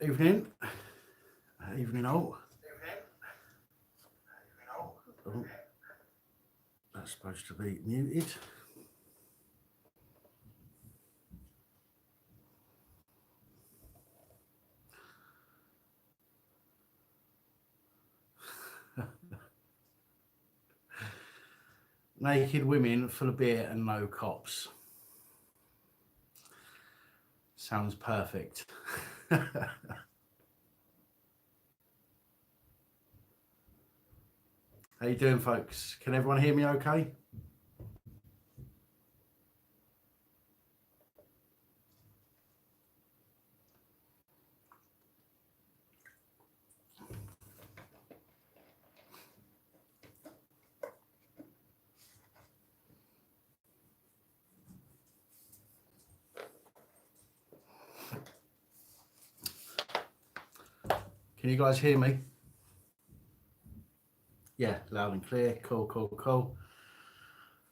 Evening. Evening all. Oh, that's supposed to be muted. Naked women full of beer and no cops. Sounds perfect. How you doing, folks? Can everyone hear me okay? Can you guys hear me? Yeah, loud and clear. Cool.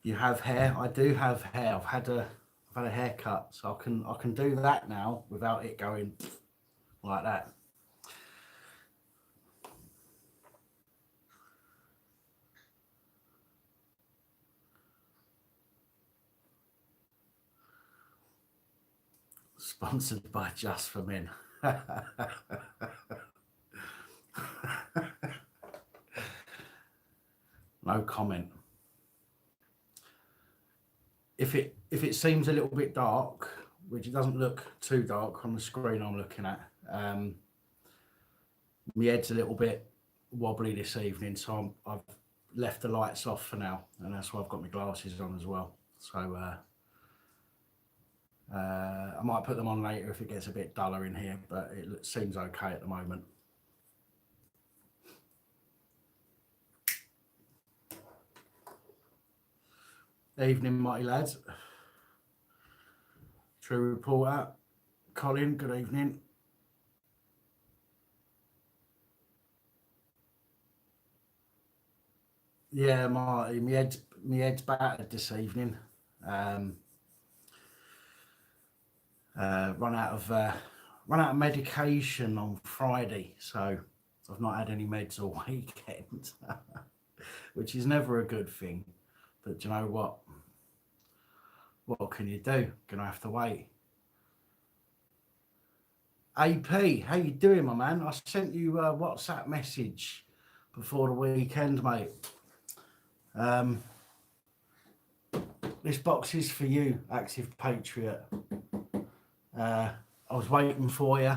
You have hair. I do have hair. I've had a haircut, so I can do that now without it going like that. Sponsored by Just for Men. No comment. If it seems a little bit dark, which it doesn't look too dark on the screen I'm looking at, my head's a little bit wobbly this evening, so I've left the lights off for now, and that's why I've got my glasses on as well. So I might put them on later if it gets a bit duller in here, but it seems okay at the moment. Evening, mighty lads. True reporter, Colin, good evening. Yeah, Marty, my head's battered this evening. Run out of medication on Friday, so I've not had any meds all weekend, which is never a good thing. But do you know what? What can you do? Gonna have to wait. AP, how you doing, my man? I sent you a WhatsApp message before the weekend, mate. This box is for you, Active Patriot. I was waiting for you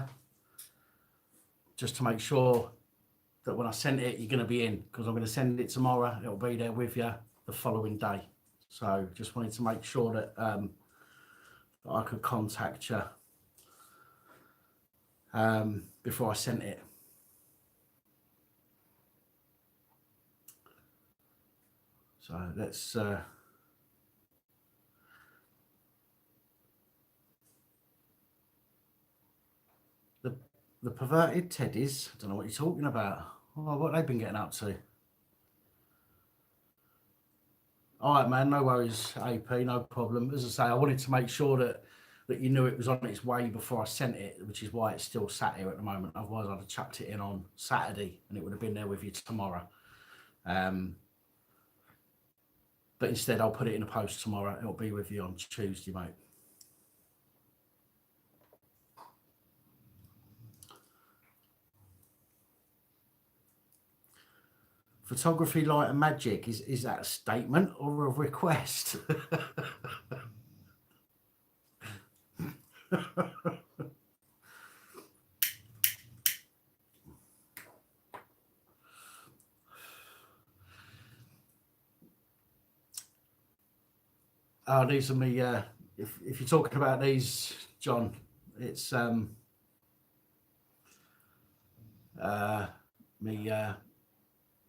just to make sure that when I sent it, you're going to be in, because I'm going to send it tomorrow. It'll be there with you the following day. So just wanted to make sure that I could contact you before I sent it. So let's the perverted teddies. I don't know what you're talking about. Oh, what they've been getting up to. All right, man, no worries, AP, no problem. As I say, I wanted to make sure that you knew it was on its way before I sent it, which is why it's still sat here at the moment. Otherwise, I'd have chucked it in on Saturday and it would have been there with you tomorrow. But instead, I'll put it in a post tomorrow. It'll be with you on Tuesday, mate. Photography, light and magic, is that a statement or a request? Oh, these are me. If you're talking about these, John, it's me.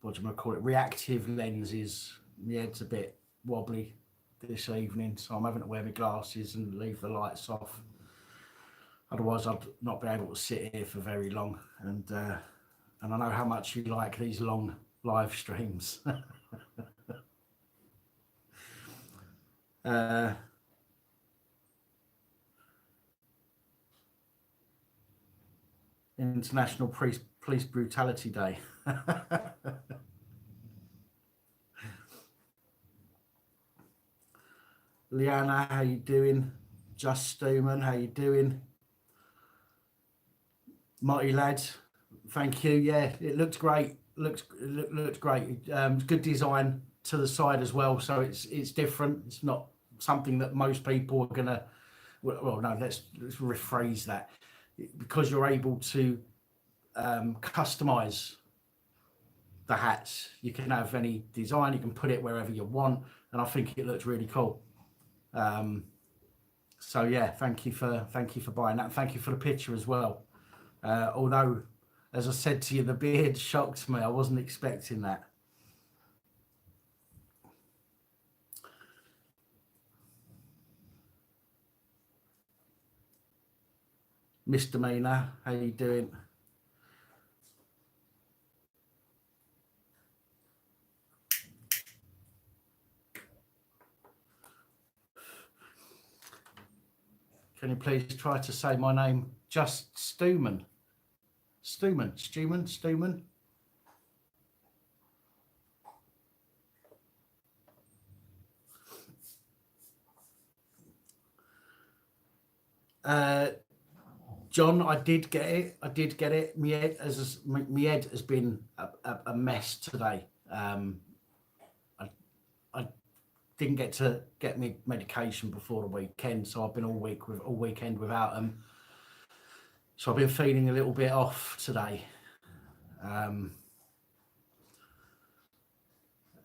What do you call it? Reactive lenses. My head's a bit wobbly this evening, so I'm having to wear my glasses and leave the lights off. Otherwise, I'd not be able to sit here for very long. And I know how much you like these long live streams. International Police Brutality Day. Liana, how you doing? Just Stuman, how you doing? Marty lads, thank you. Yeah, it looks great. Looks great. Good design to the side as well, so it's different. It's not something that most people are gonna. Well, no. Let's rephrase that. Because you're able to customize the hats. You can have any design. You can put it wherever you want, and I think it looks really cool. So yeah, thank you for buying that. Thank you for the picture as well. Although, as I said to you, the beard shocked me. I wasn't expecting that. Misdemeanor, how you doing? Can you please try to say my name? Just Stuman. Stuman. John, I did get it. My head has been a mess today. I didn't get to get me medication before the weekend, so I've been all weekend without them. So I've been feeling a little bit off today.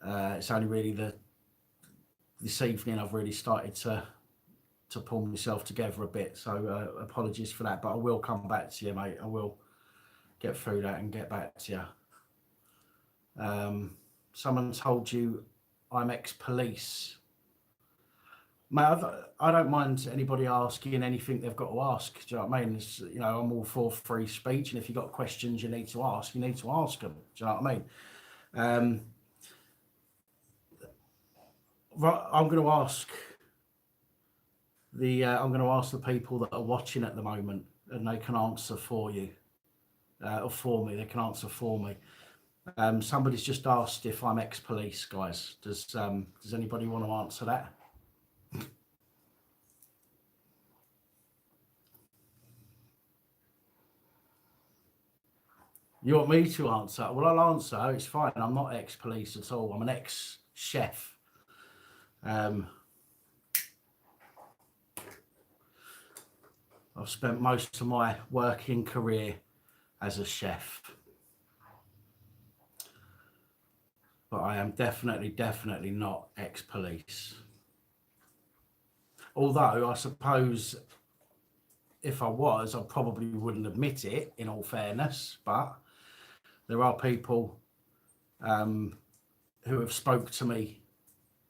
It's only really this evening I've really started to pull myself together a bit. So apologies for that, but I will come back to you, mate. I will get through that and get back to you. Someone told you I'm ex-police. Mate, I don't mind anybody asking anything they've got to ask. Do you know what I mean? I'm all for free speech, and if you've got questions you need to ask them. Do you know what I mean? Right, I'm going to ask the people that are watching at the moment, and they can answer for you, or for me. They can answer for me. Somebody's just asked if I'm ex-police, guys. Does anybody want to answer that? You want me to answer? Well, I'll answer. It's fine. I'm not ex-police at all. I'm an ex-chef. I've spent most of my working career as a chef, but I am definitely not ex-police. Although I suppose if I was, I probably wouldn't admit it, in all fairness. But there are people who have spoke to me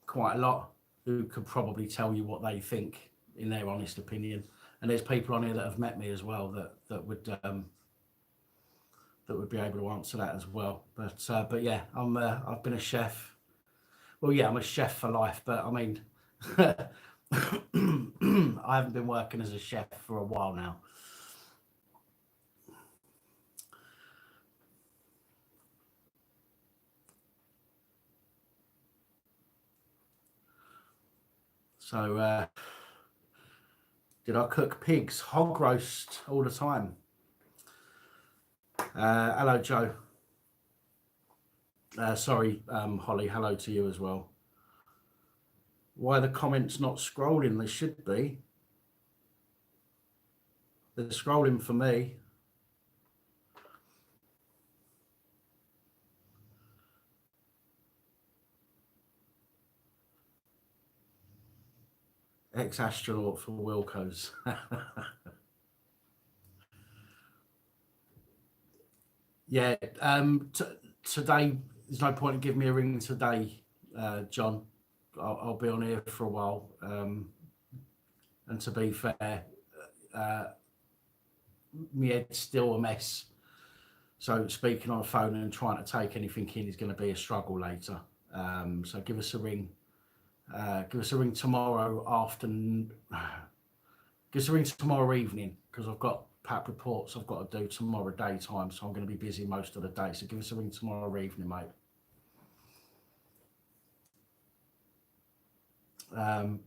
quite a lot who could probably tell you what they think in their honest opinion. And there's people on here that have met me as well that would be able to answer that as well. But yeah, I've been a chef. Well, yeah, I'm a chef for life. But I mean, I haven't been working as a chef for a while now. So, did I cook pigs? Hog roast all the time. Hello, Joe. Sorry, Holly. Hello to you as well. Why are the comments not scrolling? They should be. They're scrolling for me. Ex-astronaut for Wilco's. Yeah. Today, there's no point in giving me a ring today, John. I'll be on here for a while. And to be fair, my head's still a mess. So speaking on the phone and trying to take anything in is going to be a struggle later. So give us a ring. Give us a ring tomorrow afternoon. Give us a ring tomorrow evening, because I've got PAP reports I've got to do tomorrow daytime, so I'm going to be busy most of the day. So give us a ring tomorrow evening, mate.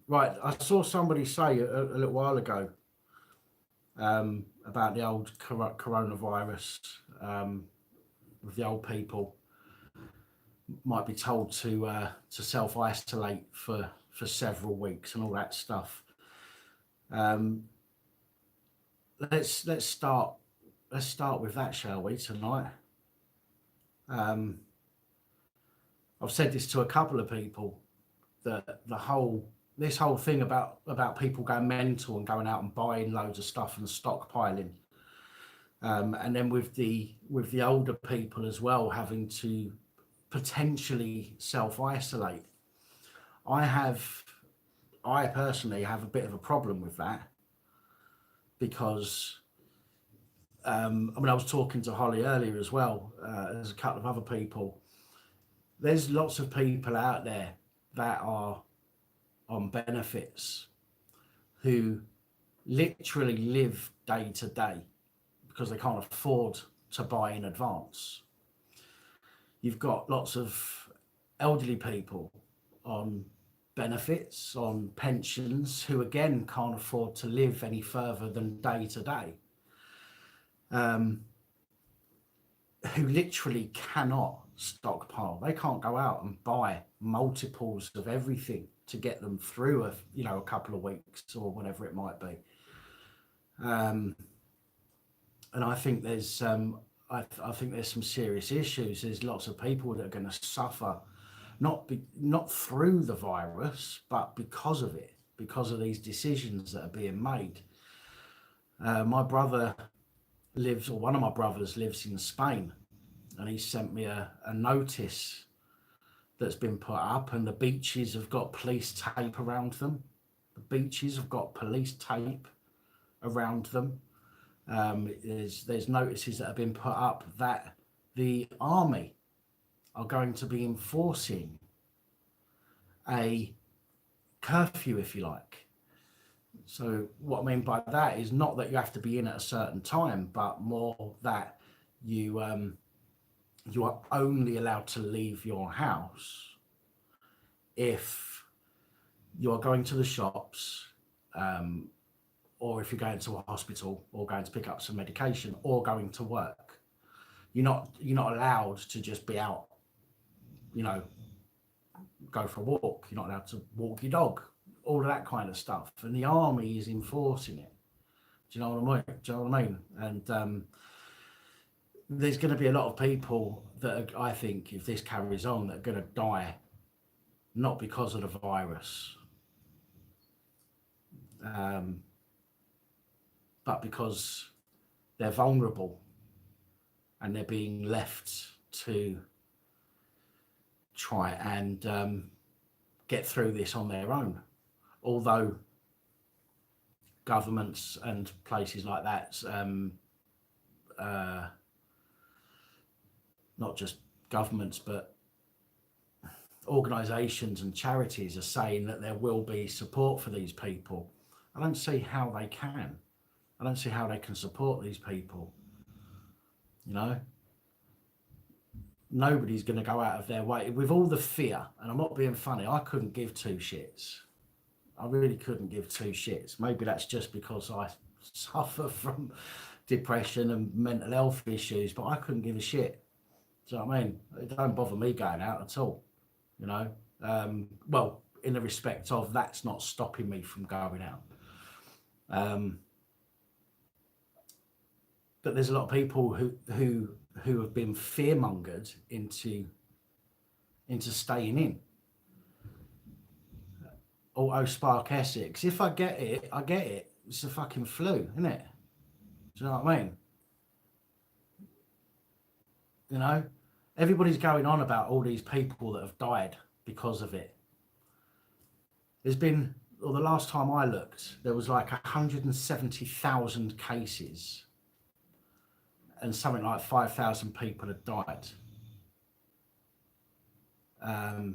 Right, I saw somebody say a little while ago about the old coronavirus, with the old people might be told to self-isolate for several weeks and all that stuff. Let's start with that, shall we, tonight? I've said this to a couple of people, that this whole thing about people going mental and going out and buying loads of stuff and stockpiling, and then with the older people as well having to potentially self-isolate. I personally have a bit of a problem with that, because I was talking to Holly earlier as well, there's a couple of other people. There's lots of people out there that are on benefits who literally live day to day because they can't afford to buy in advance. You've got lots of elderly people on benefits, on pensions, who again can't afford to live any further than day to day, who literally cannot stockpile. They can't go out and buy multiples of everything to get them through a couple of weeks or whatever it might be. And I think there's I think there's some serious issues. There's lots of people that are going to suffer, not through the virus, but because of it, because of these decisions that are being made. My brother one of my brothers lives in Spain, and he sent me a notice that's been put up, and the beaches have got police tape around them. The beaches have got police tape around them. There's notices that have been put up that the army are going to be enforcing a curfew, if you like. So what I mean by that is not that you have to be in at a certain time, but more that you are only allowed to leave your house if you are going to the shops, or if you're going to a hospital, or going to pick up some medication, or going to work. You're not allowed to just be out, go for a walk. You're not allowed to walk your dog, all of that kind of stuff. And the army is enforcing it. Do you know what I mean? And there's going to be a lot of people that I think, if this carries on, that are going to die, not because of the virus, but because they're vulnerable and they're being left to try and get through this on their own. Although governments and places like that, not just governments, but organisations and charities are saying that there will be support for these people. I don't see how they can. I don't see how they can support these people. Nobody's going to go out of their way with all the fear. And I'm not being funny. I couldn't give two shits. I really couldn't give two shits. Maybe that's just because I suffer from depression and mental health issues, but I couldn't give a shit. Do you know what I mean? It don't bother me going out at all. Well, in the respect of that's not stopping me from going out. But there's a lot of people who have been fear-mongered into staying in. Auto Spark Essex. If I get it, I get it. It's a fucking flu, isn't it? Do you know what I mean? Everybody's going on about all these people that have died because of it. There's been, the last time I looked, there was like 170,000 cases, and something like 5,000 people had died. How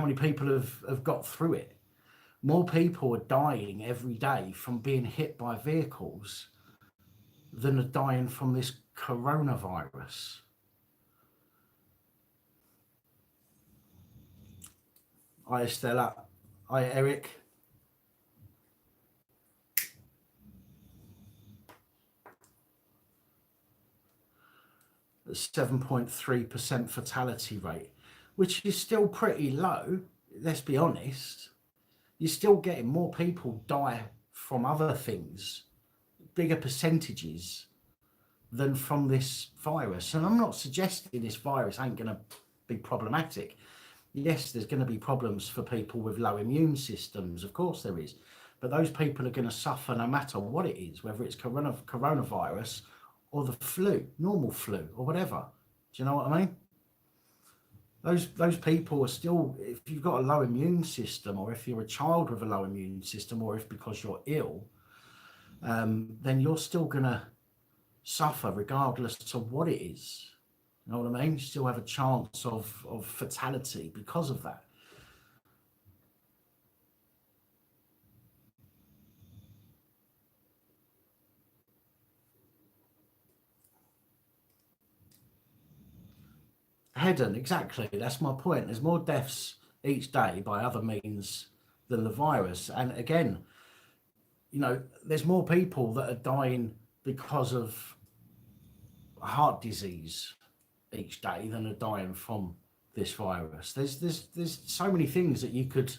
many people have got through it? More people are dying every day from being hit by vehicles than are dying from this coronavirus. Hi, Estella. Hi, Eric. A 7.3% fatality rate, which is still pretty low. Let's be honest. You're still getting more people die from other things, bigger percentages than from this virus. And I'm not suggesting this virus ain't going to be problematic. Yes, there's going to be problems for people with low immune systems. Of course there is. But those people are going to suffer no matter what it is, whether it's coronavirus or the flu, normal flu or whatever. Do you know what I mean? Those people are still, if you've got a low immune system, or if you're a child with a low immune system, or if because you're ill, then you're still going to suffer regardless to what it is. You know what I mean? You still have a chance of fatality because of that. Hedon, exactly. That's my point. There's more deaths each day by other means than the virus. And again, you know, there's more people that are dying because of heart disease each day than are dying from this virus. There's so many things that you could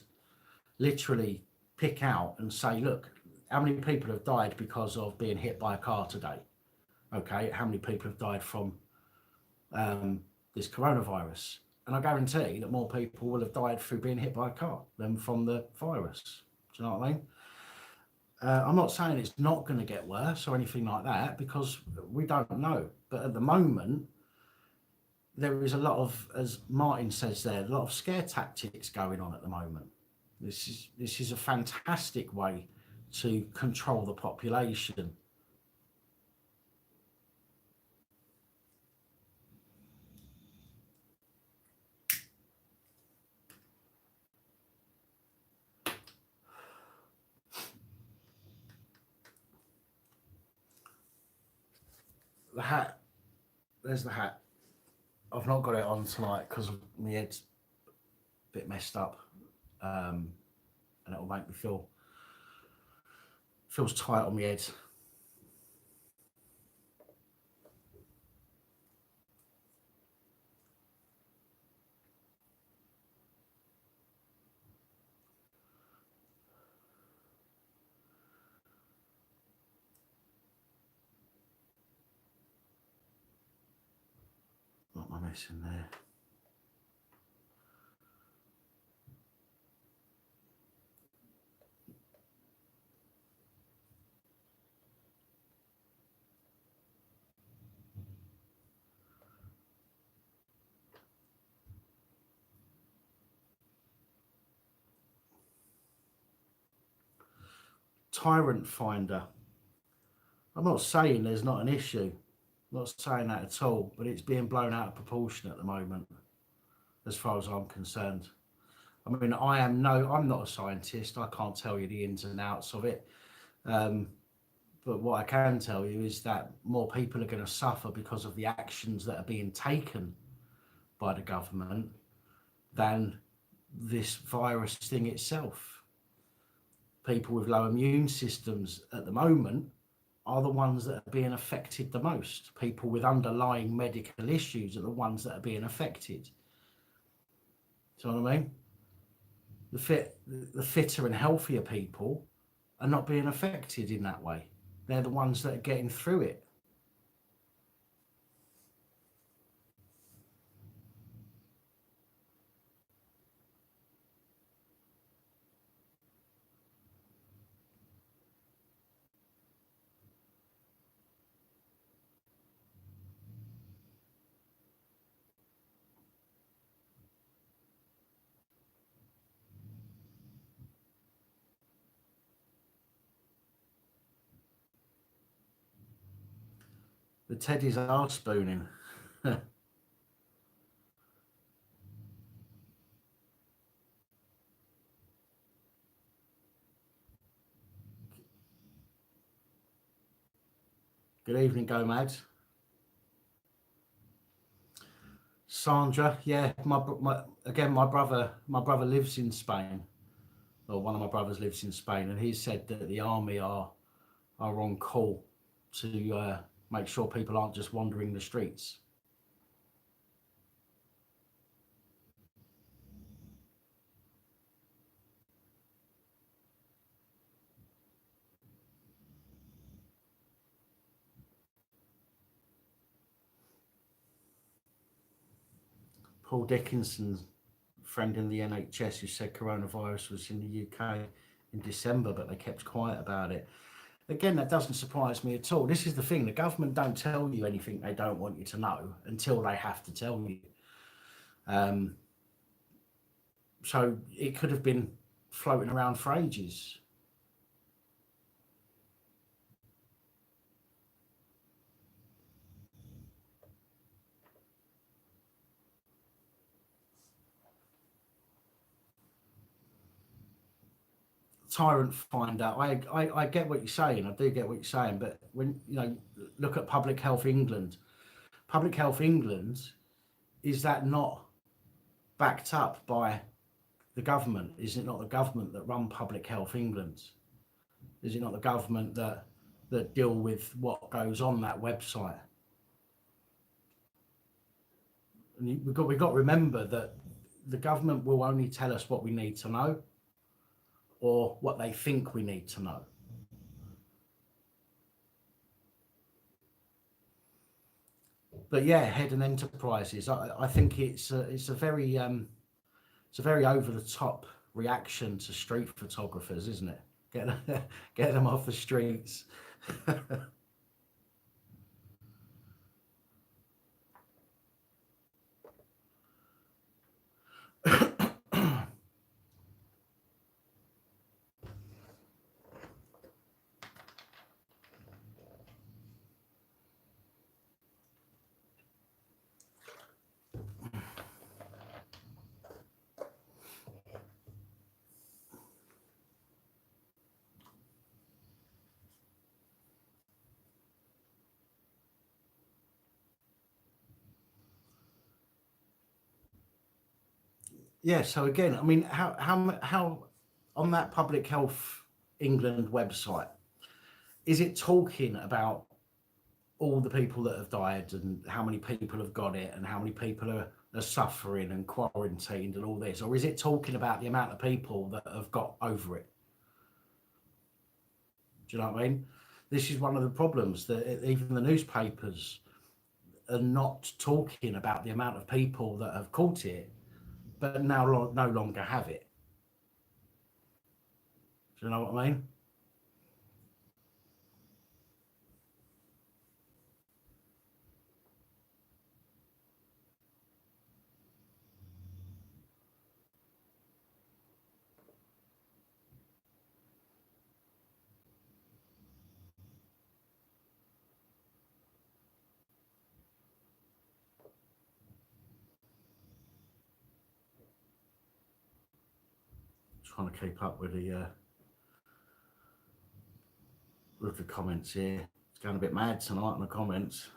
literally pick out and say, look, how many people have died because of being hit by a car today? Okay, how many people have died from this coronavirus? And I guarantee that more people will have died through being hit by a car than from the virus. Do you know what I mean? I'm not saying it's not going to get worse or anything like that, because we don't know. But at the moment, there is a lot of, as Martin says there, a lot of scare tactics going on at the moment. This is a fantastic way to control the population. The hat, there's the hat. I've not got it on tonight because my head's a bit messed up, and it'll make me feels tight on my head. What am I missing there? Tyrant finder. I'm not saying there's not an issue. I'm not saying that at all, but it's being blown out of proportion at the moment, as far as I'm concerned. I mean, I'm not a scientist. I can't tell you the ins and outs of it. But what I can tell you is that more people are going to suffer because of the actions that are being taken by the government than this virus thing itself. People with low immune systems at the moment are the ones that are being affected the most. People with underlying medical issues are the ones that are being affected. Do you know what I mean? The fitter and healthier people are not being affected in that way. They're the ones that are getting through it. The Teddies are spooning. Good evening, Go Mad. Sandra, yeah, my brother lives in Spain, or one of my brothers lives in Spain, and he said that the army are on call to make sure people aren't just wandering the streets. Paul Dickinson, friend in the NHS, who said coronavirus was in the UK in December, but they kept quiet about it. Again, that doesn't surprise me at all. This is the thing: the government don't tell you anything they don't want you to know until they have to tell you. So it could have been floating around for ages. Tyrant find out. I get what you're saying. I do get what you're saying. But when look at Public Health England. Public Health England, is that not backed up by the government? Is it not the government that run Public Health England? Is it not the government that deal with what goes on that website? And we've got to remember that the government will only tell us what we need to know, or what they think we need to know. But yeah, Head and Enterprises, I think it's a very over the top reaction to street photographers, isn't it? Get them off the streets. Yeah, so again, I mean, how on that Public Health England website, is it talking about all the people that have died and how many people have got it and how many people are suffering and quarantined and all this? Or is it talking about the amount of people that have got over it? Do you know what I mean? This is one of the problems, that even the newspapers are not talking about the amount of people that have caught it, but now no longer have it. Do you know what I mean? Trying to keep up with the comments here. It's going a bit mad tonight in the comments.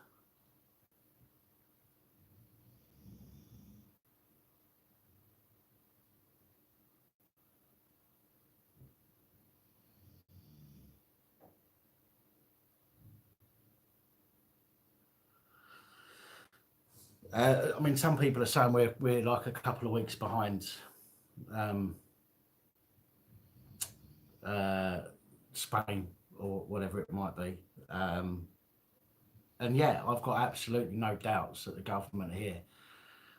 I mean, some people are saying we're like a couple of weeks behind Spain or whatever it might be. And yeah, I've got absolutely no doubts that the government here,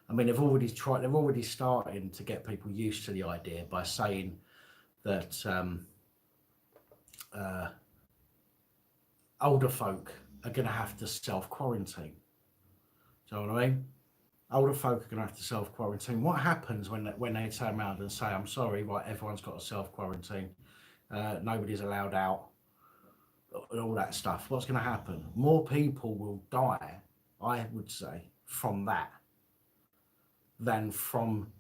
I mean, they're already starting to get people used to the idea by saying that older folk are going to have to self-quarantine. Do you know what I mean? Older folk are going to have to self-quarantine. What happens when they turn around and say, I'm sorry, right, everyone's got to self-quarantine, nobody's allowed out, and all that stuff? What's going to happen? More people will die, I would say, from that than from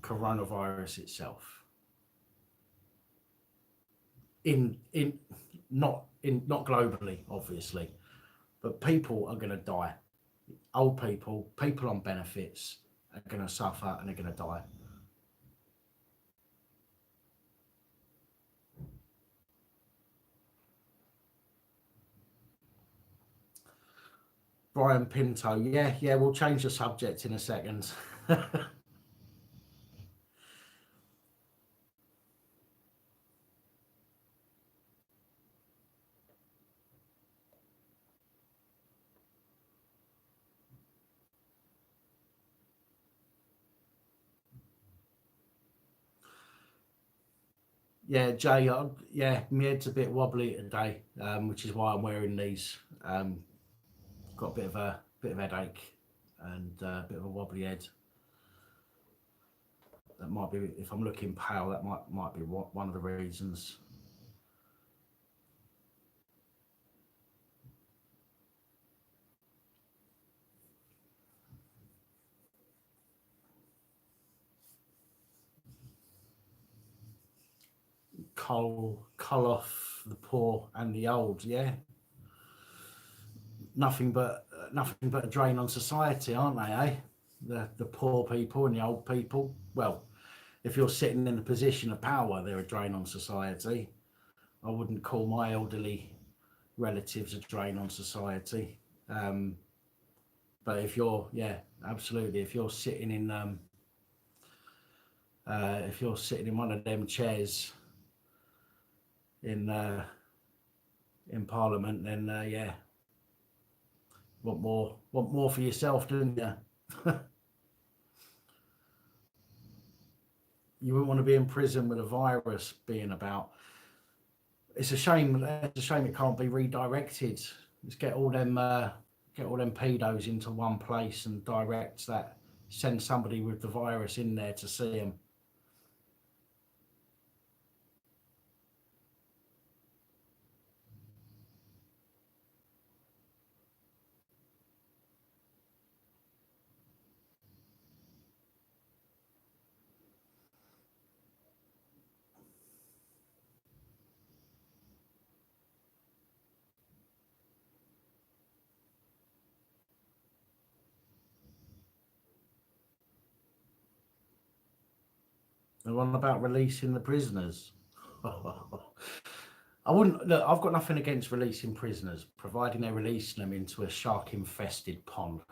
coronavirus itself. Not globally, obviously, but people are going to die. Old people, people on benefits are going to suffer and are going to die. Brian Pinto, yeah, we'll change the subject in a second. Yeah, Jay, yeah, my head's a bit wobbly today, which is why I'm wearing these. Got a bit of a headache and a bit of a wobbly head. That might be, if I'm looking pale, that might be one of the reasons. Cull off the poor and the old, yeah. Nothing but a drain on society, aren't they, eh? The poor people and the old people. Well, if you're sitting in a position of power, they're a drain on society. I wouldn't call my elderly relatives a drain on society. But if you're, yeah, absolutely, if you're sitting in one of them chairs in Parliament, then yeah, want more for yourself, don't you? You wouldn't want to be in prison with a virus being about. It's a shame. It's a shame it can't be redirected. Let's get all them pedos into one place and direct that. Send somebody with the virus in there to see them. The one about releasing the prisoners. I wouldn't look. I've got nothing against releasing prisoners, providing they're releasing them into a shark-infested pond.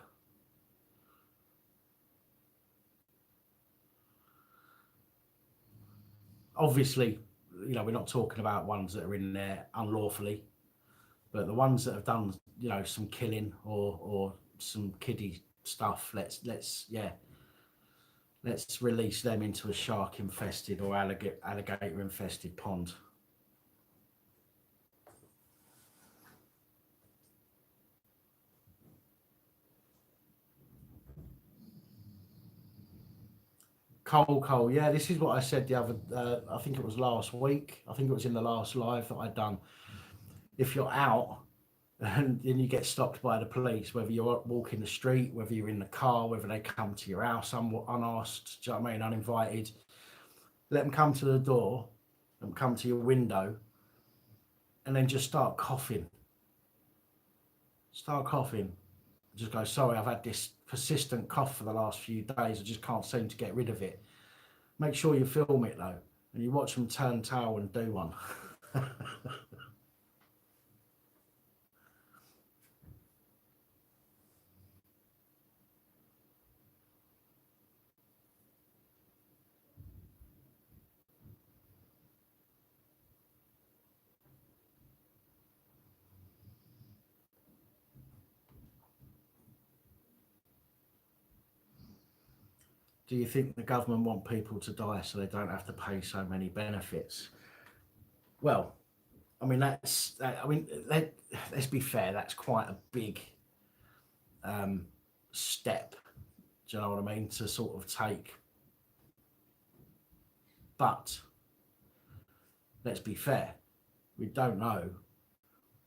Obviously, we're not talking about ones that are in there unlawfully, but the ones that have done, some killing or some kiddie stuff. Let's release them into a shark-infested or alligator-infested pond. Cole, yeah, this is what I said the other. I think it was last week. I think it was in the last live that I'd done. If you're out and then you get stopped by the police, whether you're walking the street, whether you're in the car, whether they come to your house unasked, do you know what I mean, uninvited, let them come to the door, let them come to your window, and then just start coughing. Just go, sorry, I've had this persistent cough for the last few days. I just can't seem to get rid of it. Make sure you film it though, and you watch them turn tail and do one. Do you think the government want people to die so they don't have to pay so many benefits? Well, I mean, let's be fair, that's quite a big step, do you know what I mean, to sort of take. But let's be fair, we don't know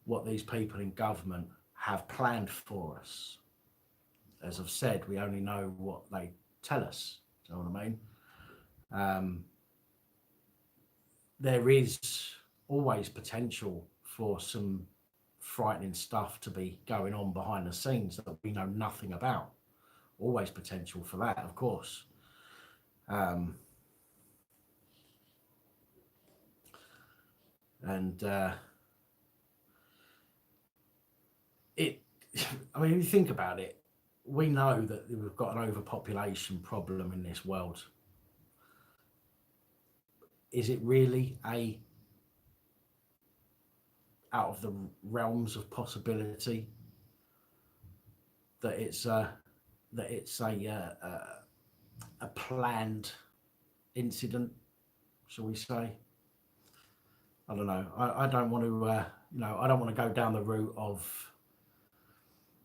what these people in government have planned for us. As I've said, we only know what they tell us, do you know what I mean? There is always potential for some frightening stuff to be going on behind the scenes that we know nothing about. Always potential for that, of course. I mean, if you think about it, we know that we've got an overpopulation problem in this world. Is it really out of the realms of possibility that it's a planned incident, shall we say? I don't know. I don't want to, I don't want to go down the route of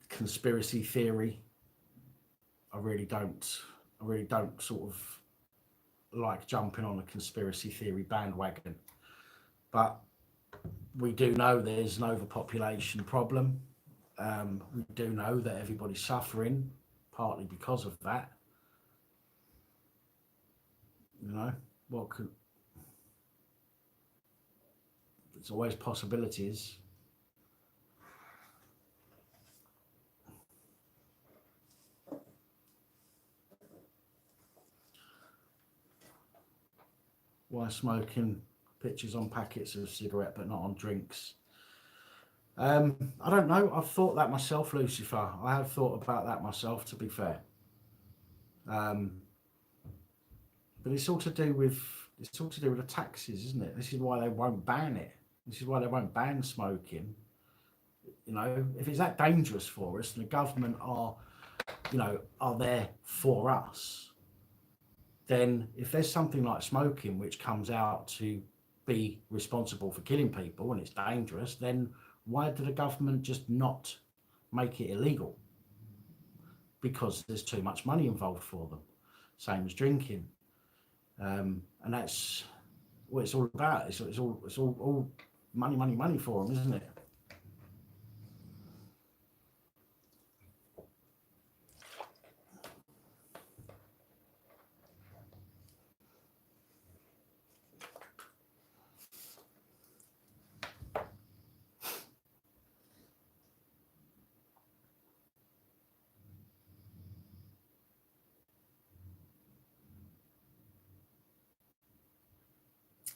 conspiracy theory. I really don't sort of like jumping on a conspiracy theory bandwagon. But we do know there's an overpopulation problem. We do know that everybody's suffering, partly because of that. There's always possibilities. Why smoking pictures on packets of cigarette but not on drinks? I don't know. I've thought that myself, Lucifer. I have thought about that myself, to be fair. But it's all to do with the taxes, isn't it? This is why they won't ban it. This is why they won't ban smoking. If it's that dangerous for us, and the government are there for us, then if there's something like smoking which comes out to be responsible for killing people and it's dangerous, then why did the government just not make it illegal? Because there's too much money involved for them. Same as drinking. And that's what it's all about. It's all money for them, isn't it?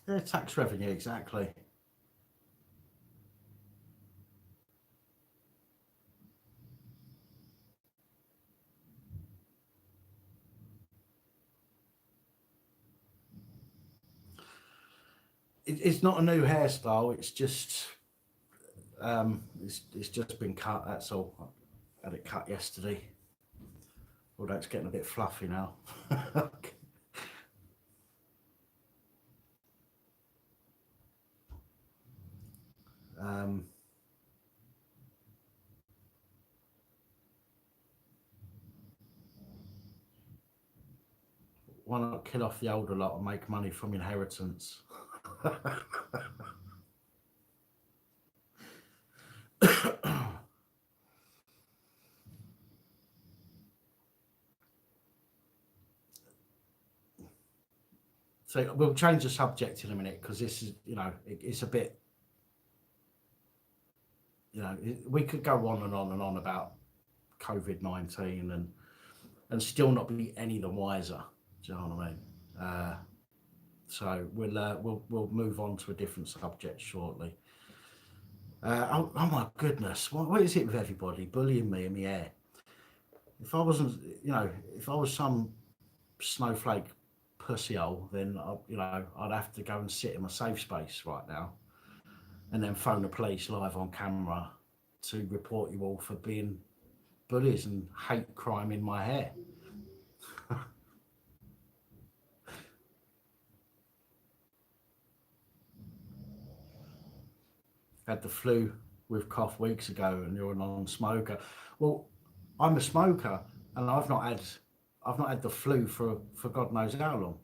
Yeah, tax revenue, exactly. It's not a new hairstyle. It's just it's just been cut. That's all. I had it cut yesterday. Although it's getting a bit fluffy now. Why not kill off the older lot and make money from inheritance? So we'll change the subject in a minute, because this is, it's a bit, we could go on and on and on about COVID-19 and still not be any the wiser. Do you know what I mean? So we'll move on to a different subject shortly. Oh my goodness, what is it with everybody bullying me in the air? If I wasn't, if I was some snowflake pussyhole, then I'd have to go and sit in my safe space right now, and then phone the police live on camera to report you all for being bullies and hate crime in my hair. Had the flu with cough weeks ago, and you're a non-smoker. Well, I'm a smoker, and I've not had the flu for God knows how long.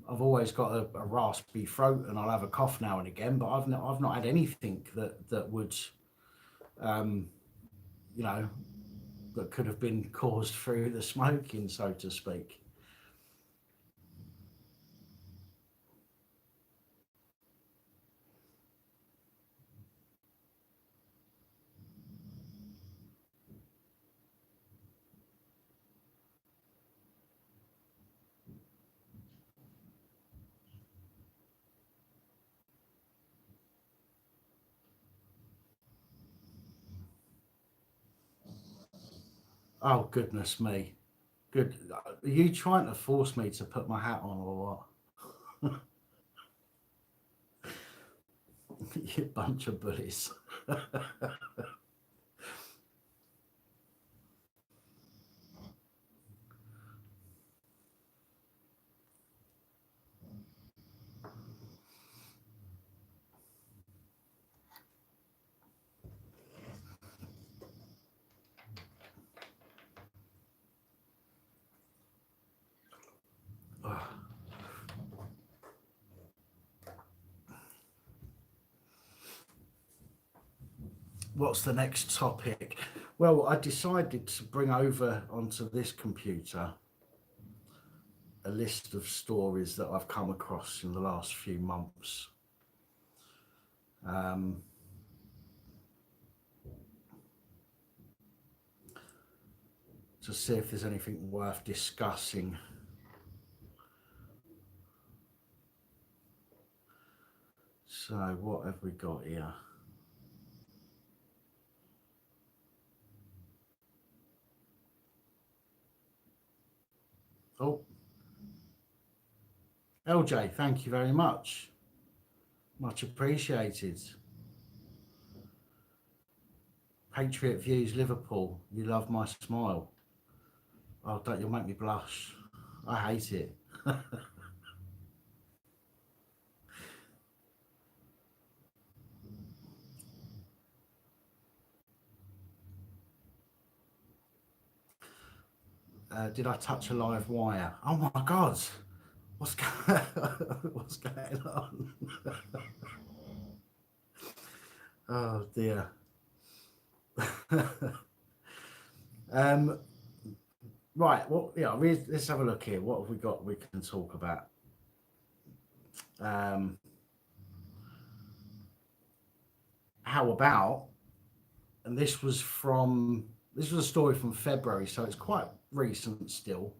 I've always got a raspy throat, and I'll have a cough now and again, but I've not had anything that would, that could have been caused through the smoking, so to speak. Oh, goodness me. Good. Are you trying to force me to put my hat on or what? You bunch of bullies. What's the next topic? Well, I decided to bring over onto this computer a list of stories that I've come across in the last few months. To see if there's anything worth discussing. So what have we got here? Oh, LJ, thank you very much. Much appreciated. Patriot Views Liverpool, you love my smile. Oh, don't you'll make me blush. I hate it. Did I touch a live wire? Oh my God. What's going on? Oh dear. Right, well, yeah, let's have a look here. What have we got we can talk about? How about, and this was a story from February, so it's quite recent still.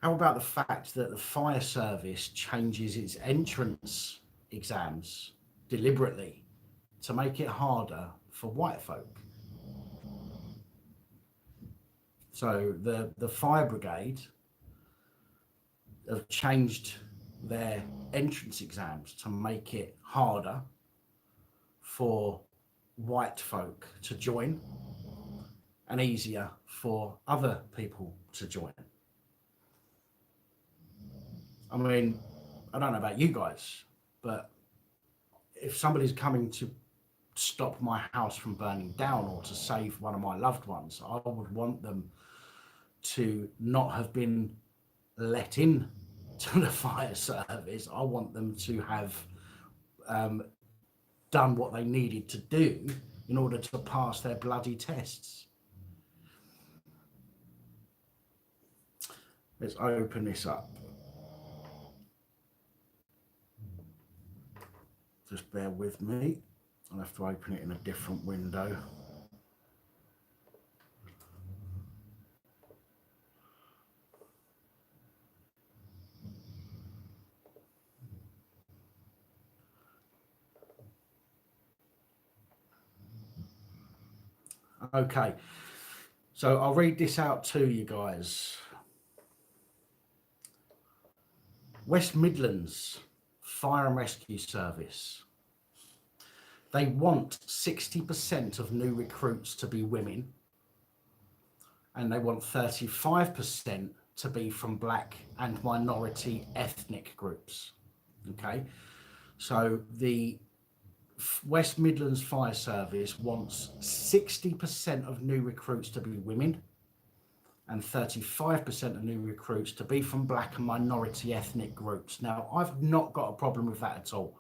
How about the fact that the fire service changes its entrance exams deliberately to make it harder for white folk? So the fire brigade have changed their entrance exams to make it harder for white folk to join and easier for other people to join. I mean, I don't know about you guys, but if somebody's coming to stop my house from burning down or to save one of my loved ones, I would want them to not have been let in to the fire service. I want them to have done what they needed to do in order to pass their bloody tests. Let's open this up. Just bear with me. I'll have to open it in a different window. Okay, so I'll read this out to you guys. West Midlands Fire and Rescue Service. They want 60% of new recruits to be women, and they want 35% to be from black and minority ethnic groups. Okay, so the West Midlands Fire Service wants 60% of new recruits to be women and 35% of new recruits to be from black and minority ethnic groups. Now, I've not got a problem with that at all.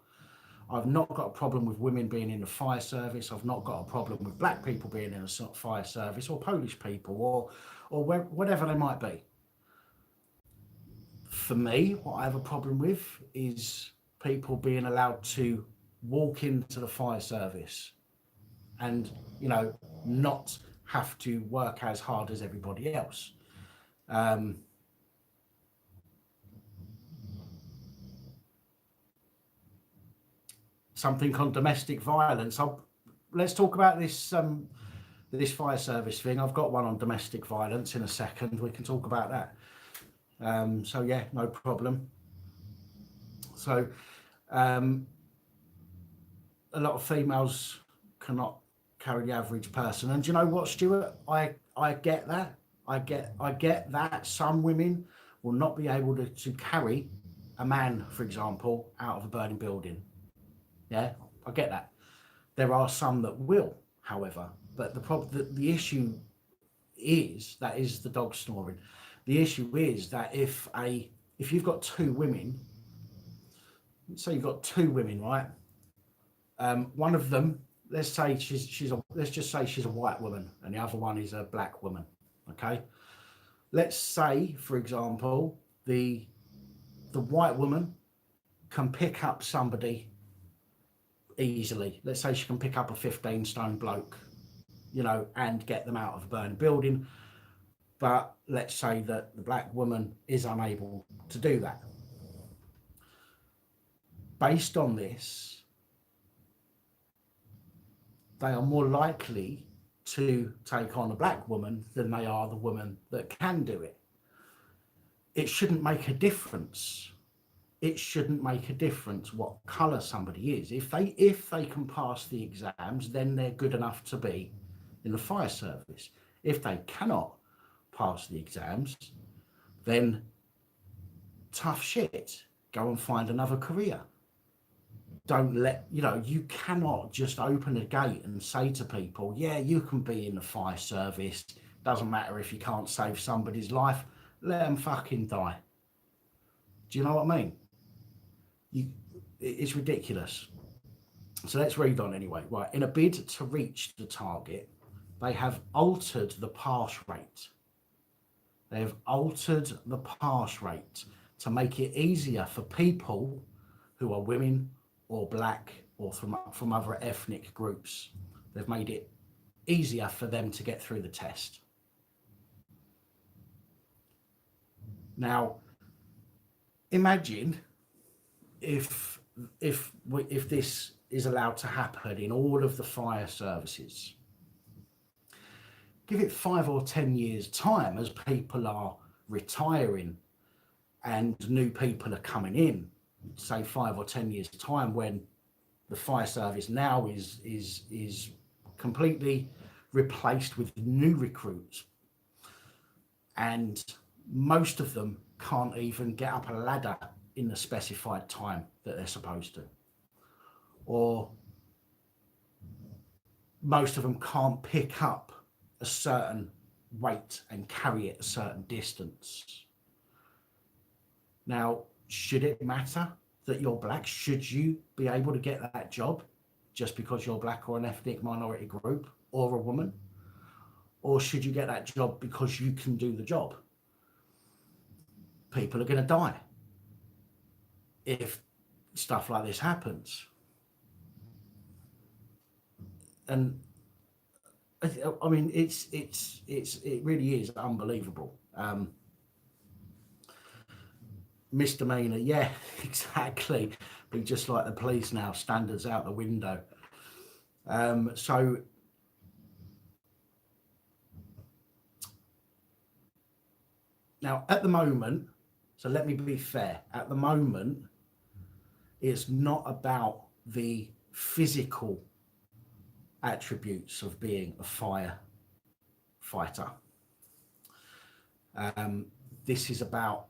I've not got a problem with women being in the fire service. I've not got a problem with black people being in a fire service, or Polish people, or whatever they might be. For me, what I have a problem with is people being allowed to walk into the fire service and, not have to work as hard as everybody else. Something on domestic violence. Let's talk about this this fire service thing, I've got one on domestic violence in a second. We can talk about that. So yeah, no problem. So a lot of females cannot carry the average person. And do you know what, Stuart? I get that. I get that some women will not be able to carry a man, for example, out of a burning building. Yeah, I get that. There are some that will, however, but the issue is that is the dog snoring. The issue is that if you've got two women, say you've got two women, right? One of them, let's just say she's a white woman, and the other one is a black woman. Okay, let's say, for example, the white woman can pick up somebody easily. Let's say she can pick up a 15-stone bloke, you know, and get them out of a burning building. But let's say that the black woman is unable to do that. Based on this, they are more likely to take on a black woman than they are the woman that can do it. It shouldn't make a difference. It shouldn't make a difference what colour somebody is. If they can pass the exams, then they're good enough to be in the fire service. If they cannot pass the exams, then tough shit. Go and find another career. Don't let, you know, you cannot just open a gate and say to people, yeah, you can be in the fire service. Doesn't matter if you can't save somebody's life. Let them fucking die. Do you know what I mean? It's ridiculous. So let's read on anyway. Right. In a bid to reach the target, they have altered the pass rate. They have altered the pass rate to make it easier for people who are women or black or from other ethnic groups. They've made it easier for them to get through the test. Now, imagine if this is allowed to happen in all of the fire services. Give it 5 or 10 years' time as people are retiring and new people are coming in. Say 5 or 10 years' time, when the fire service now is completely replaced with new recruits, and most of them can't even get up a ladder in the specified time that they're supposed to, or most of them can't pick up a certain weight and carry it a certain distance. Now, should it matter that you're black? Should you be able to get that job just because you're black or an ethnic minority group or a woman? Or should you get that job because you can do the job? People are going to die if stuff like this happens. And I mean, it really is unbelievable. Misdemeanor, yeah, exactly. Be just like the police now, standards out the window. So now at the moment, so let me be fair, at the moment, it's not about the physical attributes of being a firefighter. This is about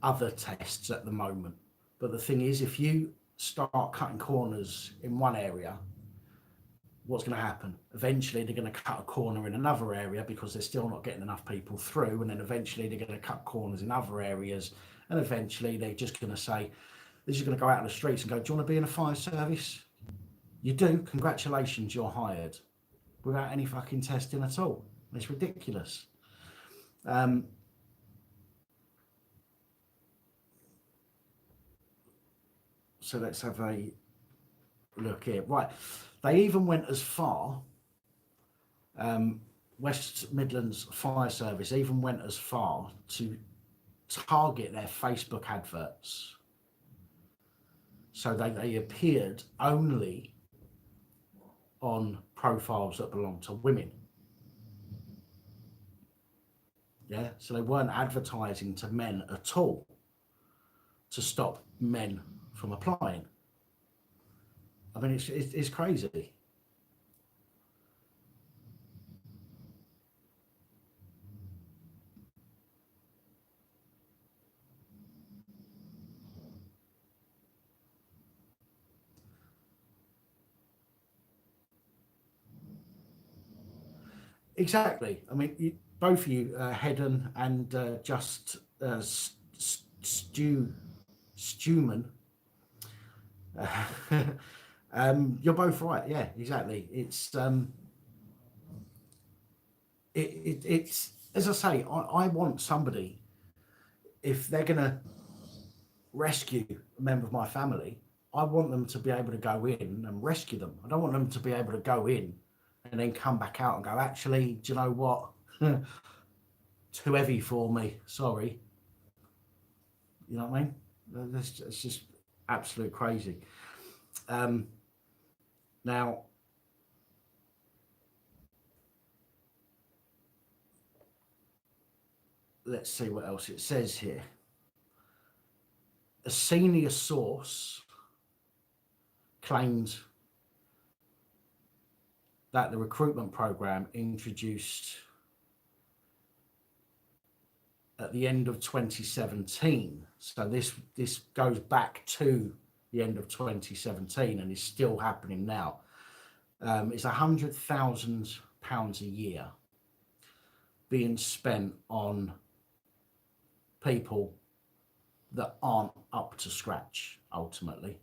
other tests at the moment. But the thing is, if you start cutting corners in one area, what's going to happen? Eventually they're going to cut a corner in another area because they're still not getting enough people through, and then eventually they're going to cut corners in other areas, and eventually they're just going to say, they're just going to go out on the streets and go, do you want to be in a fire service? You do? Congratulations, you're hired. Without any fucking testing at all. It's ridiculous. So let's have a look here. Right. They even went as far, West Midlands Fire Service even went as far to target their Facebook adverts. So they appeared only on profiles that belong to women. Yeah, so they weren't advertising to men at all to stop men from applying. I mean, it's crazy. Exactly. I mean, both of you, Hedden and just Stewman, you're both right. Yeah, exactly. It's as I say, I want somebody, if they're going to rescue a member of my family, I want them to be able to go in and rescue them. I don't want them to be able to go in and then come back out and go, actually, do you know what? Too heavy for me. Sorry. You know what I mean? It's just absolute crazy. Now, let's see what else it says here. A senior source claimed that the recruitment program introduced at the end of 2017, so this goes back to the end of 2017 and is still happening now. It's £100,000 a year being spent on people that aren't up to scratch, ultimately.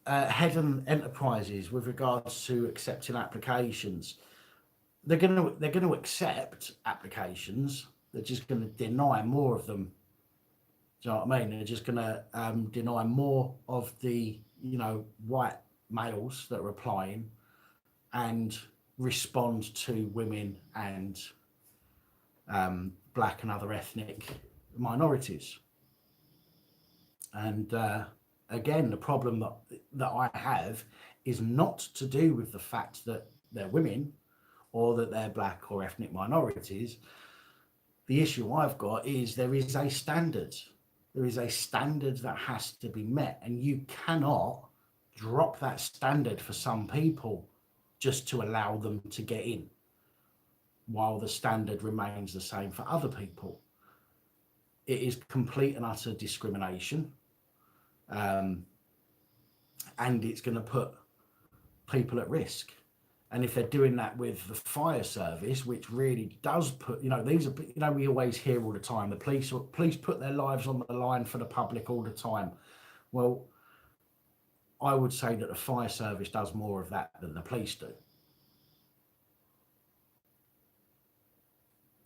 Hedden Enterprises, with regards to accepting applications, they're going to accept applications. They're just going to deny more of them. Do you know what I mean? They're just going to deny more of the white males that are applying and respond to women and black and other ethnic minorities. And again, the problem that I have is not to do with the fact that they're women or that they're black or ethnic minorities. The issue I've got is there is a standard. There is a standard that has to be met, and you cannot drop that standard for some people just to allow them to get in, while the standard remains the same for other people. It is complete and utter discrimination. And it's going to put people at risk. And if they're doing that with the fire service, which really does put, these are, we always hear all the time, the police put their lives on the line for the public all the time. Well, I would say that the fire service does more of that than the police do.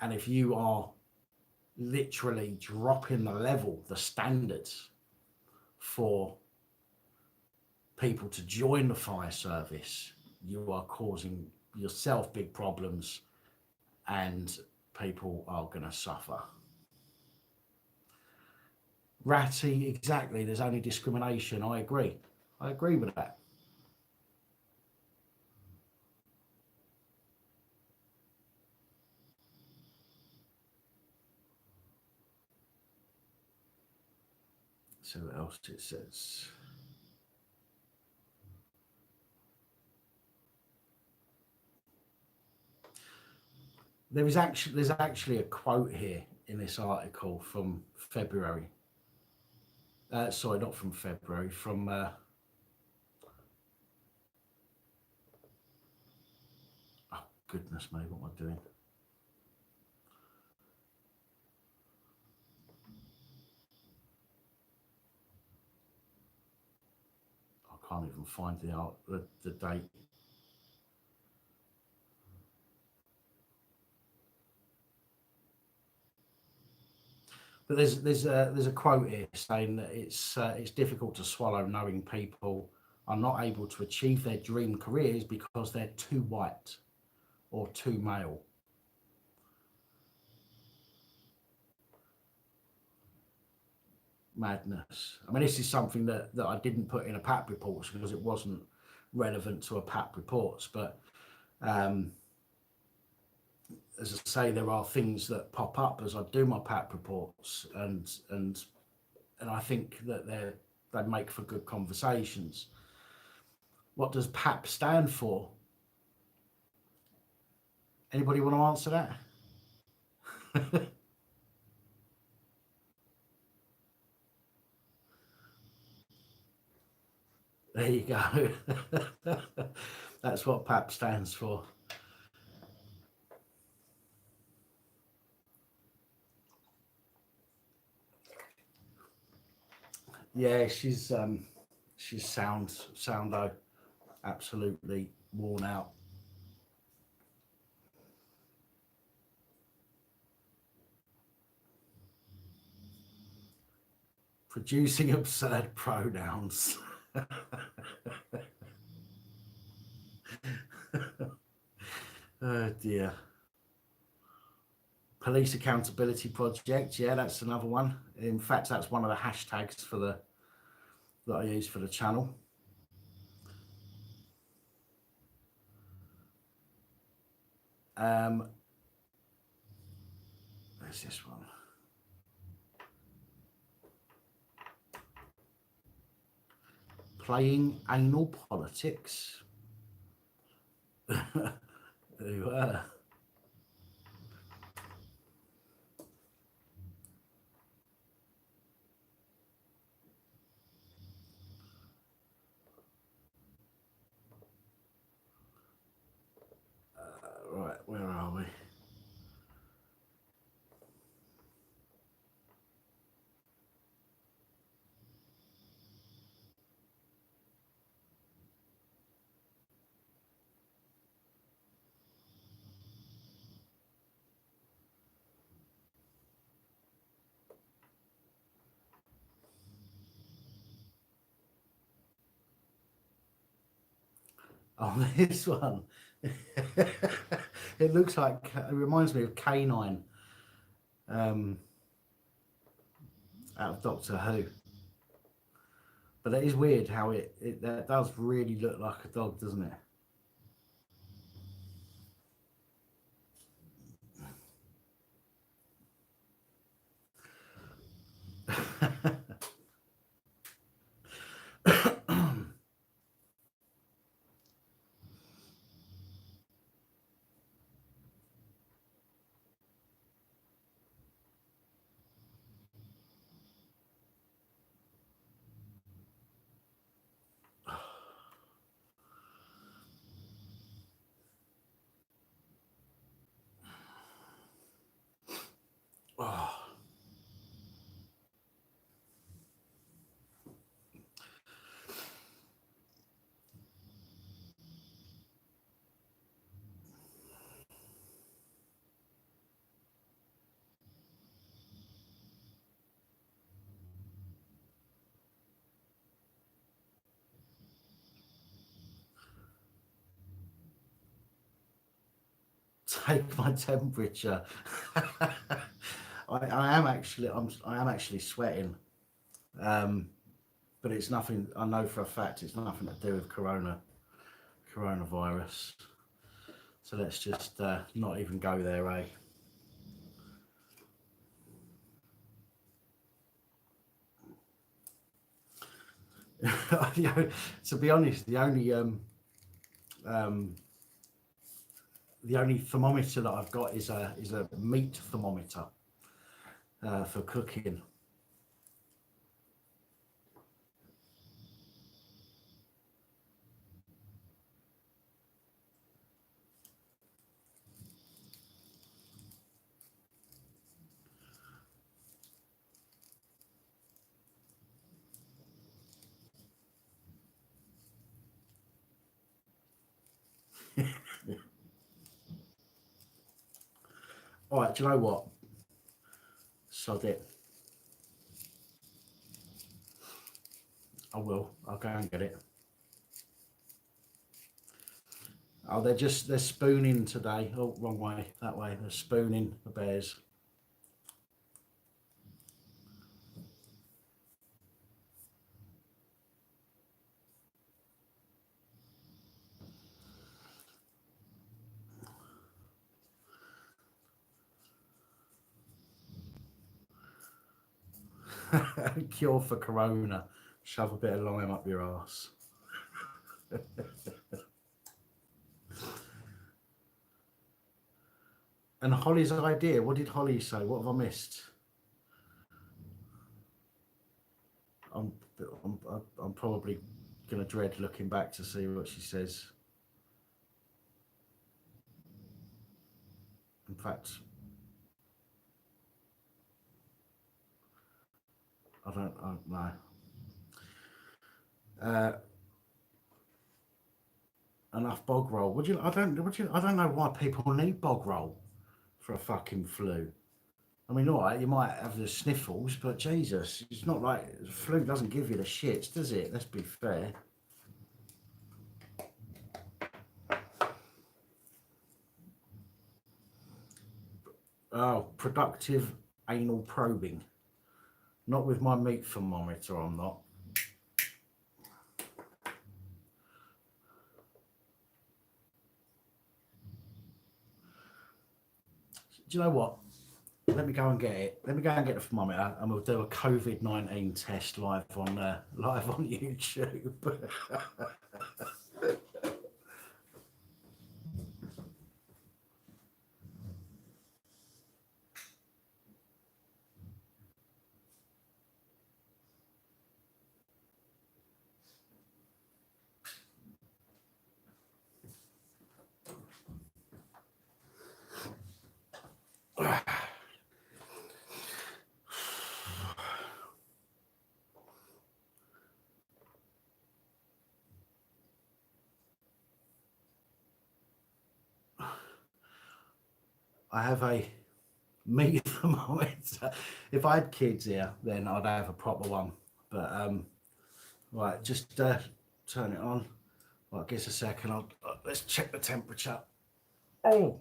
And if you are literally dropping the level, the standards for people to join the fire service, you are causing yourself big problems and people are going to suffer. Ratty, exactly. There's only discrimination. I agree with that. So what else it says? There's actually a quote here in this article from February. Sorry, not from February, from oh goodness me, what am I doing? I can't even find the date. But there's a quote here saying that it's difficult to swallow knowing people are not able to achieve their dream careers because they're too white. or too male. Madness. I mean, this is something that I didn't put in a PAP reports because it wasn't relevant to a PAP reports, but as I say, there are things that pop up as I do my PAP reports, and I think that they make for good conversations. What does PAP stand for? Anybody want to answer that? There you go. That's what PAP stands for. Yeah, she's sound though, absolutely worn out. Producing absurd pronouns. Oh dear. Police accountability project. Yeah, that's another one. In fact, that's one of the hashtags for that I use for the channel. There's this one. Playing anal politics. Right, where are we? Oh, this one. It looks like, it reminds me of Canine out of Doctor Who. But that is weird how that does really look like a dog, doesn't it? Oh. Take my temperature. I am actually sweating, but it's nothing. I know for a fact it's nothing to do with coronavirus. So let's just not even go there, eh? To be honest, the only thermometer that I've got is a meat thermometer for cooking. All right, do you know what? Sod it. I will. I'll go and get it. Oh, they're spooning today. Oh, wrong way, that way. They're spooning the bears. Cure for corona. Shove a bit of lime up your arse. And Holly's idea, what did Holly say? What have I missed? I'm probably going to dread looking back to see what she says. In fact, I don't know. Enough bog roll. I don't know why people need bog roll for a fucking flu. I mean, all right, you might have the sniffles, but Jesus, it's not like the flu doesn't give you the shits, does it? Let's be fair. Oh, productive anal probing. Not with my meat thermometer, I'm not. Do you know what? Let me go and get it. Let me go and get the thermometer, and we'll do a COVID-19 test live on YouTube. I have a meat thermometer. If I had kids here, then I'd have a proper one. But right, just turn it on. Right, give us a second. Let's check the temperature. Oh,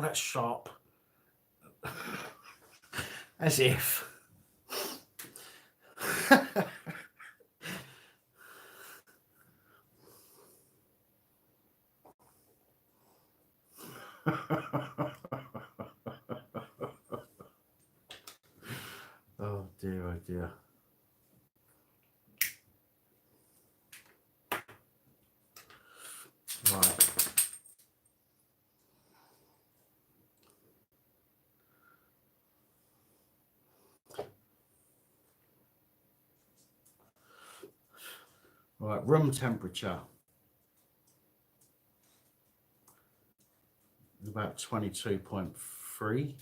that's sharp. As if. Oh dear, oh dear. Right. Right, room temperature. About 22.3.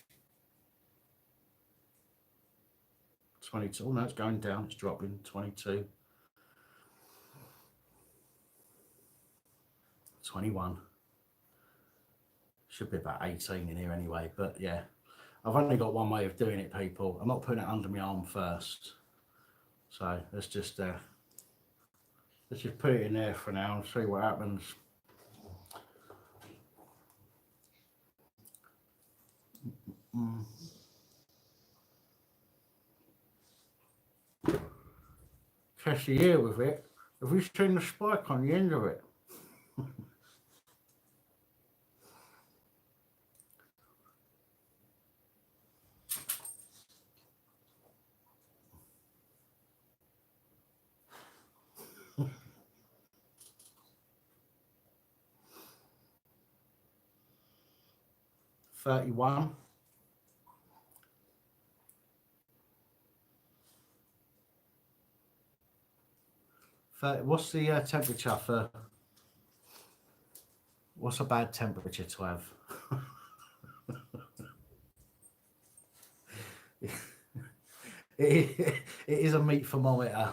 22. Oh no, it's going down. It's dropping. 22. 21. Should be about 18 in here anyway, but yeah. I've only got one way of doing it, people. I'm not putting it under my arm first. So let's just put it in there for now and see what happens. Test the ear with it. Have you seen the spike on the end of it? $31. What's the temperature for? What's a bad temperature to have? It is a meat thermometer.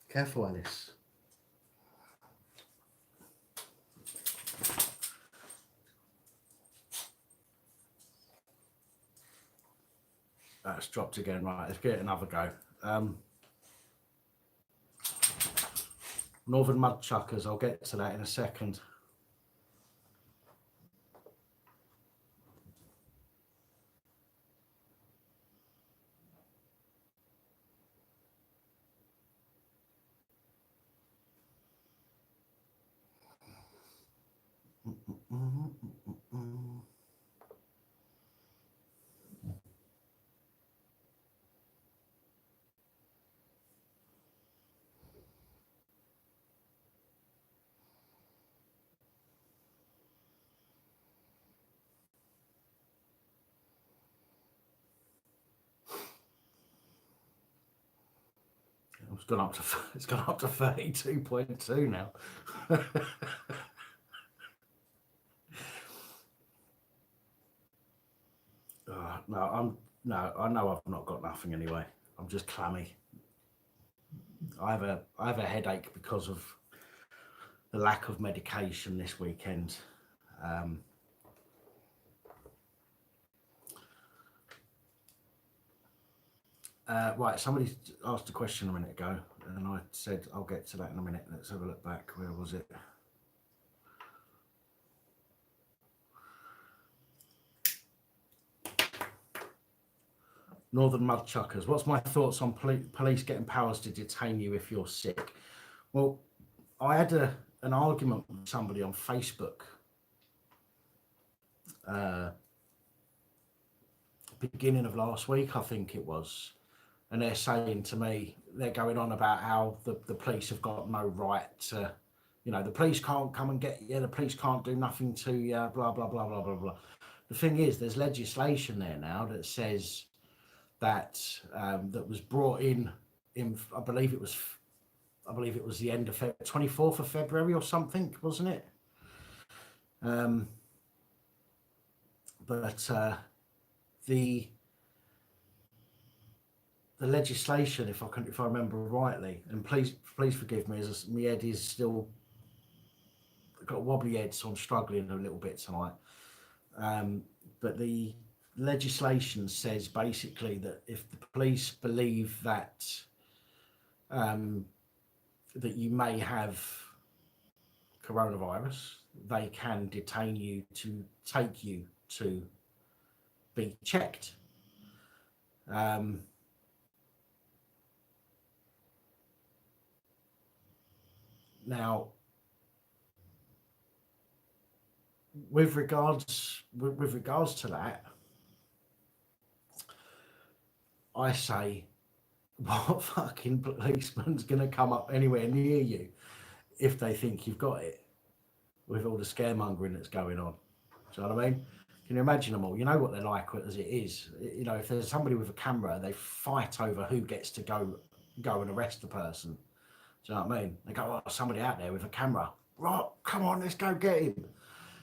Careful, Alice. That's dropped again. Right, let's give it another go. Northern mud chuckers, I'll get to that in a second. It's gone up to 32.2 now. No, I know I've not got nothing anyway. I'm just clammy. I have a headache because of the lack of medication this weekend. Right, somebody asked a question a minute ago, and I said I'll get to that in a minute. Let's have a look back. Where was it? Northern mud chuckers. What's my thoughts on police getting powers to detain you if you're sick? Well, I had an argument with somebody on Facebook beginning of last week, I think it was, and they're saying to me, they're going on about how the police have got no right to, you know, the police can't come and get you, the police can't do nothing to you, blah, blah, blah, blah, blah, blah. The thing is, there's legislation there now that says that that was brought in I believe it was the end of 24th of February or something, wasn't it? But the legislation, if I remember rightly, and please forgive me, as my head is still got a wobbly head, so I'm struggling a little bit tonight. But the legislation says basically that if the police believe that that you may have coronavirus, they can detain you to take you to be checked. Now, with regards to that, I say, what fucking policeman's going to come up anywhere near you if they think you've got it, with all the scaremongering that's going on? Do you know what I mean? Can you imagine them all? You know what they're like as it is. You know, if there's somebody with a camera, they fight over who gets to go and arrest the person. Do you know what I mean? They go, oh, somebody out there with a camera. Right, come on, let's go get him.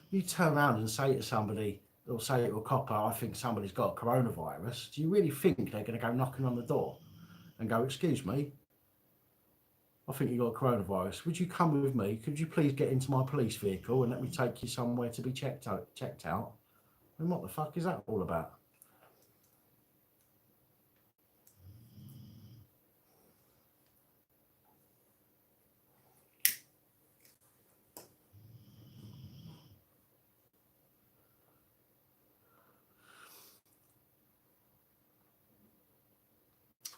You turn around and say to somebody, or say to a copper, I think somebody's got coronavirus. Do you really think they're going to go knocking on the door and go, excuse me, I think you got coronavirus. Would you come with me? Could you please get into my police vehicle and let me take you somewhere to be checked out? And what the fuck is that all about?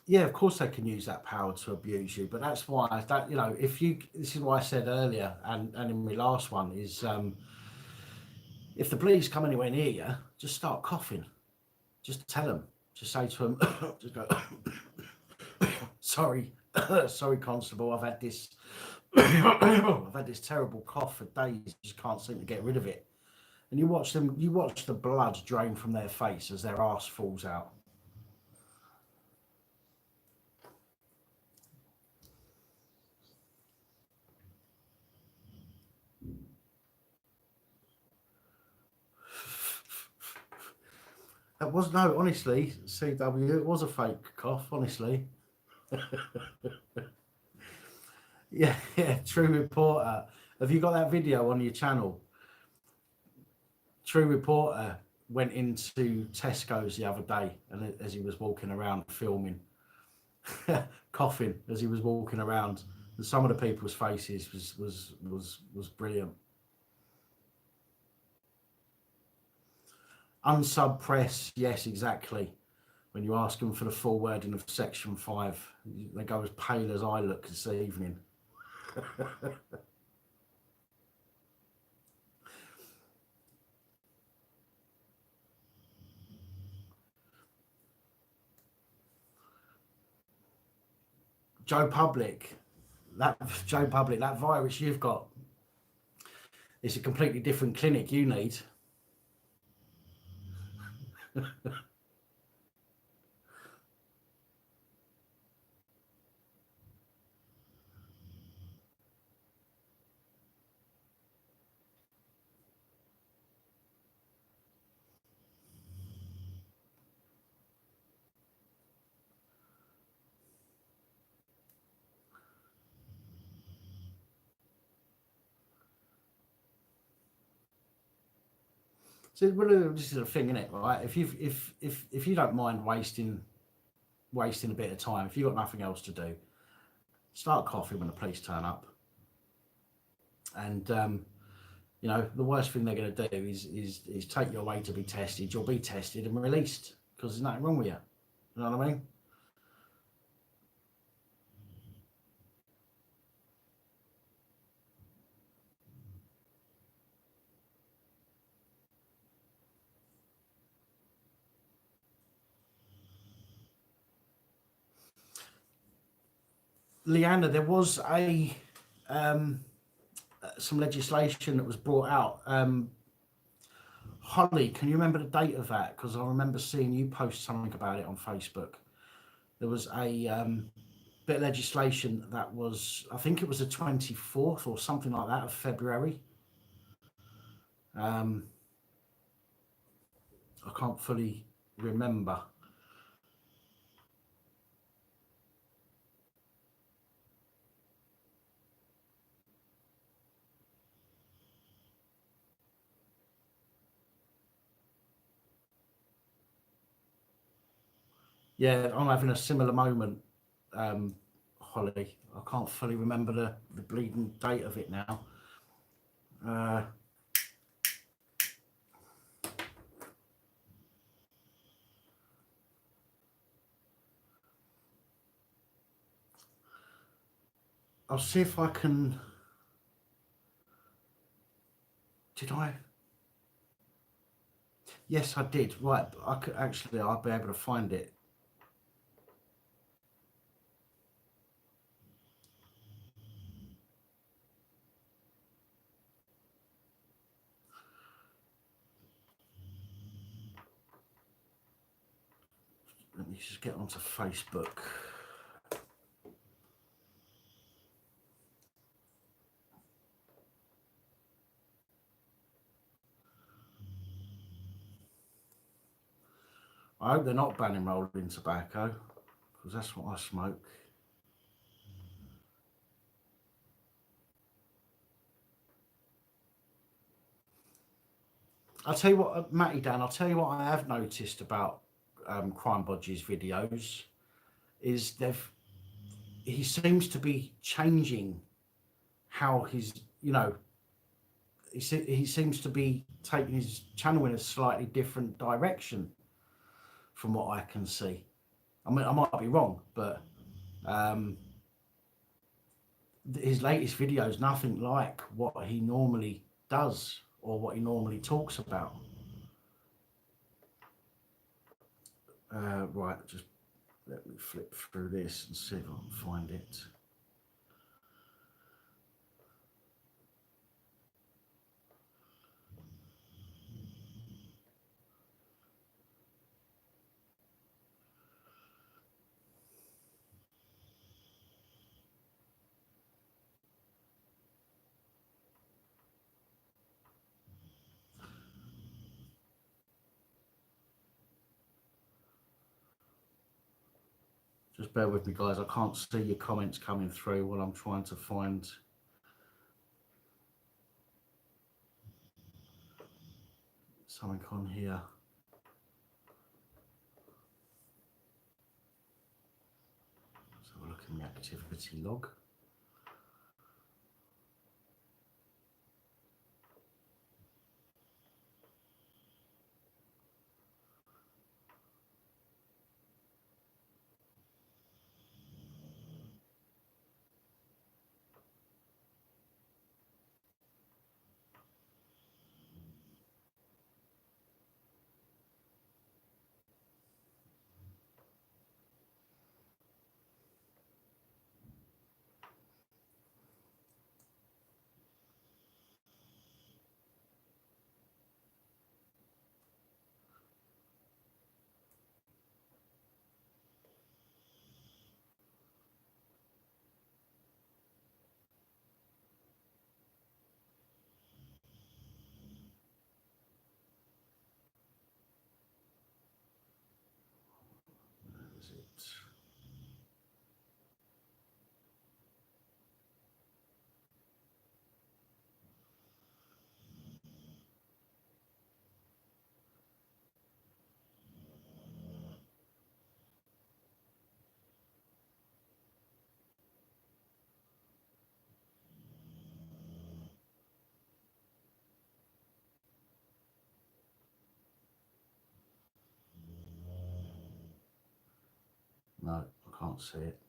Yeah, of course they can use that power to abuse you, but that's why that, you know, this is why I said earlier, and in my last one is, if the police come anywhere near you, just start coughing. Just tell them. Just say to them, just go, sorry, sorry, constable, I've had this, I've had this terrible cough for days. Just can't seem to get rid of it. And you watch the blood drain from their face as their arse falls out. It was, no, honestly, CW, it was a fake cough, honestly. Yeah, True Reporter. Have you got that video on your channel? True Reporter went into Tesco's the other day, and as he was walking around filming, coughing as he was walking around, Some of the people's faces was brilliant. Unsubpress, yes, exactly. When you ask them for the full wording of section 5, they go as pale as I look this evening. Joe Public, that virus you've got, it's a completely different clinic you need. So this is a thing, isn't it? Right? If you don't mind wasting a bit of time, if you've got nothing else to do, start coughing when the police turn up. And you know, the worst thing they're going to do is take you away to be tested. You'll be tested and released because there's nothing wrong with you. You know what I mean? Leanna, there was some legislation that was brought out. Holly, can you remember the date of that? Because I remember seeing you post something about it on Facebook. There was a bit of legislation that was, I think it was the 24th or something like that of February. I can't fully remember. Yeah, I'm having a similar moment, Holly. I can't fully remember the bleeding date of it now. I'll see if I can. Did I? Yes, I did. Right, I could actually. I'll be able to find it. Let me just get onto Facebook. I hope they're not banning rolling tobacco, because that's what I smoke. I'll tell you what, Matty Dan, I'll tell you what I have noticed about Crime Bodge's videos is he seems to be changing how he seems to be taking his channel in a slightly different direction from what I can see. I mean, I might be wrong, but his latest videos nothing like what he normally does or what he normally talks about. Right, just let me flip through this and see if I can find it. Just bear with me, guys. I can't see your comments coming through while I'm trying to find something on here. Let's have a look in the activity log. Can't see it.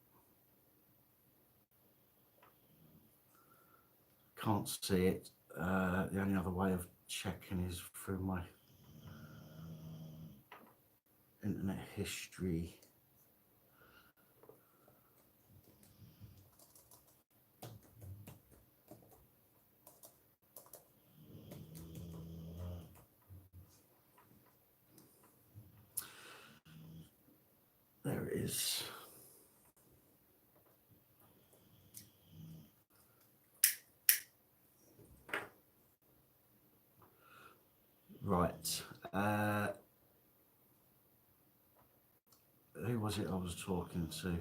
Can't see it. The only other way of checking is through my internet history. There it is. Right. Who was it I was talking to?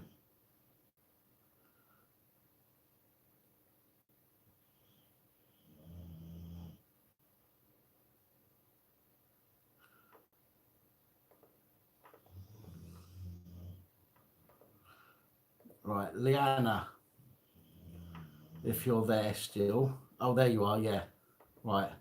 Right, Leanna, if you're there still. Oh, there you are, yeah. Right.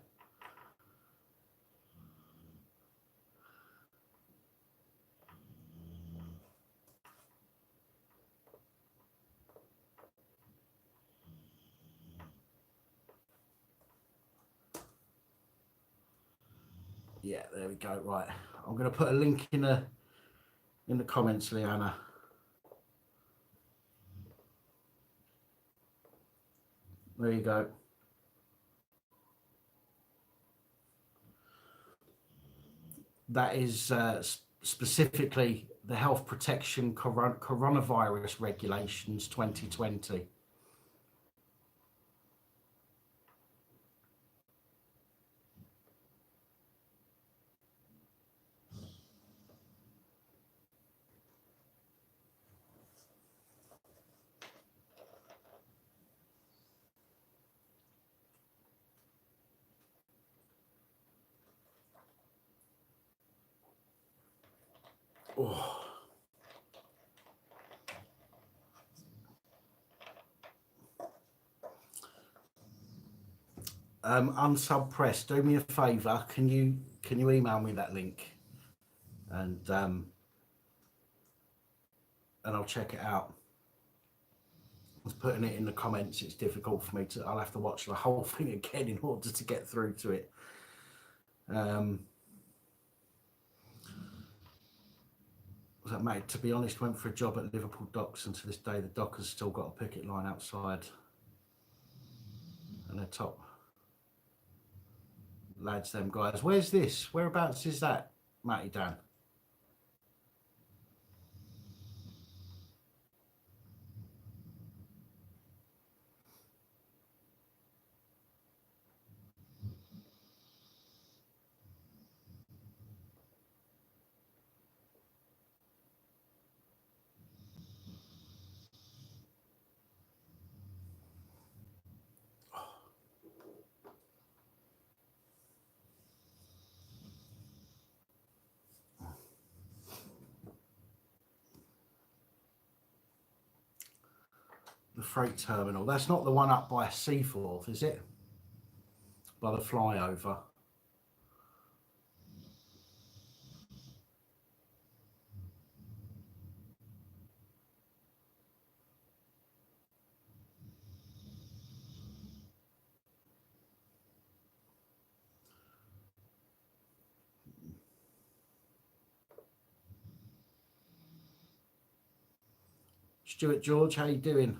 Yeah, there we go. Right. I'm going to put a link in the comments, Leanna. There you go. That is specifically the Health Protection Coronavirus Regulations 2020. Oh. Unsubpressed, do me a favour, can you email me that link, and I'll check it out. I was putting it in the comments. It's difficult for me to, I'll have to watch the whole thing again in order to get through to it. Mate, to be honest, went for a job at Liverpool Docks, and to this day the dock has still got a picket line outside, and they're top lads, them guys. Where's this? Whereabouts is that, Matty Dan? The freight terminal. That's not the one up by Seaforth, is it? By the flyover. Stuart George, how you doing?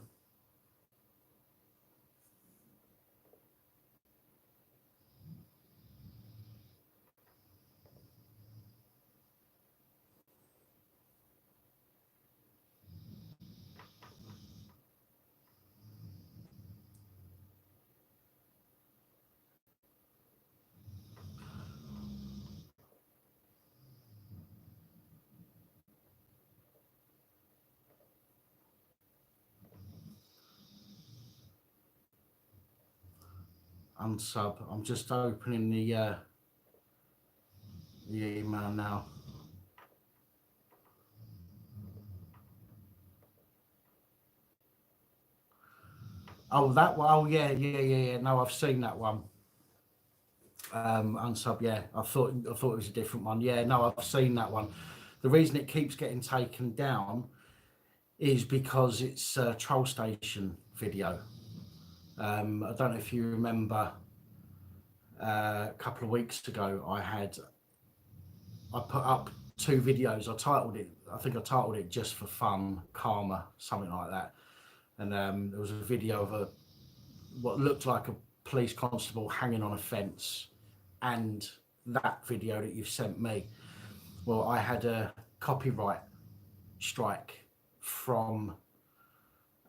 Unsub. I'm just opening the email now. Oh, that one. Oh, yeah. No, I've seen that one. Unsub. Yeah, I thought it was a different one. Yeah, no, I've seen that one. The reason it keeps getting taken down is because it's a troll station video. I don't know if you remember, a couple of weeks ago I put up 2 videos. I think I titled it Just for Fun, Karma, something like that. And there was a video of what looked like a police constable hanging on a fence, and that video that you've sent me. Well, I had a copyright strike from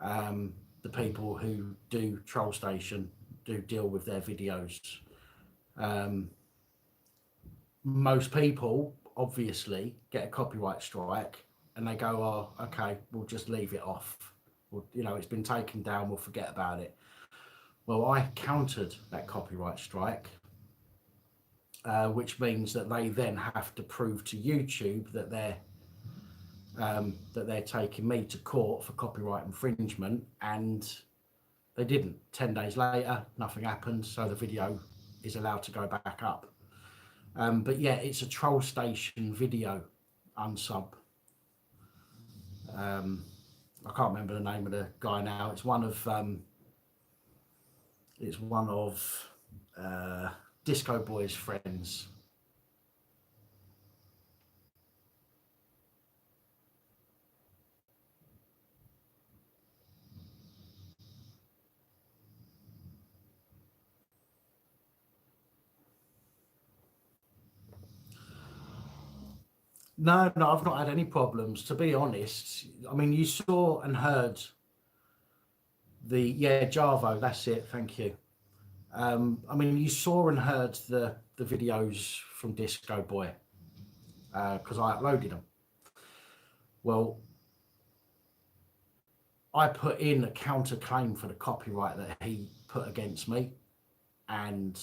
the people who do Troll Station, do deal with their videos. Most people obviously get a copyright strike and they go, oh, okay, we'll just leave it off. Well, you know, it's been taken down, we'll forget about it. Well, I countered that copyright strike, which means that they then have to prove to YouTube that they're taking me to court for copyright infringement, and they didn't. 10 days later, nothing happened, so the video is allowed to go back up. But yeah, it's a Troll Station video, unsub. I can't remember the name of the guy now. It's one of Disco Boy's friends. No, I've not had any problems, to be honest. I mean, you saw and heard Jarvo, that's it, thank you. I mean, you saw and heard the videos from Disco Boy, because I uploaded them. Well, I put in a counterclaim for the copyright that he put against me, and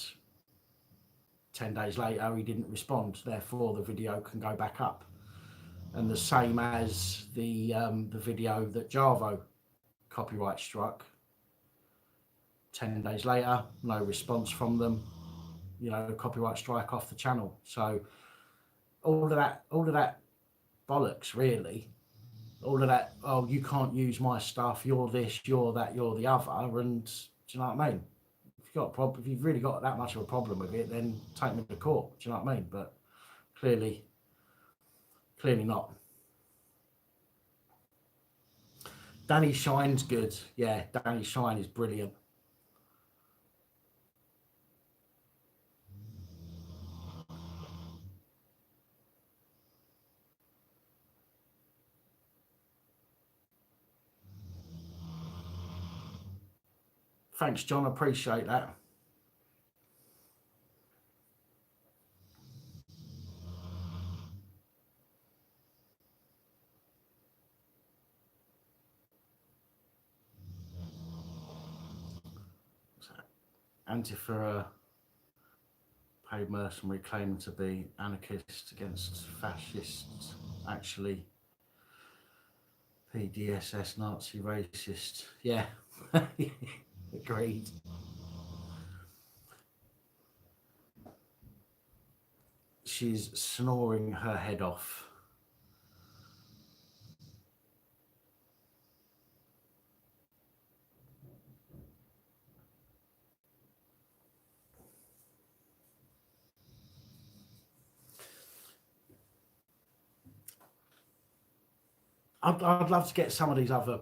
10 days later he didn't respond, therefore the video can go back up. And the same as the video that Jarvo copyright struck, 10 days later, no response from them, you know, copyright strike off the channel. So all of that bollocks, really. All of that, oh, you can't use my stuff, you're this, you're that, you're the other, and do you know what I mean? If you've really got that much of a problem with it, then take me to court, do you know what I mean? But clearly not. Danny Shine's good. Yeah, Danny Shine is brilliant. Thanks, John. Appreciate that. Antifa, paid mercenary claiming to be anarchist against fascists, actually PDSS, Nazi, racist. Yeah, agreed. She's snoring her head off. I'd love to get some of these other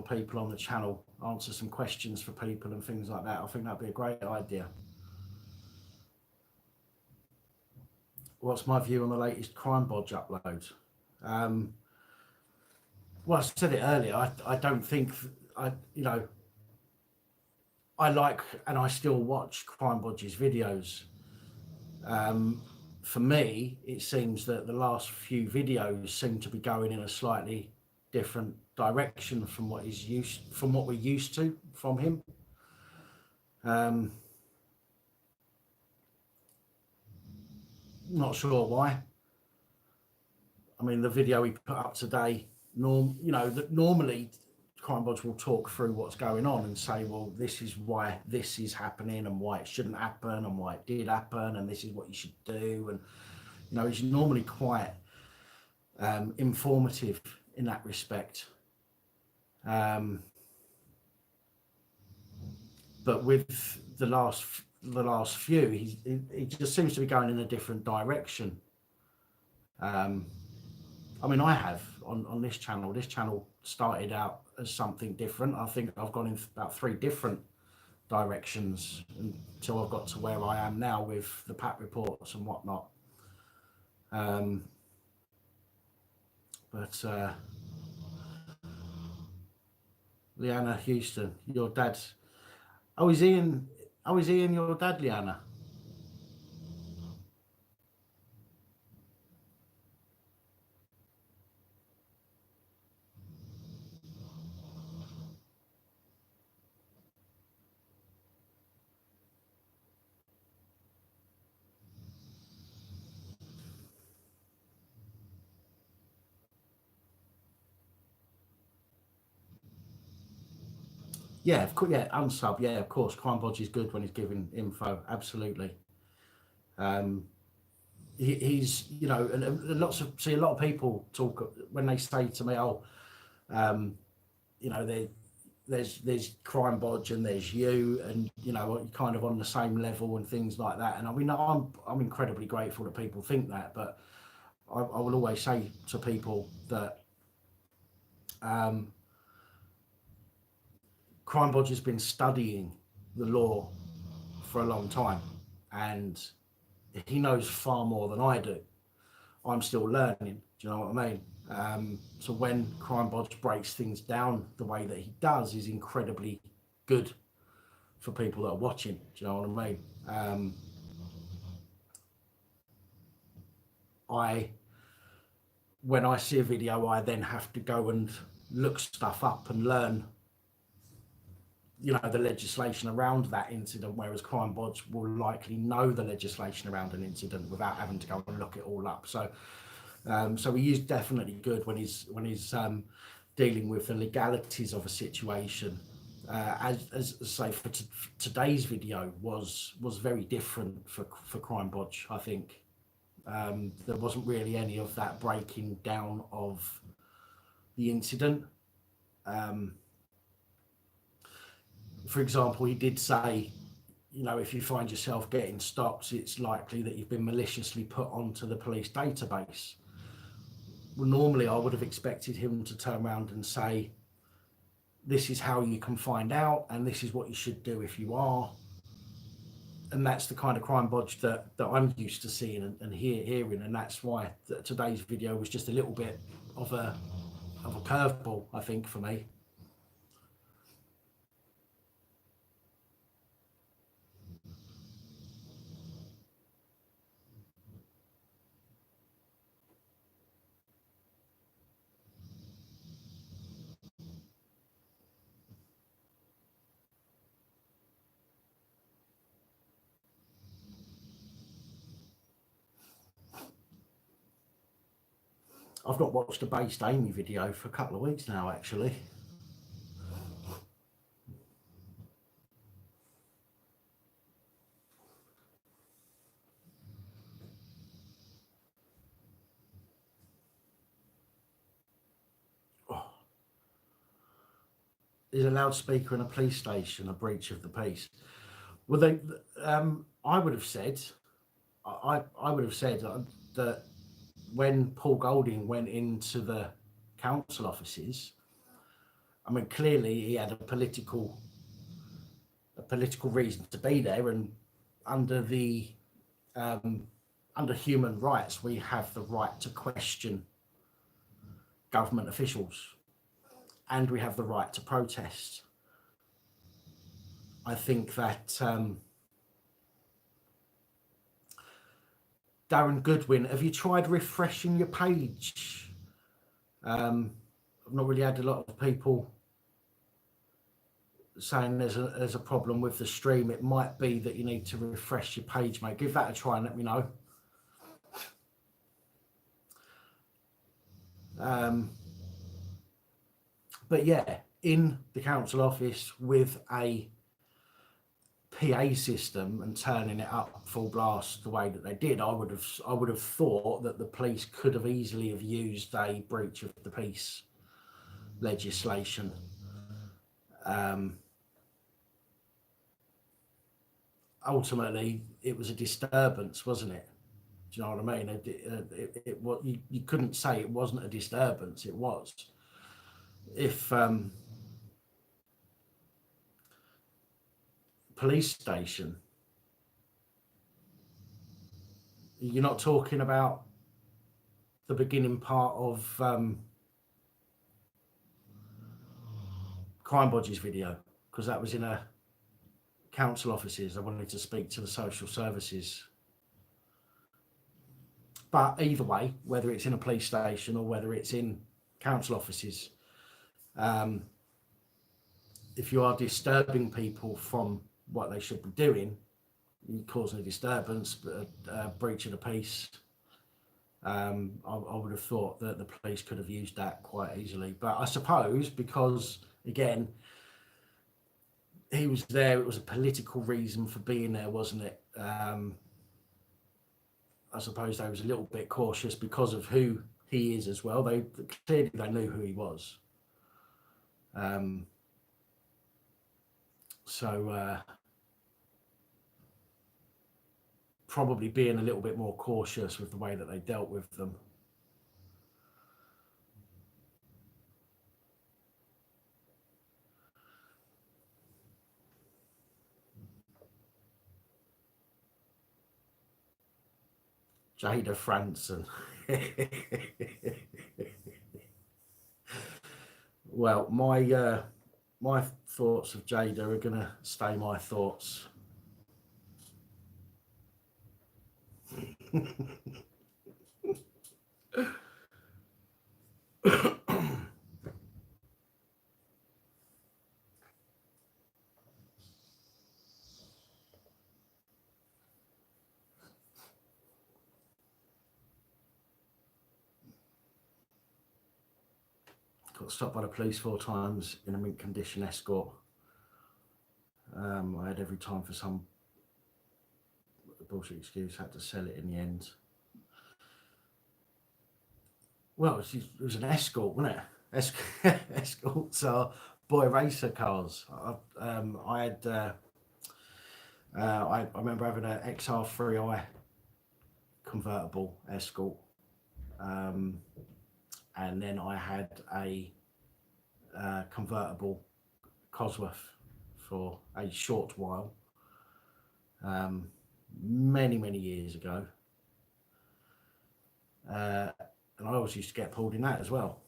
people on the channel, answer some questions for people and things like that. I think that'd be a great idea. What's my view on the latest Crime Bodge upload? Well, I said it earlier. I don't think I like, and I still watch Crime Bodge's videos. For me, it seems that the last few videos seem to be going in a slightly different direction from what we're used to from him. Not sure why. I mean, the video he put up today, normally Crime Bodge will talk through what's going on and say, well, this is why this is happening and why it shouldn't happen and why it did happen and this is what you should do. And, he's normally quite informative in that respect. But with the last few, he just seems to be going in a different direction. I mean, I have on this channel. This channel started out as something different. I think I've gone in about 3 different directions until I've got to where I am now with the PAT reports and whatnot. But Leanna Houston, your dad. Oh, is Ian your dad, Leanna? Yeah, of course. Yeah, unsub. Yeah, of course. Crime Bodge is good when he's giving info. Absolutely. He's, you know, and a lot of people talk when they say to me, "Oh, you know, there's Crime Bodge and there's you, and you know, you're kind of on the same level and things like that." And I mean, I'm incredibly grateful that people think that, but I will always say to people that Crime Bodge has been studying the law for a long time, and he knows far more than I do. I'm still learning. Do you know what I mean? So when Crime Bodge breaks things down the way that he does is incredibly good for people that are watching. Do you know what I mean? When I see a video, I then have to go and look stuff up and learn, you know, the legislation around that incident, whereas Crime Bodge will likely know the legislation around an incident without having to go and look it all up. So he is definitely good when he's dealing with the legalities of a situation. As say for today's video was very different for Crime Bodge. I think there wasn't really any of that breaking down of the incident. For example, he did say, you know, if you find yourself getting stopped, it's likely that you've been maliciously put onto the police database. Well, normally I would have expected him to turn around and say, this is how you can find out, and this is what you should do if you are. And that's the kind of Crime Bodge that I'm used to seeing and hearing, and that's why today's video was just a little bit of a curveball, I think, for me. I've not watched a Based Amy video for a couple of weeks now, actually. Oh. Is a loudspeaker in a police station a breach of the peace? Well, I would have said, I would have said that when Paul Golding went into the council offices, I mean, clearly he had a political reason to be there, and under the under human rights, we have the right to question government officials, and we have the right to protest. I think that Darren Goodwin, have you tried refreshing your page? I've not really had a lot of people saying there's a problem with the stream. It might be that you need to refresh your page, mate. Give that a try and let me know. But yeah, in the council office with a PA system and turning it up full blast the way that they did, I would have thought that the police could have easily have used a breach of the peace legislation. ultimately it was a disturbance, wasn't it? Do you know what I mean? What you couldn't say it wasn't a disturbance. It was. If police station, you're not talking about the beginning part of Crime Bodges video, because that was in a council offices. I wanted to speak to the social services. But either way, whether it's in a police station or whether it's in council offices, if you are disturbing people from what they should be doing, you're causing a disturbance, a breach of the peace. I would have thought that the police could have used that quite easily. But I suppose because, again, he was there, it was a political reason for being there, wasn't it? I suppose they was a little bit cautious because of who he is as well. They clearly they knew who he was. So probably being a little bit more cautious with the way that they dealt with them. Jada Franson. Well, my thoughts of Jada are going to stay my thoughts. Got stopped by the police 4 times in a mint condition escort. I had every time for some bullshit excuse, had to sell it in the end. Well, it was an escort, wasn't it? Escorts are boy racer cars. I had, I remember having an XR3i convertible escort, and then I had a convertible Cosworth for a short while, many years ago, and I always used to get pulled in that as well.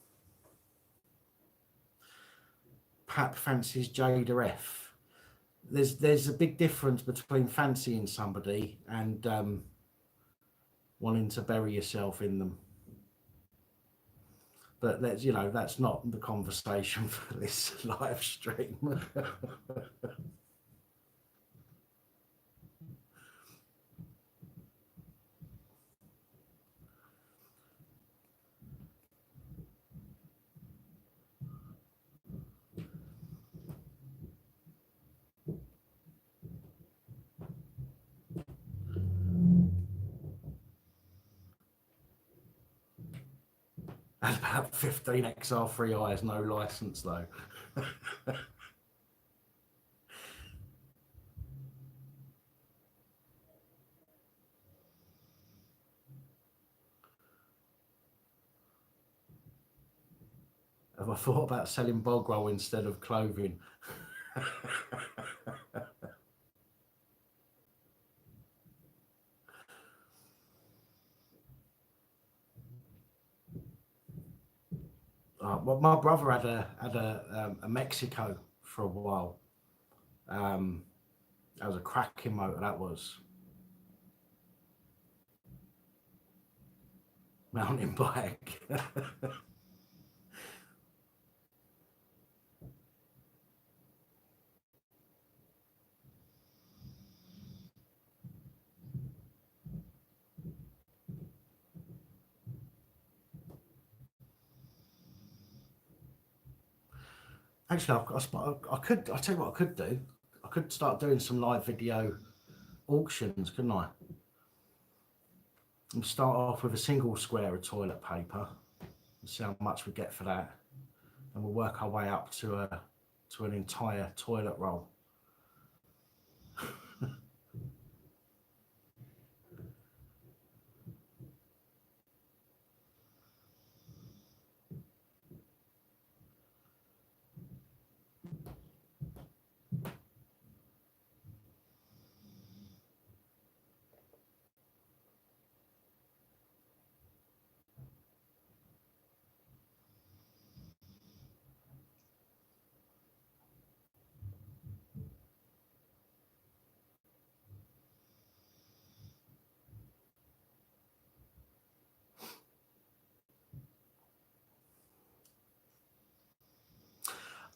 Pap fancies Jada F. There's a big difference between fancying somebody and wanting to bury yourself in them. But that's not the conversation for this live stream. And about 15 XR3Is, no license though. Have I thought about selling bog roll instead of clothing? Well, my brother had a Mexico for a while. That was a cracking motor. That was mountain bike. Actually, I could. I'll tell you what I could do. I could start doing some live video auctions, couldn't I? And start off with a single square of toilet paper and see how much we get for that, and we'll work our way up to a to an entire toilet roll.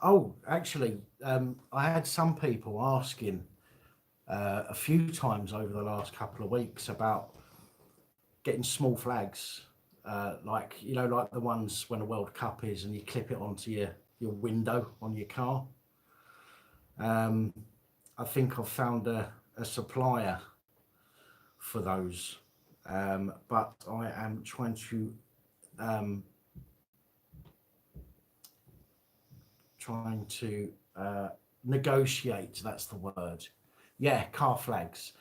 Oh, actually, I had some people asking a few times over the last couple of weeks about getting small flags, like, you know, like the ones when a World Cup is and you clip it onto your window on your car. I think I've found a supplier for those, but I am trying to negotiate. That's the word. Yeah, car flags.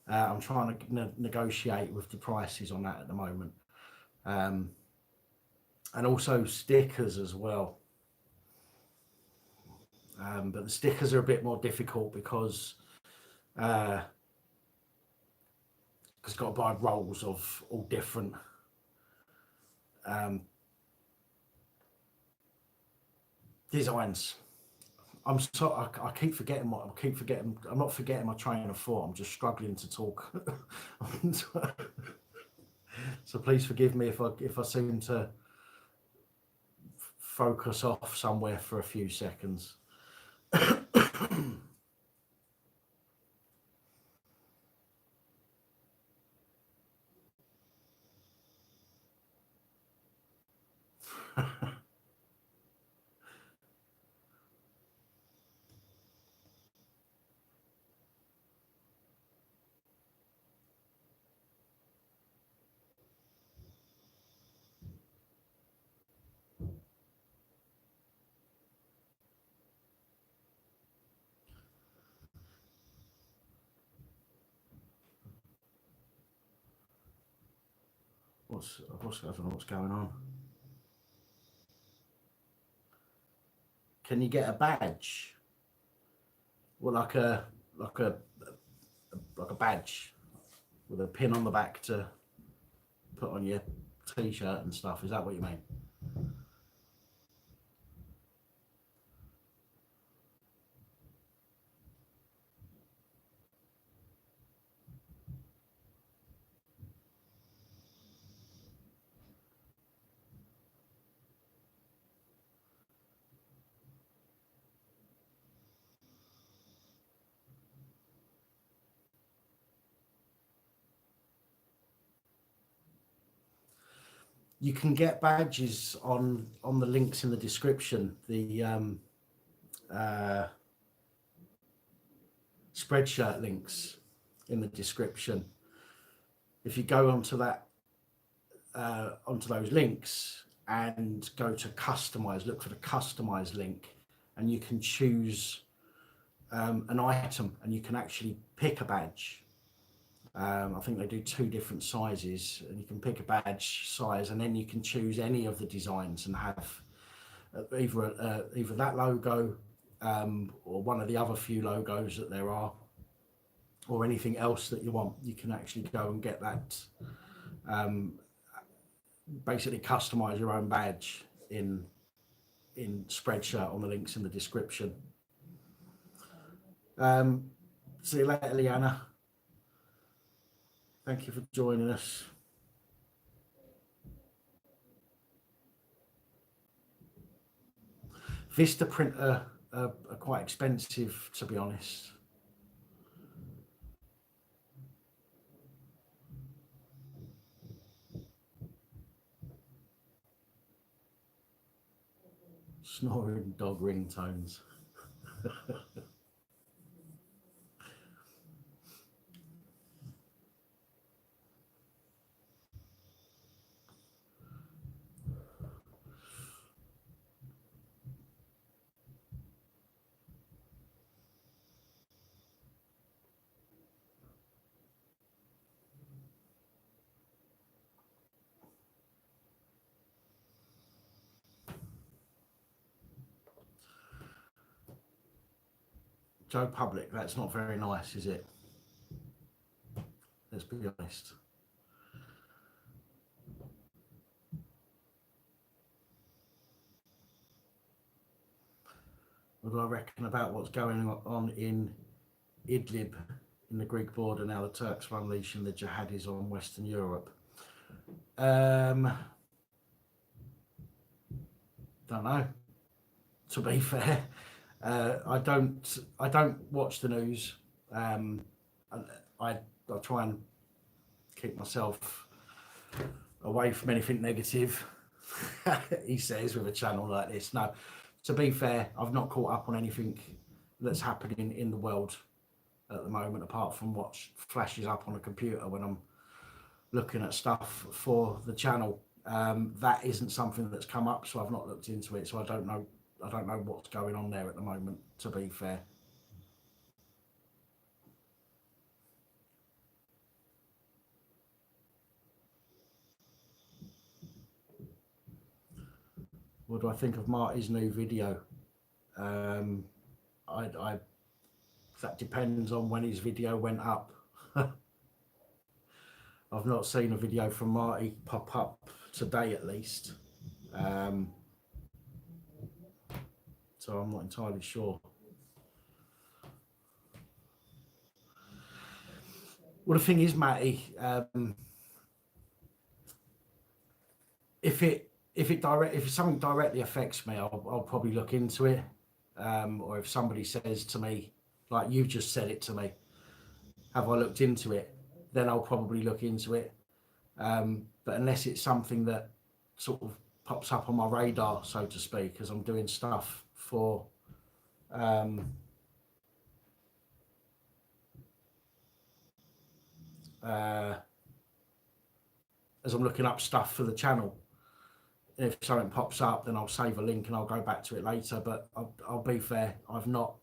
I'm trying to negotiate with the prices on that at the moment, and also stickers as well. But the stickers are a bit more difficult because got to buy rolls of all different designs. I keep forgetting what I keep forgetting. I'm not forgetting my train of thought. I'm just struggling to talk. So please forgive me if I seem to focus off somewhere for a few seconds. I don't know what's going on. Can you get a badge? Well, like a badge with a pin on the back to put on your t-shirt and stuff. Is that what you mean? You can get badges on the links in the description. The Spreadshirt links in the description. If you go onto that onto those links and go to customize, look for the customize link, and you can choose an item, and you can actually pick a badge. I think they do 2 different sizes, and you can pick a badge size, and then you can choose any of the designs and have either that logo or one of the other few logos that there are, or anything else that you want. You can actually go and get that, basically customize your own badge in Spreadshirt on the links in the description. See you later, Leanna. Thank you for joining us. Vista printer are quite expensive, to be honest. Snoring dog ringtones. Joe Public, that's not very nice, is it? Let's be honest. What do I reckon about what's going on in Idlib in the Greek border now the Turks are unleashing the jihadis on Western Europe? Don't know. To be fair, I don't watch the news. I try and keep myself away from anything negative. He says with a channel like this. No, to be fair, I've not caught up on anything that's happening in the world at the moment, apart from what flashes up on a computer when I'm looking at stuff for the channel. That isn't something that's come up, so I've not looked into it, so I don't know what's going on there at the moment, to be fair. What do I think of Marty's new video? That depends on when his video went up. I've not seen a video from Marty pop up today, at least. So I'm not entirely sure. Well, the thing is, Matty, if something directly affects me, I'll probably look into it. Or if somebody says to me, like you just said it to me, have I looked into it? Then I'll probably look into it. But unless it's something that sort of pops up on my radar, so to speak, as I'm doing stuff for as I'm looking up stuff for the channel, if something pops up, then I'll save a link and I'll go back to it later. But I'll be fair, I've not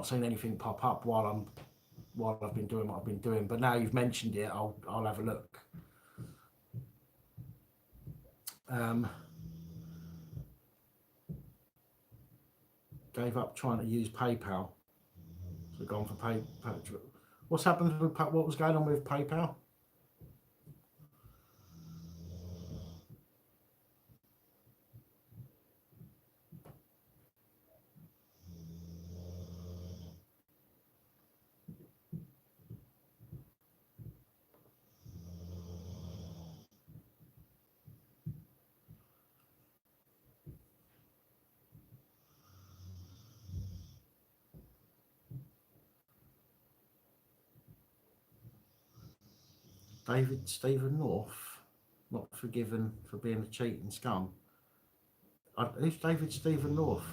seen anything pop up while I've been doing what I've been doing. But now you've mentioned it, I'll have a look. Gave up trying to use PayPal. So gone for PayPal. What's happened with what was going on with PayPal? David Stephen North, not forgiven for being a cheating scum. Who's David Stephen North?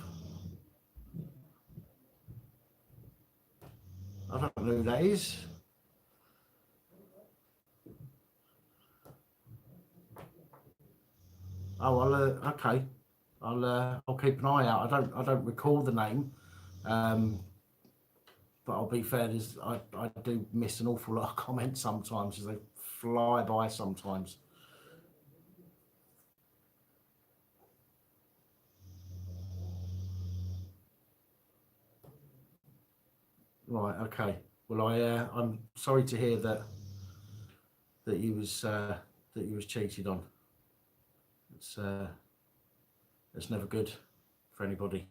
I don't know who that is. Oh, okay. I'll keep an eye out. I don't recall the name, but I'll be fair. I do miss an awful lot of comments sometimes, as they fly by sometimes. Right. Okay. Well, I'm sorry to hear that he was cheated on. It's never good for anybody.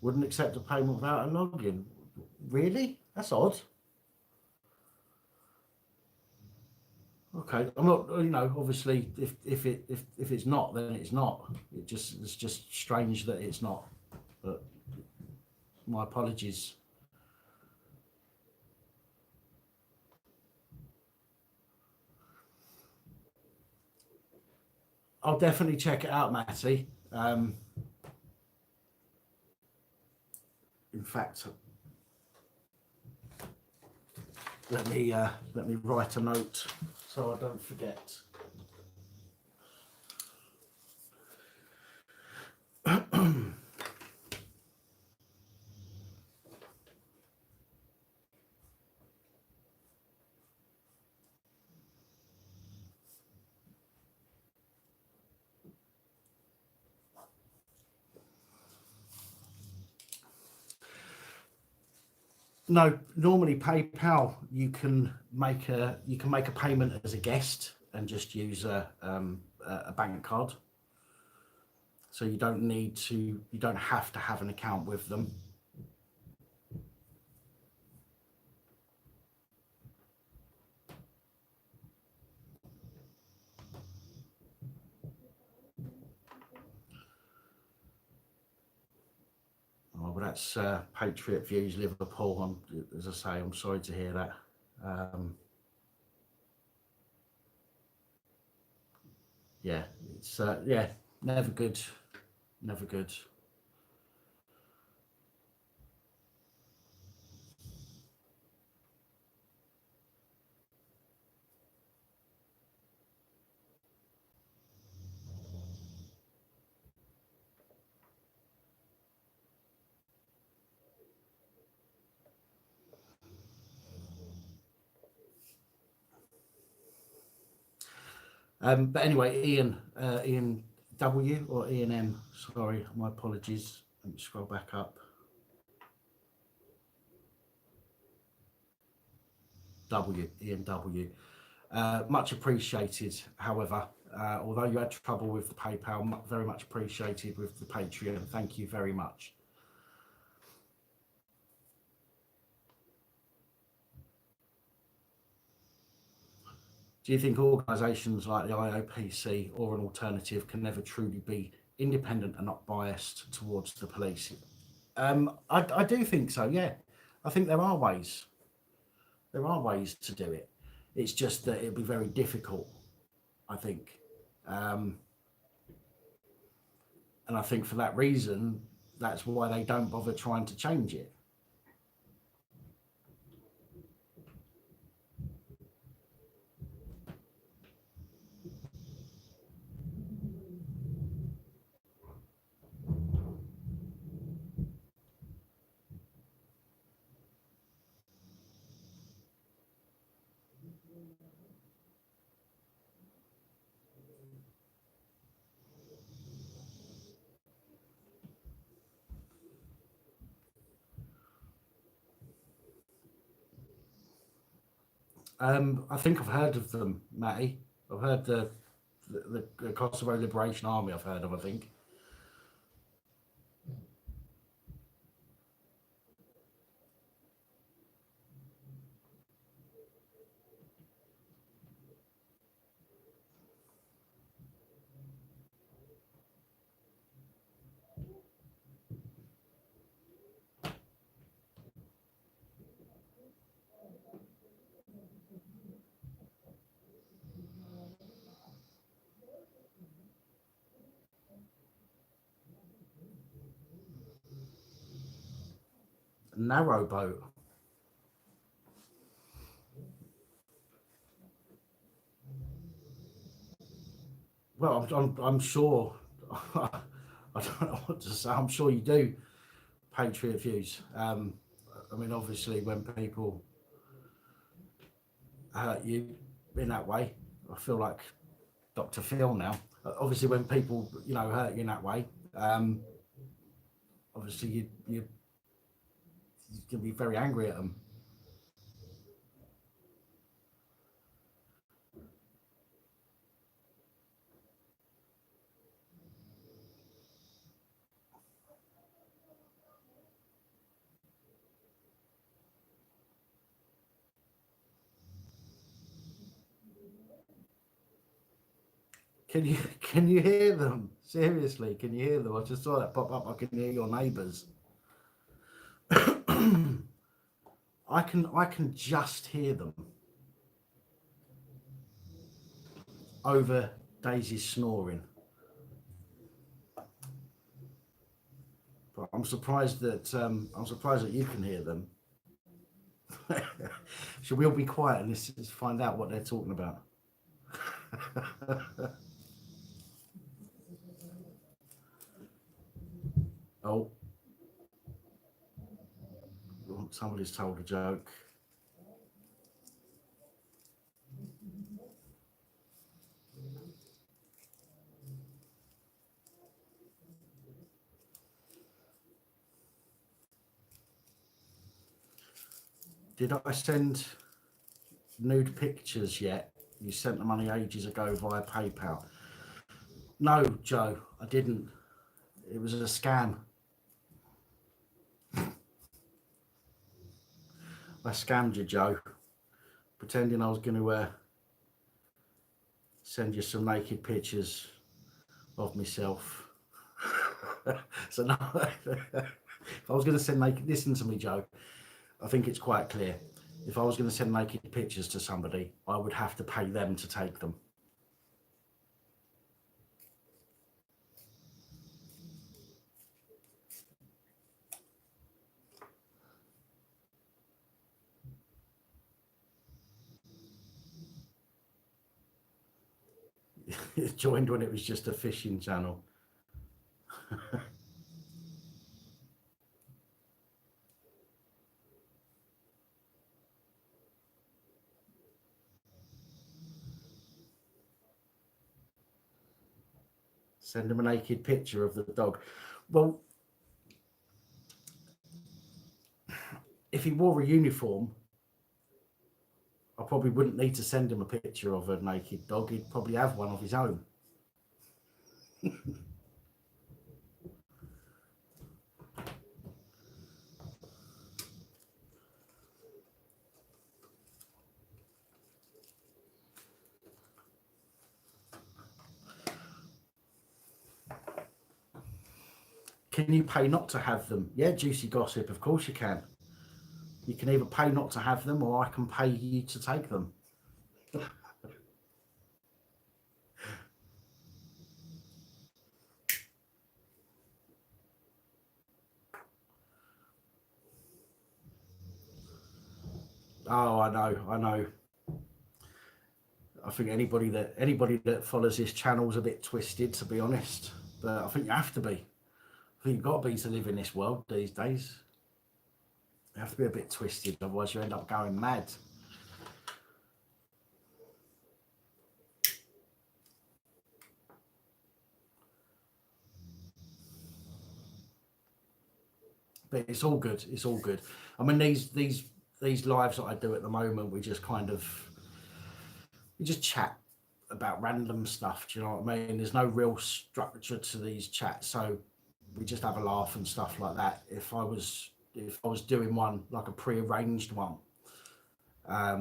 Wouldn't accept a payment without a login. Really? That's odd. Okay, I'm not. Obviously, if it's not, then it's not. It's just strange that it's not. But my apologies. I'll definitely check it out, Matty. In fact, let me write a note so I don't forget. No, normally PayPal you can make a payment as a guest and just use a bank card. So you don't have to have an account with them. Oh, but that's Patriot Views Liverpool. As I say, I'm sorry to hear that. Yeah, it's yeah, never good, never good. But anyway, Ian W or Ian M. Sorry, my apologies. Let me scroll back up. Ian W. Much appreciated. However, although you had trouble with the PayPal, very much appreciated with the Patreon. Thank you very much. Do you think organisations like the IOPC or an alternative can never truly be independent and not biased towards the police? I do think so, yeah. I think there are ways. There are ways to do it. It's just that it'd be very difficult, I think. And I think for that reason, that's why they don't bother trying to change it. I think I've heard of them, Matty. I've heard the Kosovo Liberation Army. I've heard of. I think. Narrowboat. Well, I'm sure. I don't know what to say. I'm sure you do. Patriot Views. I mean, obviously, when people hurt you in that way, I feel like Dr. Phil now. Obviously, when people hurt you in that way, obviously you can be very angry at them. Can you hear them? Seriously, can you hear them? I just saw that pop up. I can hear your neighbours. I can just hear them over Daisy's snoring. But I'm surprised that you can hear them. So we'll be quiet and let's find out what they're talking about. Oh, somebody's told a joke. Did I send nude pictures yet? You sent the money ages ago via PayPal. No, Joe, I didn't. It was a scam. I scammed you, Joe, pretending I was going to send you some naked pictures of myself. So no, if I was going to send naked, listen to me, Joe. I think it's quite clear. If I was going to send naked pictures to somebody, I would have to pay them to take them. It joined when it was just a fishing channel. Send him a naked picture of the dog. Well, if he wore a uniform, I probably wouldn't need to send him a picture of a naked dog. He'd probably have one of his own. Can you pay not to have them? Yeah, Juicy Gossip, of course you can. You can either pay not to have them or I can pay you to take them. Oh, I know. I think anybody that follows this channel is a bit twisted, to be honest. But I think you have to be. I think you've got to be to live in this world these days. You have to be a bit twisted, otherwise you end up going mad. But it's all good. It's all good. I mean, these lives that I do at the moment, we just chat about random stuff. Do you know what I mean? There's no real structure to these chats, so we just have a laugh and stuff like that. If I was doing one like a pre-arranged one, I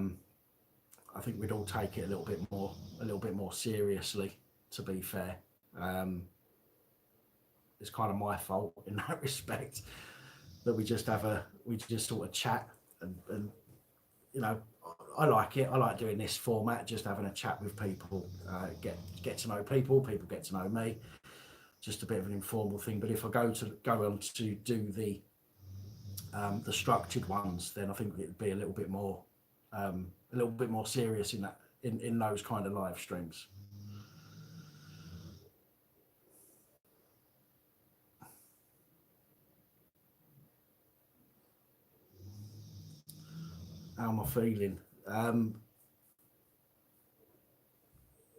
think we'd all take it a little bit more seriously. To be fair, it's kind of my fault in that respect that we just sort of chat and you know, I like it. I like doing this format, just having a chat with people, get to know people get to know me. Just a bit of an informal thing. But if I go on to do the structured ones, then I think it'd be a little bit more serious in those kind of live streams. How am I feeling?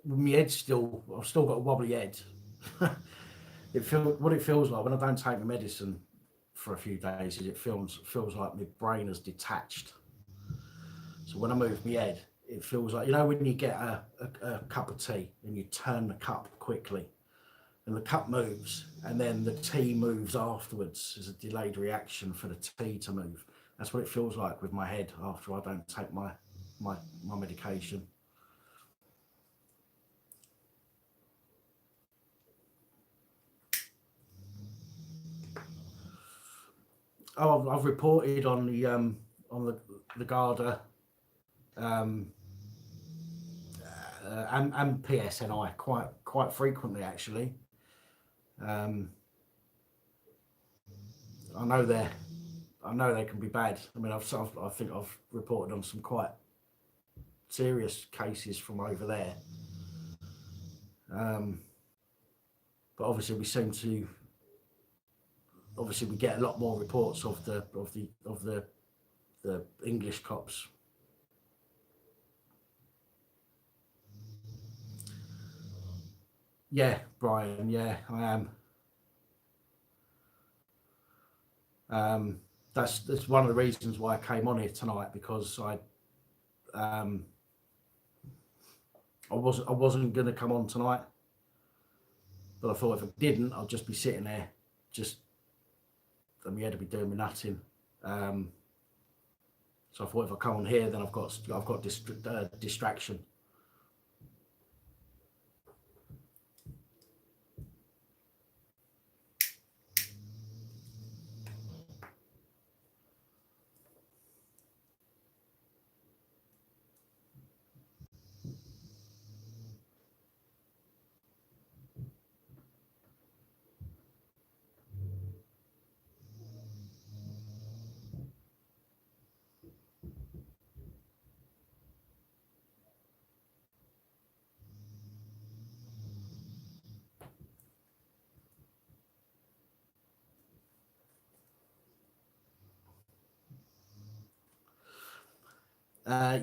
My head's I've still got a wobbly head. What it feels like when I don't take my medicine for a few days is it feels like my brain has detached. So when I move my head, it feels like, you know, when you get a cup of tea and you turn the cup quickly and the cup moves and then the tea moves afterwards. There's a delayed reaction for the tea to move. That's what it feels like with my head after I don't take my medication. Oh, I've reported on the Garda and PSNI quite frequently, actually. I know they can be bad. I mean, I think I've reported on some quite serious cases from over there. But obviously we get a lot more reports of the English cops. Yeah, Brian. Yeah, I am. that's one of the reasons why I came on here tonight, because I wasn't going to come on tonight, but I thought if I didn't, I'd just be sitting there, just and my head would be doing me nothing. So I thought if I come on here, then I've got distraction.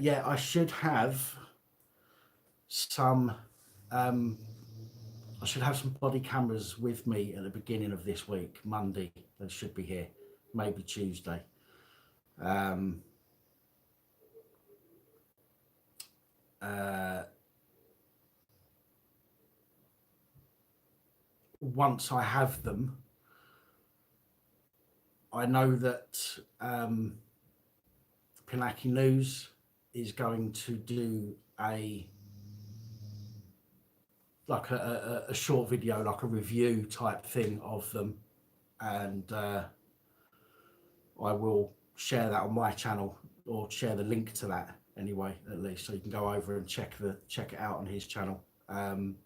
Yeah, I should have some. I should have some body cameras with me at the beginning of this week, Monday. They should be here, maybe Tuesday. Once I have them, I know that Pinaki News is going to do a short video, like a review type thing of them, and I will share that on my channel, or share the link to that anyway, at least, so you can go over and check it out on his channel, and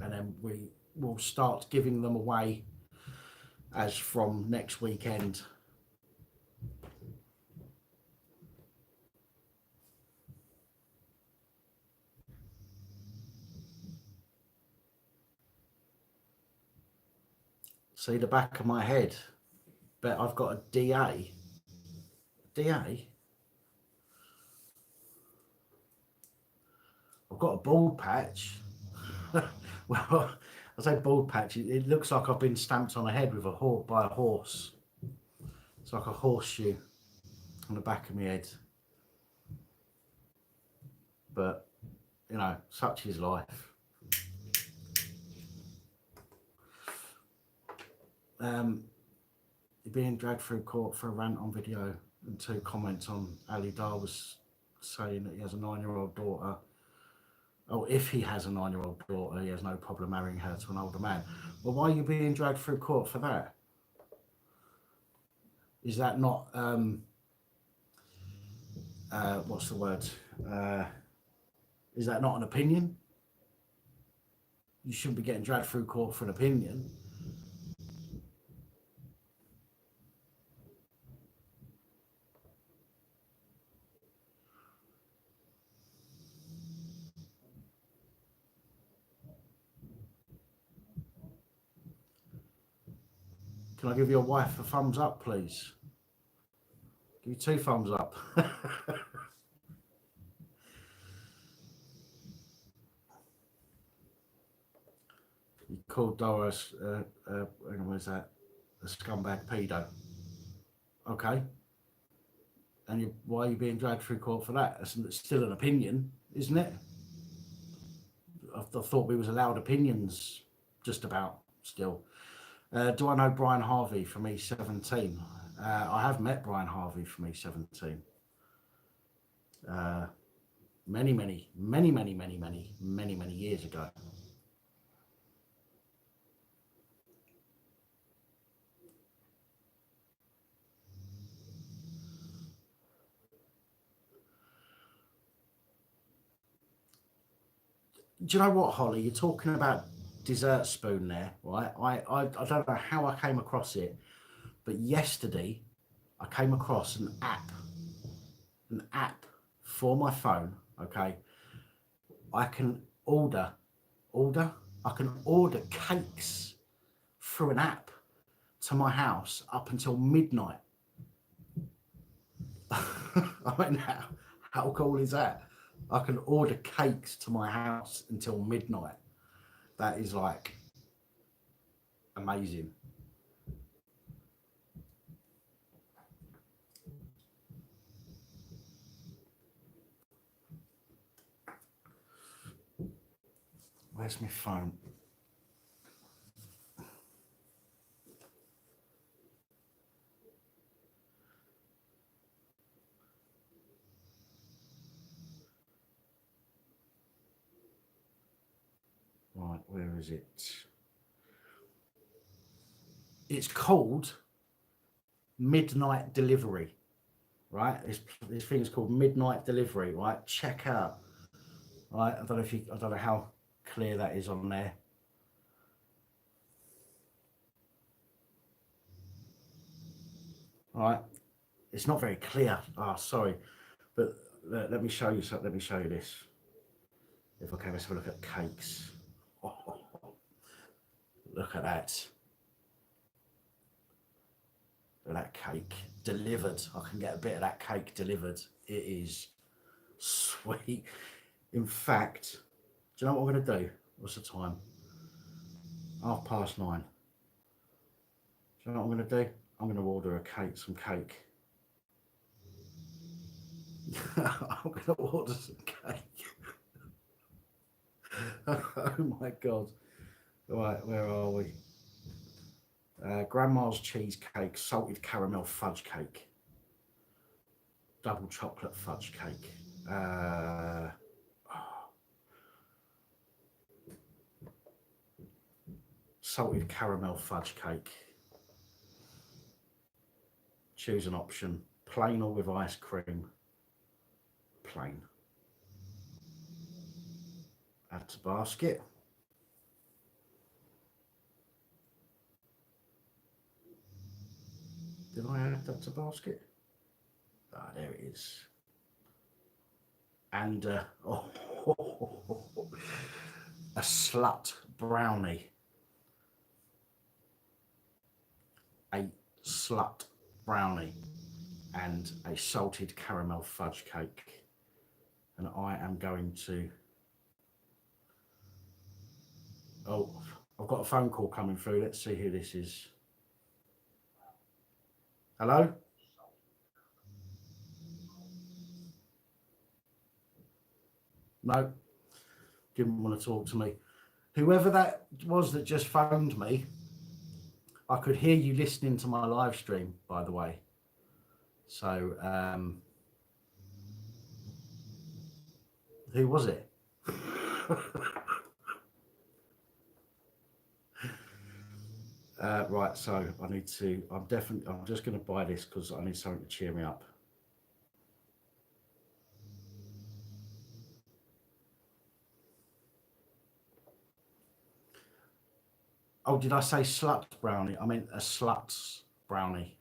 then we will start giving them away as from next weekend. See the back of my head? Bet I've got a DA. DA? I've got a bald patch. Well, I say bald patch. It looks like I've been stamped on the head with by a horse. It's like a horseshoe on the back of my head. But, you know, such is life. You're being dragged through court for a rant on video and 2 comments on Ali Dar was saying that he has a 9-year-old daughter. Oh, if he has a 9-year-old daughter, he has no problem marrying her to an older man. Well, why are you being dragged through court for that? Is that not, what's the word? Is that not an opinion? You shouldn't be getting dragged through court for an opinion. Can I give your wife a thumbs up, please? Give you 2 thumbs up. You called Dora, what is that? A scumbag pedo. Okay. And why are you being dragged through court for that? It's still an opinion, isn't it? I thought we was allowed opinions, just about, still. Do I know Brian Harvey from E17? I have met Brian Harvey from E17. Many years ago. Do you know what, Holly? You're talking about dessert spoon there, right? I don't know how I came across it, but yesterday I came across an app for my phone. Okay, I can order cakes through an app to my house up until midnight. I mean, how cool is that? I can order cakes to my house until midnight. That is like amazing. where's my phone? Right, where is it? It's called midnight delivery, right? This thing is called midnight delivery, right? Check out, right? I don't know how clear that is on there. All right, it's not very clear. Oh, sorry, but let me show you something. Let me show you this. If I can, let's have a look at cakes. Oh, look at that. Look at that cake delivered. I can get a bit of that cake delivered. It is sweet. In fact, do you know what I'm going to do? What's the time? 9:30. Do you know what I'm going to do? I'm going to order a cake, some cake. I'm going to order some cake. Oh my God. Right, where are we? Grandma's cheesecake, salted caramel fudge cake, double chocolate fudge cake. Salted caramel fudge cake. Choose an option, plain or with ice cream. Plain. Add to basket. Did I add that to basket? Ah, there it is. And a slut brownie. A slut brownie and a salted caramel fudge cake. And I am going to... Oh, I've got a phone call coming through. Let's see who this is. Hello? No, didn't want to talk to me. Whoever that was that just phoned me, I could hear you listening to my live stream, by the way. So, who was it? Right, so I need to, I'm just going to buy this because I need something to cheer me up. Oh, did I say slut brownie? I meant a slut's brownie.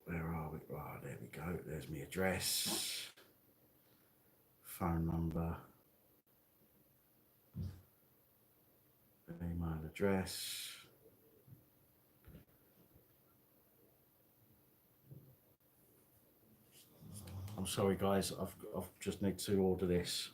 Where are we? Oh, there we go. There's my address, phone number, email address. I'm sorry, guys. I've just need to order this.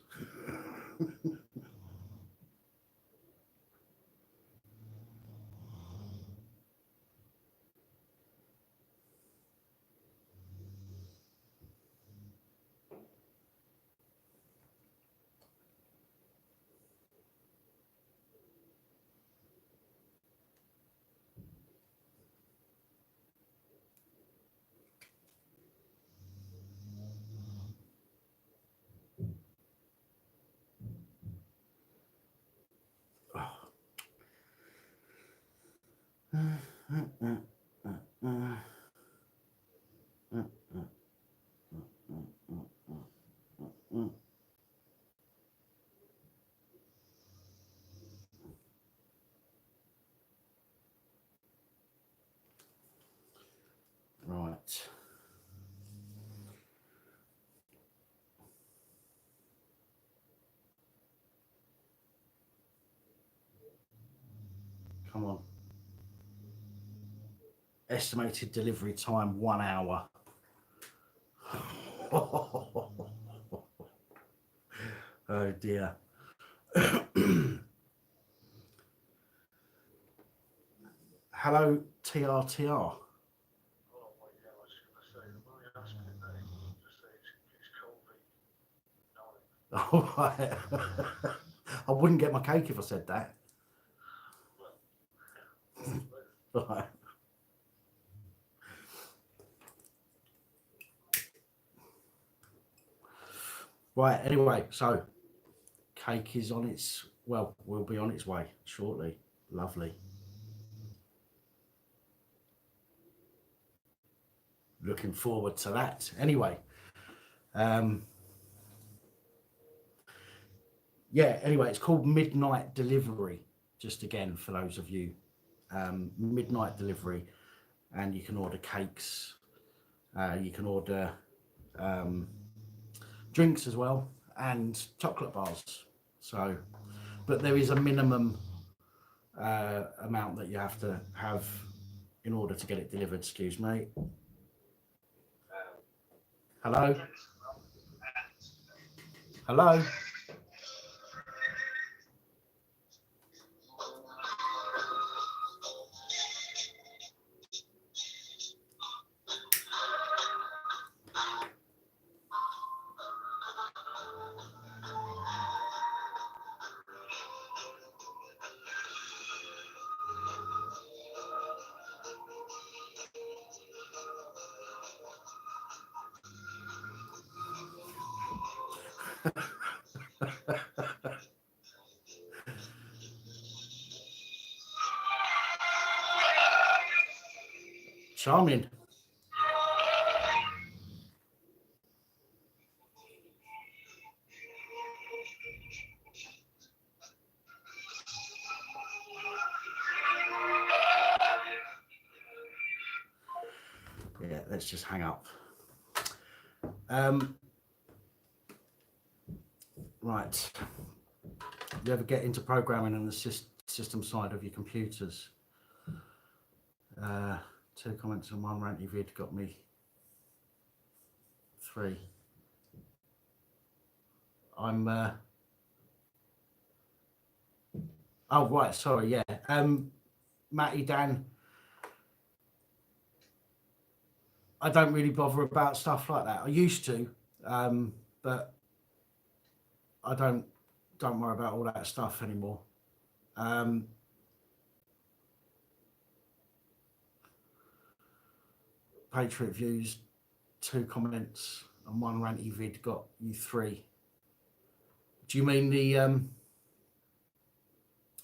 Right. Come on. Estimated delivery time 1 hour. Oh dear. Hello, TRTR. Oh, well, yeah, I was just going to say, the way I asked it there, just say it's COVID-19. All right. I wouldn't get my cake if I said that. Well, Right. Right, anyway, so cake is on its, well, will be on its way shortly. Lovely. Looking forward to that. Anyway, yeah, anyway, it's called Midnight Delivery, just again, for those of you, Midnight Delivery, and you can order cakes, you can order drinks as well, and chocolate bars. So, but there is a minimum amount that you have to have in order to get it delivered. Excuse me. Hello? Hello? Charming. Yeah, let's just hang up. Right. You ever get into programming and the system side of your computers? 2 comments and 1 ranty vid got me 3. I'm oh right, sorry, yeah. Matty, Dan, I don't really bother about stuff like that. I used to, but I don't worry about all that stuff anymore. Patriot views, 2 comments and 1 ranty vid got you 3. Do you mean the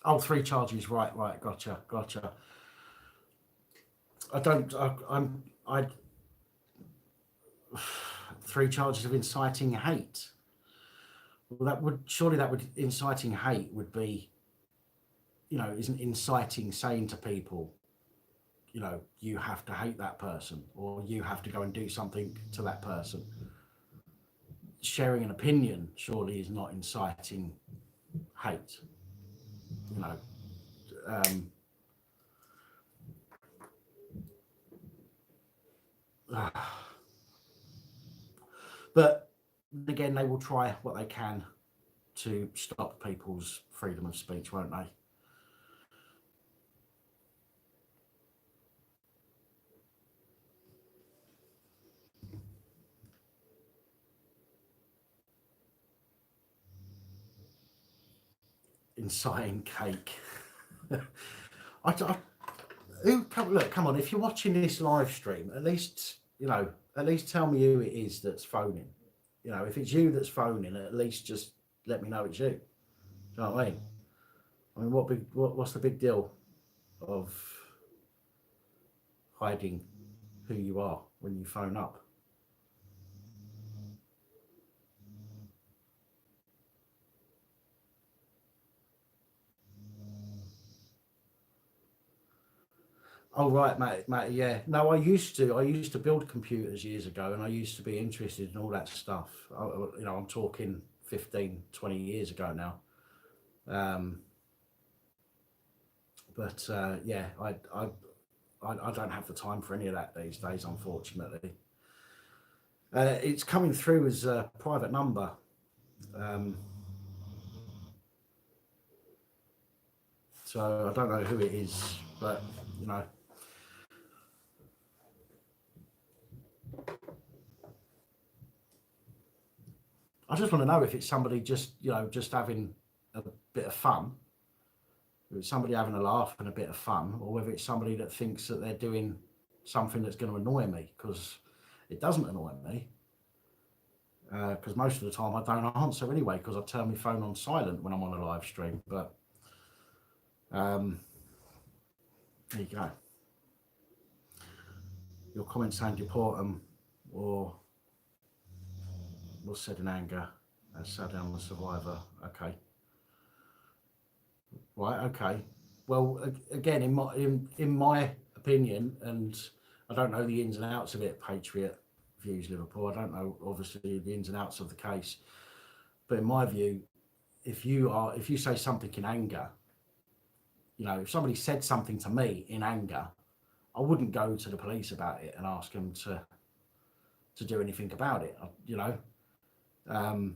oh, 3 charges? Right, gotcha. I 3 charges of inciting hate. Well, that would inciting hate would be, isn't inciting saying to people, you have to hate that person or you have to go and do something to that person. Sharing an opinion surely is not inciting hate, but again, they will try what they can to stop people's freedom of speech, won't they? Inciting cake. Come on, if you're watching this live stream, at least tell me who it is that's phoning. If it's you that's phoning, at least just let me know it's you. Do you know what I mean? What's the big deal of hiding who you are when you phone up? Oh right, Matt, yeah. No, I used to build computers years ago, and I used to be interested in all that stuff. I'm talking 15, 20 years ago now. But yeah, I don't have the time for any of that these days, unfortunately. It's coming through as a private number. So I don't know who it is, but you know. I just want to know if it's somebody just, you know, just having a bit of fun, if it's somebody having a laugh and a bit of fun, or whether it's somebody that thinks that they're doing something that's going to annoy me, because it doesn't annoy me. Because most of the time I don't answer anyway, because I turn my phone on silent when I'm on a live stream. But there you go. Your comments sound important, or was said in anger, as said on the survivor. Okay. Right. Okay. Well, again, in my opinion, and I don't know the ins and outs of it, Patriot Views Liverpool. I don't know, obviously, the ins and outs of the case, but in my view, if you say something in anger, you know, if somebody said something to me in anger, I wouldn't go to the police about it and ask them to do anything about it. You know, and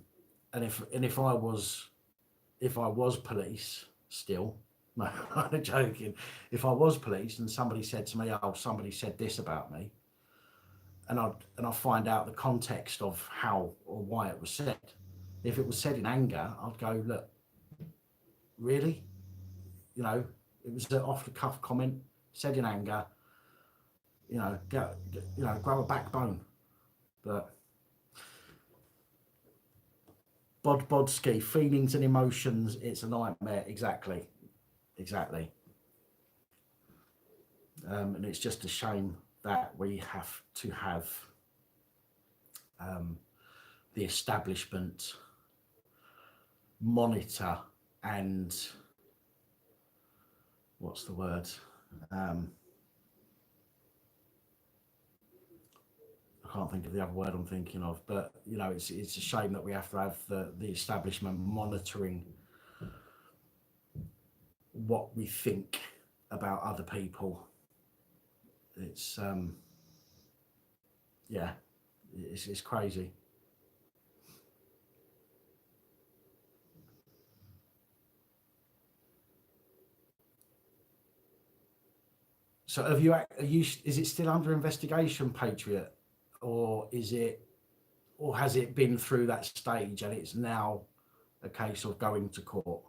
if I was police still. No, I'm joking. If I was police and somebody said to me, "Oh, somebody said this about me," and I find out the context of how or why it was said. If it was said in anger, I'd go, "Look, really? You know, it was an off-the-cuff comment said in anger. You know, grab a backbone." But Bodski, feelings and emotions, it's a nightmare. Exactly. And it's just a shame that we have to have the establishment monitor and what's the word? I can't think of the other word I'm thinking of, but you know, it's a shame that we have to have the establishment monitoring what we think about other people. It's yeah, it's crazy. So are you? Is it still under investigation, Patriot, or has it been through that stage and it's now a case of going to court?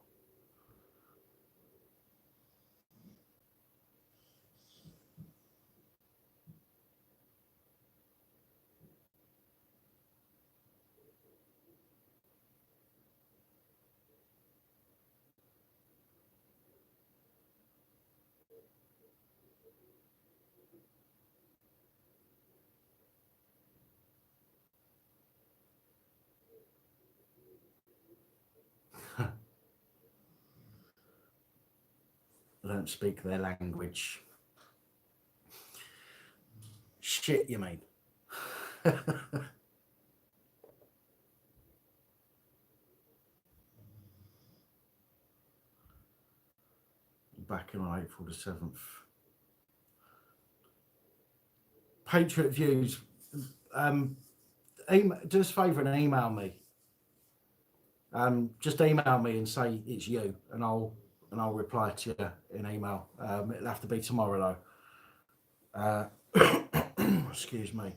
They don't speak their language. Shit, you mean? Back in on April the 7th. Patriot Views, do us a favour and email me. Just email me and say it's you, and I'll reply to you in email. It'll have to be tomorrow though. Excuse me.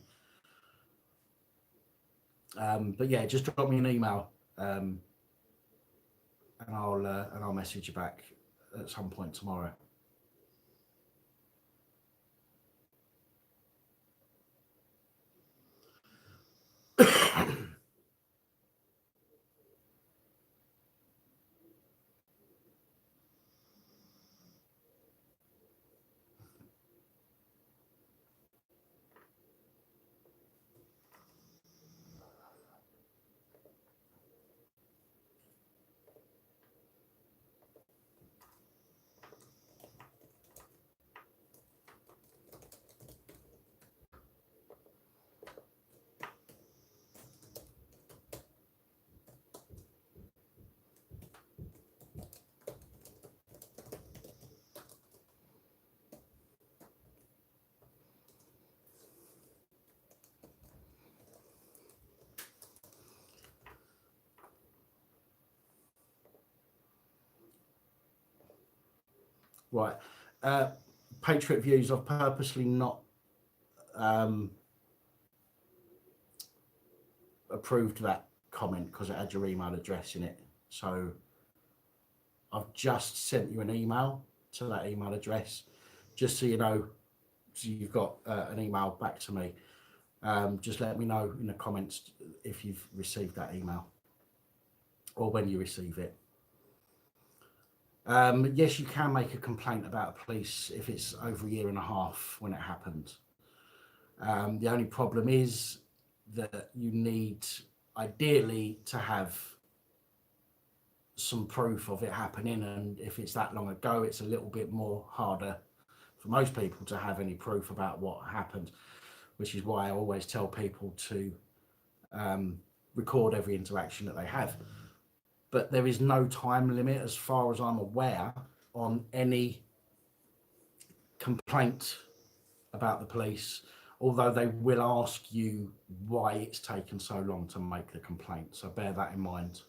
But yeah, just drop me an email, and I'll message you back at some point tomorrow. Right. Patriot Views, I've purposely not approved that comment because it had your email address in it. So I've just sent you an email to that email address, just so you know, so you've got an email back to me. Just let me know in the comments if you've received that email or when you receive it. Yes, you can make a complaint about a police if it's over a year and a half when it happened. The only problem is that you need ideally to have some proof of it happening, and if it's that long ago, it's a little bit more harder for most people to have any proof about what happened, which is why I always tell people to record every interaction that they have. But there is no time limit, as far as I'm aware, on any complaint about the police, although they will ask you why it's taken so long to make the complaint. So bear that in mind.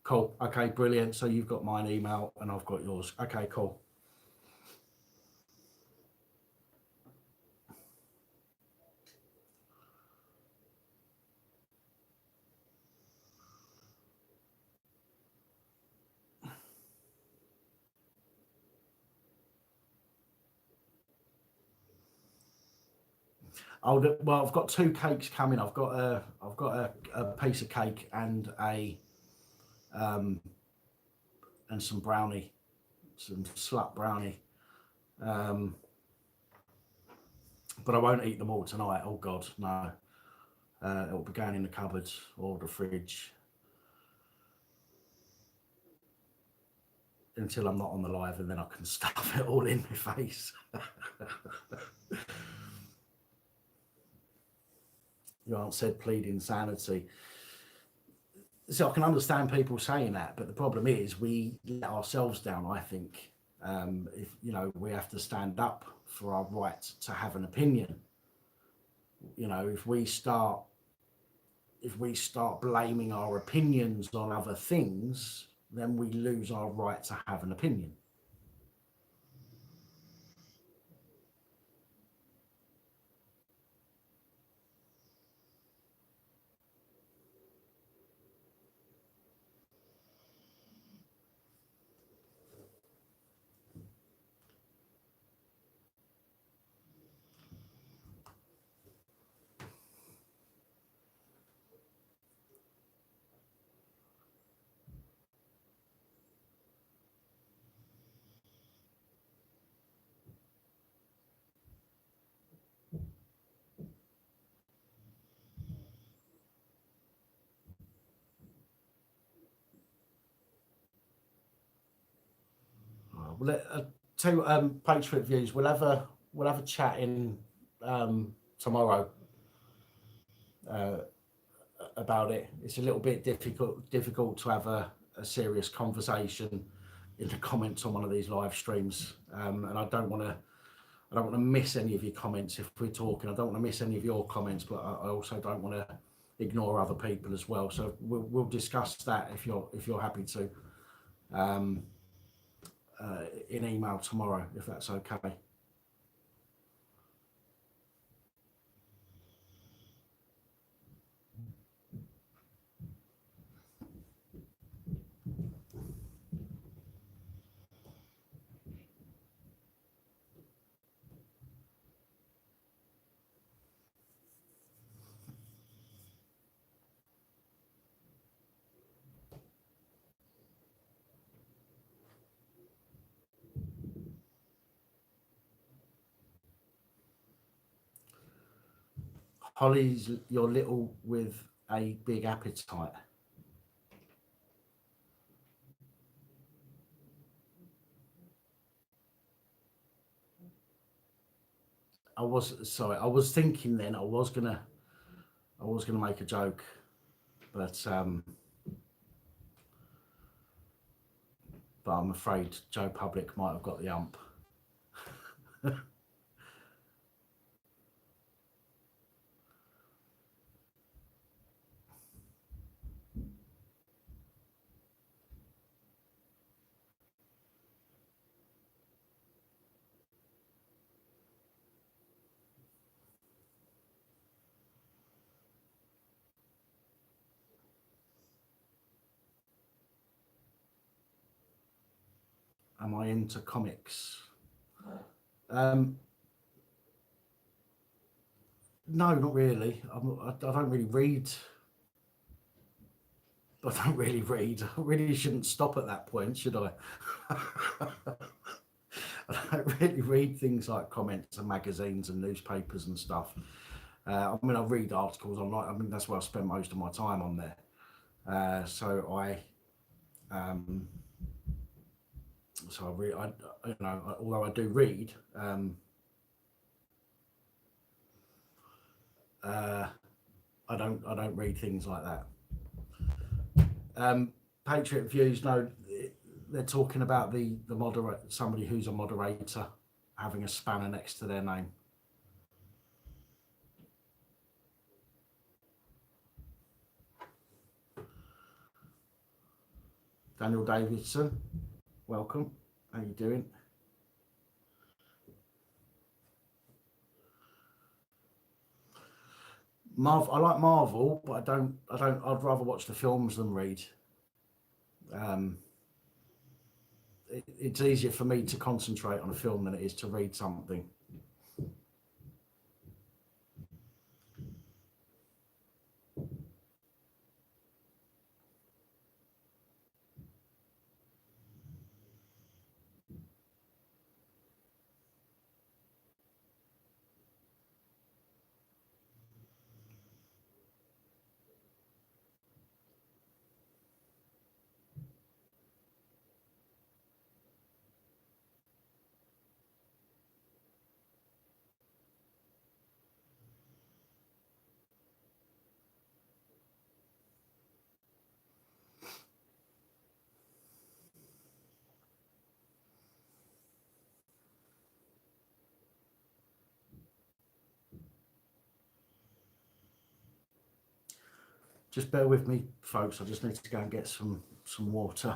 Cool. Okay, brilliant. So you've got my email and I've got yours. Okay, cool. Well, I've got 2 cakes coming. I've got a piece of cake and and some brownie, some slut brownie. But I won't eat them all tonight. Oh God, no. It'll be going in the cupboard or the fridge until I'm not on the live, and then I can stuff it all in my face. You aren't said plead insanity. So I can understand people saying that, but the problem is we let ourselves down, I think. If you know, we have to stand up for our right to have an opinion. You know, if we start blaming our opinions on other things, then we lose our right to have an opinion. Well, tell you what, Patriot Views, we'll have a chat in tomorrow about it. It's a little bit difficult to have a serious conversation in the comments on one of these live streams, and I don't want to miss any of your comments if we're talking. I don't want to miss any of your comments, but I also don't want to ignore other people as well. So we'll discuss that if you're happy to in email tomorrow, if that's okay. Holly's, you're little with a big appetite. I was thinking then I was gonna make a joke, but I'm afraid Joe Public might have got the ump. am I into comics? No, not really. I don't really read. I don't really read. I really shouldn't stop at that point, should I? I don't really read things like comments and magazines and newspapers and stuff. I mean, I read articles online. I mean, that's where I spend most of my time on there. So I read. You know, although I do read, I don't read things like that. Patriot Views, no, they're talking about the moderator, somebody who's a moderator having a spanner next to their name. Daniel Davidson, welcome. How you doing? I like Marvel, but I'd rather watch the films than read. It's easier for me to concentrate on a film than it is to read something. Just bear with me, folks. I just need to go and get some water.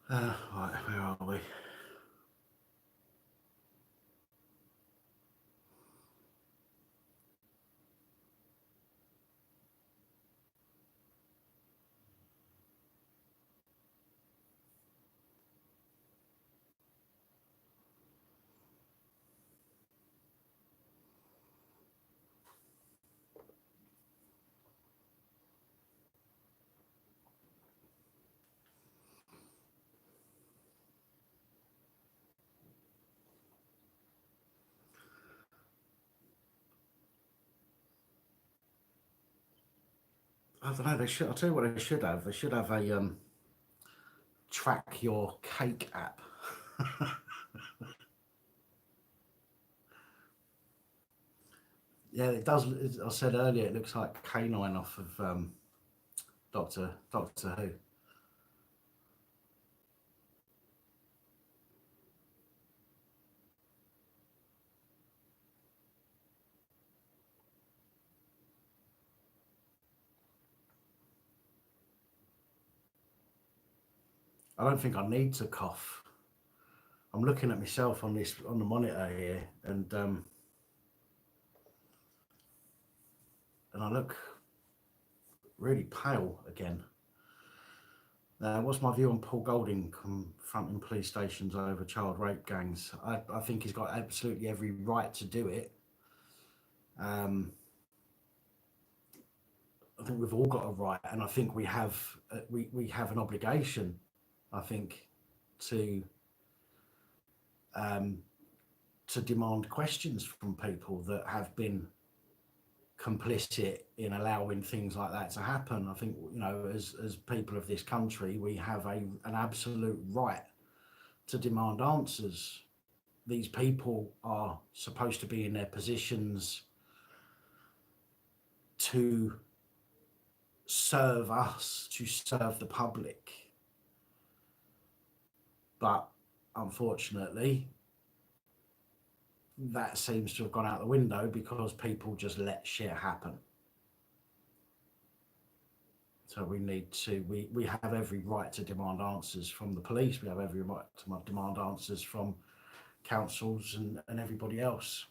Right, where are we? I don't know. They should. I'll tell you what they should have. They should have a track your cake app. Yeah, it does. As I said earlier, it looks like Canine off of Doctor Who. I don't think I need to cough. I'm looking at myself on the monitor here, and I look really pale again. What's my view on Paul Golding confronting police stations over child rape gangs? I think he's got absolutely every right to do it. I think we've all got a right, and I think we have an obligation, I think, to to demand questions from people that have been complicit in allowing things like that to happen. I think, you know, as people of this country, we have an absolute right to demand answers. These people are supposed to be in their positions to serve us, to serve the public. But unfortunately, that seems to have gone out the window because people just let shit happen. So we need to, we have every right to demand answers from the police. We have every right to demand answers from councils and everybody else.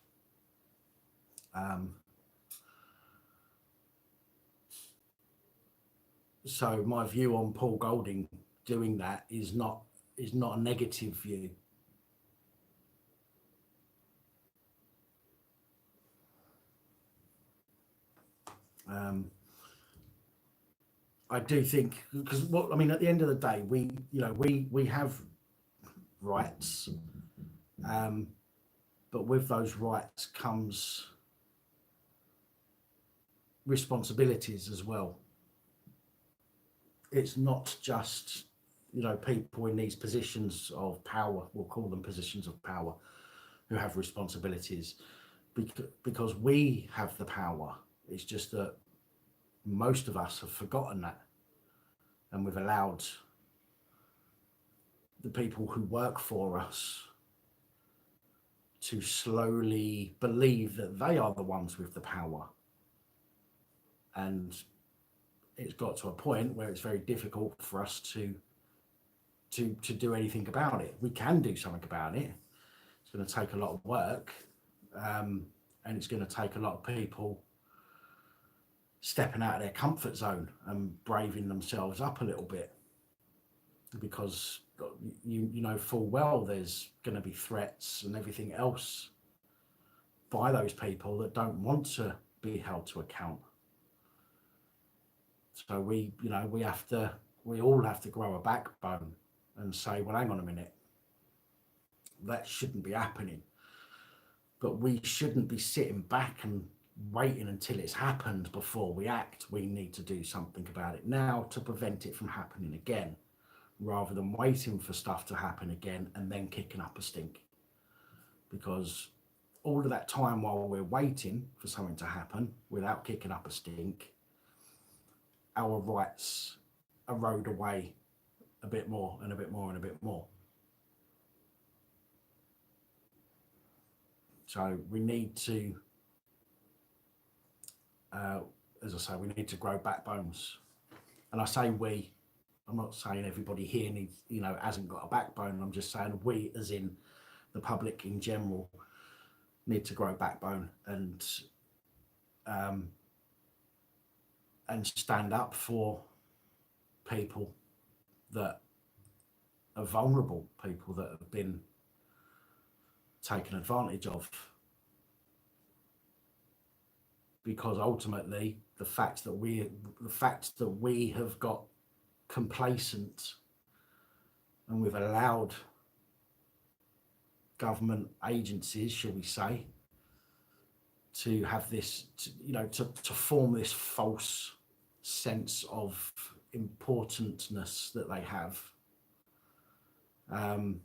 So my view on Paul Golding doing that is not a negative view. I do think, because what I mean, at the end of the day, we have rights, but with those rights comes responsibilities as well. It's not just, you know, people in these positions of power, we'll call them positions of power, who have responsibilities, because we have the power. It's just that most of us have forgotten that, and we've allowed the people who work for us to slowly believe that they are the ones with the power. And it's got to a point where it's very difficult for us to do anything about it. We can do something about it. It's going to take a lot of work, and it's going to take a lot of people stepping out of their comfort zone and braving themselves up a little bit, because you know full well there's going to be threats and everything else by those people that don't want to be held to account. So we all have to grow a backbone and say, well, hang on a minute, that shouldn't be happening. But we shouldn't be sitting back and waiting until it's happened before we act. We need to do something about it now to prevent it from happening again, rather than waiting for stuff to happen again and then kicking up a stink. Because all of that time while we're waiting for something to happen without kicking up a stink, our rights erode away a bit more and a bit more and a bit more. So we need to, as I say, we need to grow backbones. And I say we, I'm not saying everybody here needs, you know, hasn't got a backbone. I'm just saying we, as in the public in general, need to grow backbone and stand up for people that are vulnerable, people that have been taken advantage of. Because ultimately, the fact that we have got complacent and we've allowed government agencies, shall we say, to have this, to form this false sense of importantness that they have, and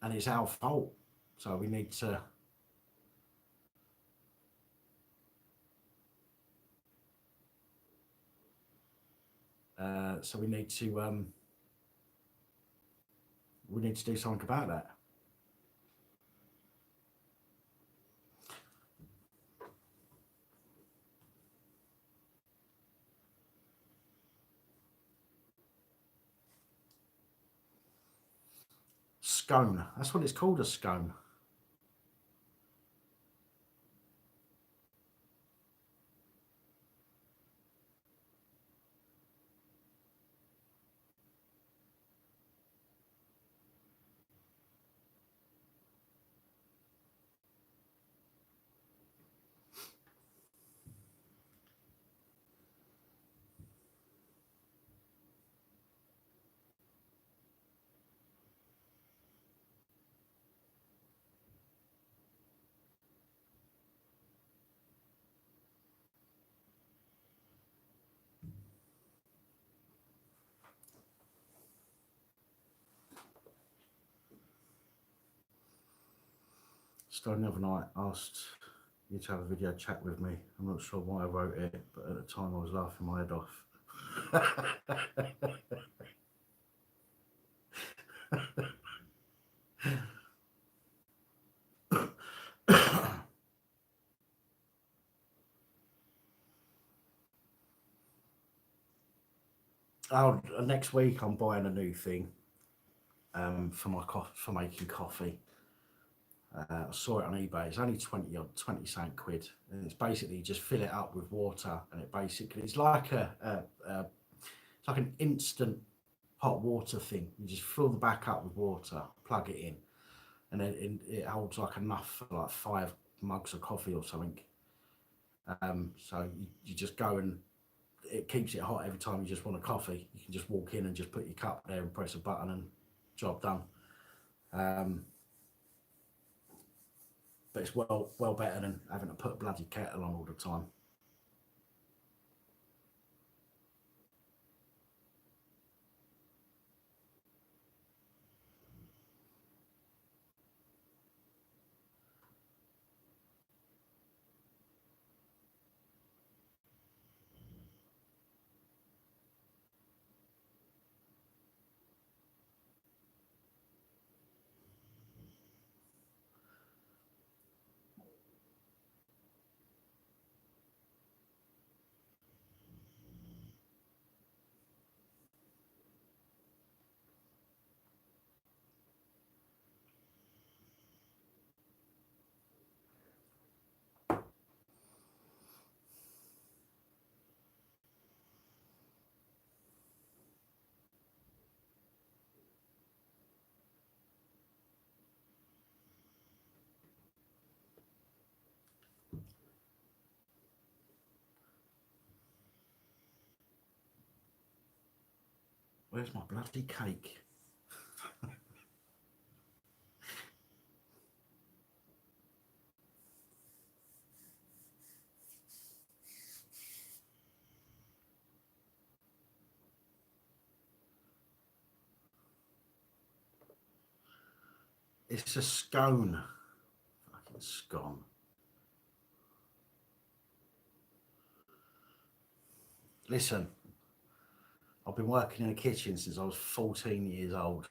it's our fault. So we need to we need to do something about that. Scone, that's what it's called, a scone. Stone the other night asked you to have a video chat with me. I'm not sure why I wrote it, but at the time I was laughing my head off. Oh, next week I'm buying a new thing for making coffee. I saw it on eBay. It's only 20 something quid, and it's basically just fill it up with water, and it's like it's like an instant hot water thing. You just fill the back up with water, plug it in, and then it holds like enough for like 5 mugs of coffee or something. So you just go, and it keeps it hot every time you just want a coffee. You can just walk in and just put your cup there and press a button, and job done. But it's well better than having to put a bloody kettle on all the time. Where's my bloody cake? It's a scone. Fucking scone. Listen, I've been working in a kitchen since I was 14 years old.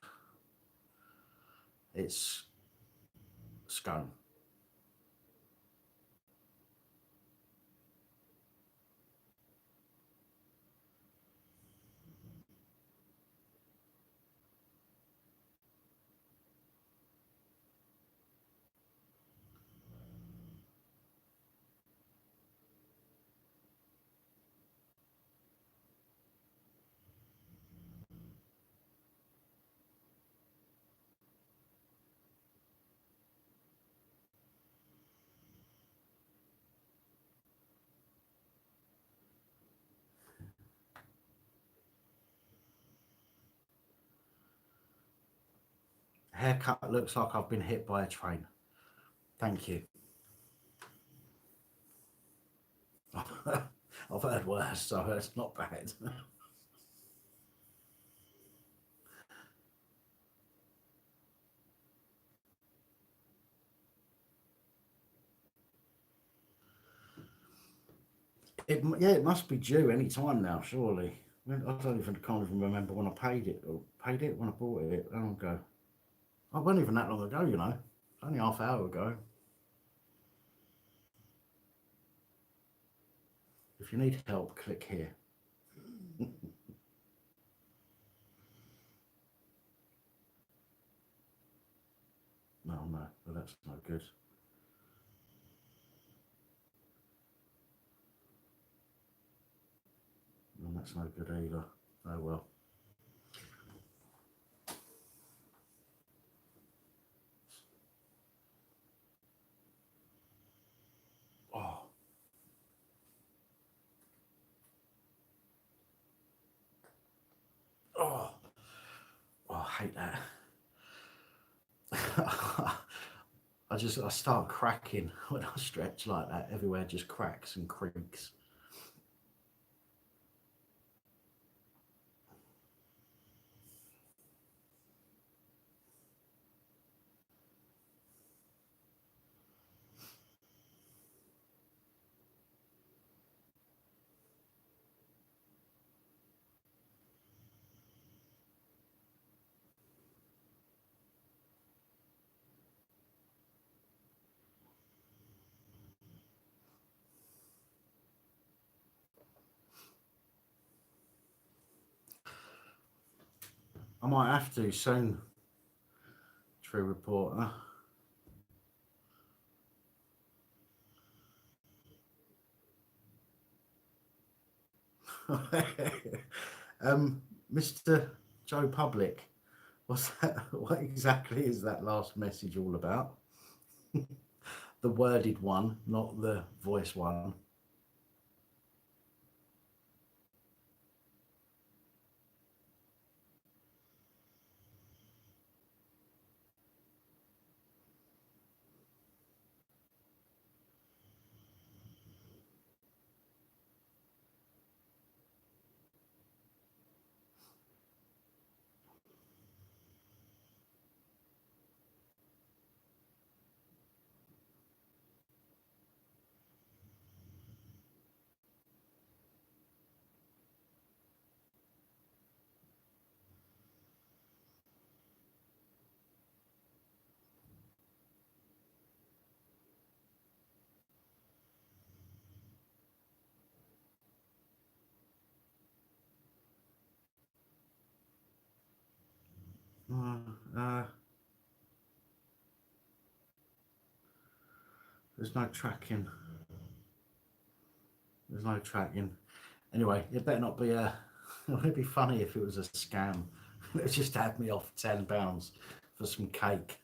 It's scone. Haircut looks like I've been hit by a train. Thank you. I've heard worse, so it's not bad. It must be due any time now, surely. I can't even remember when I paid it when I bought it. How long ago? Oh, it wasn't even that long ago, you know. Only half hour ago. If you need help, click here. No, well, that's no good. And that's no good either. Oh well. Oh, oh, oh, I hate that. I start cracking when I stretch like that. Everywhere just cracks and creaks. I might have to soon. True reporter. Mr. Joe Public, what's that? What exactly is that last message all about? The worded one, not the voice one. There's no tracking. There's no tracking. Anyway, it better not be a. It would be funny if it was a scam. It just had me off £10 for some cake.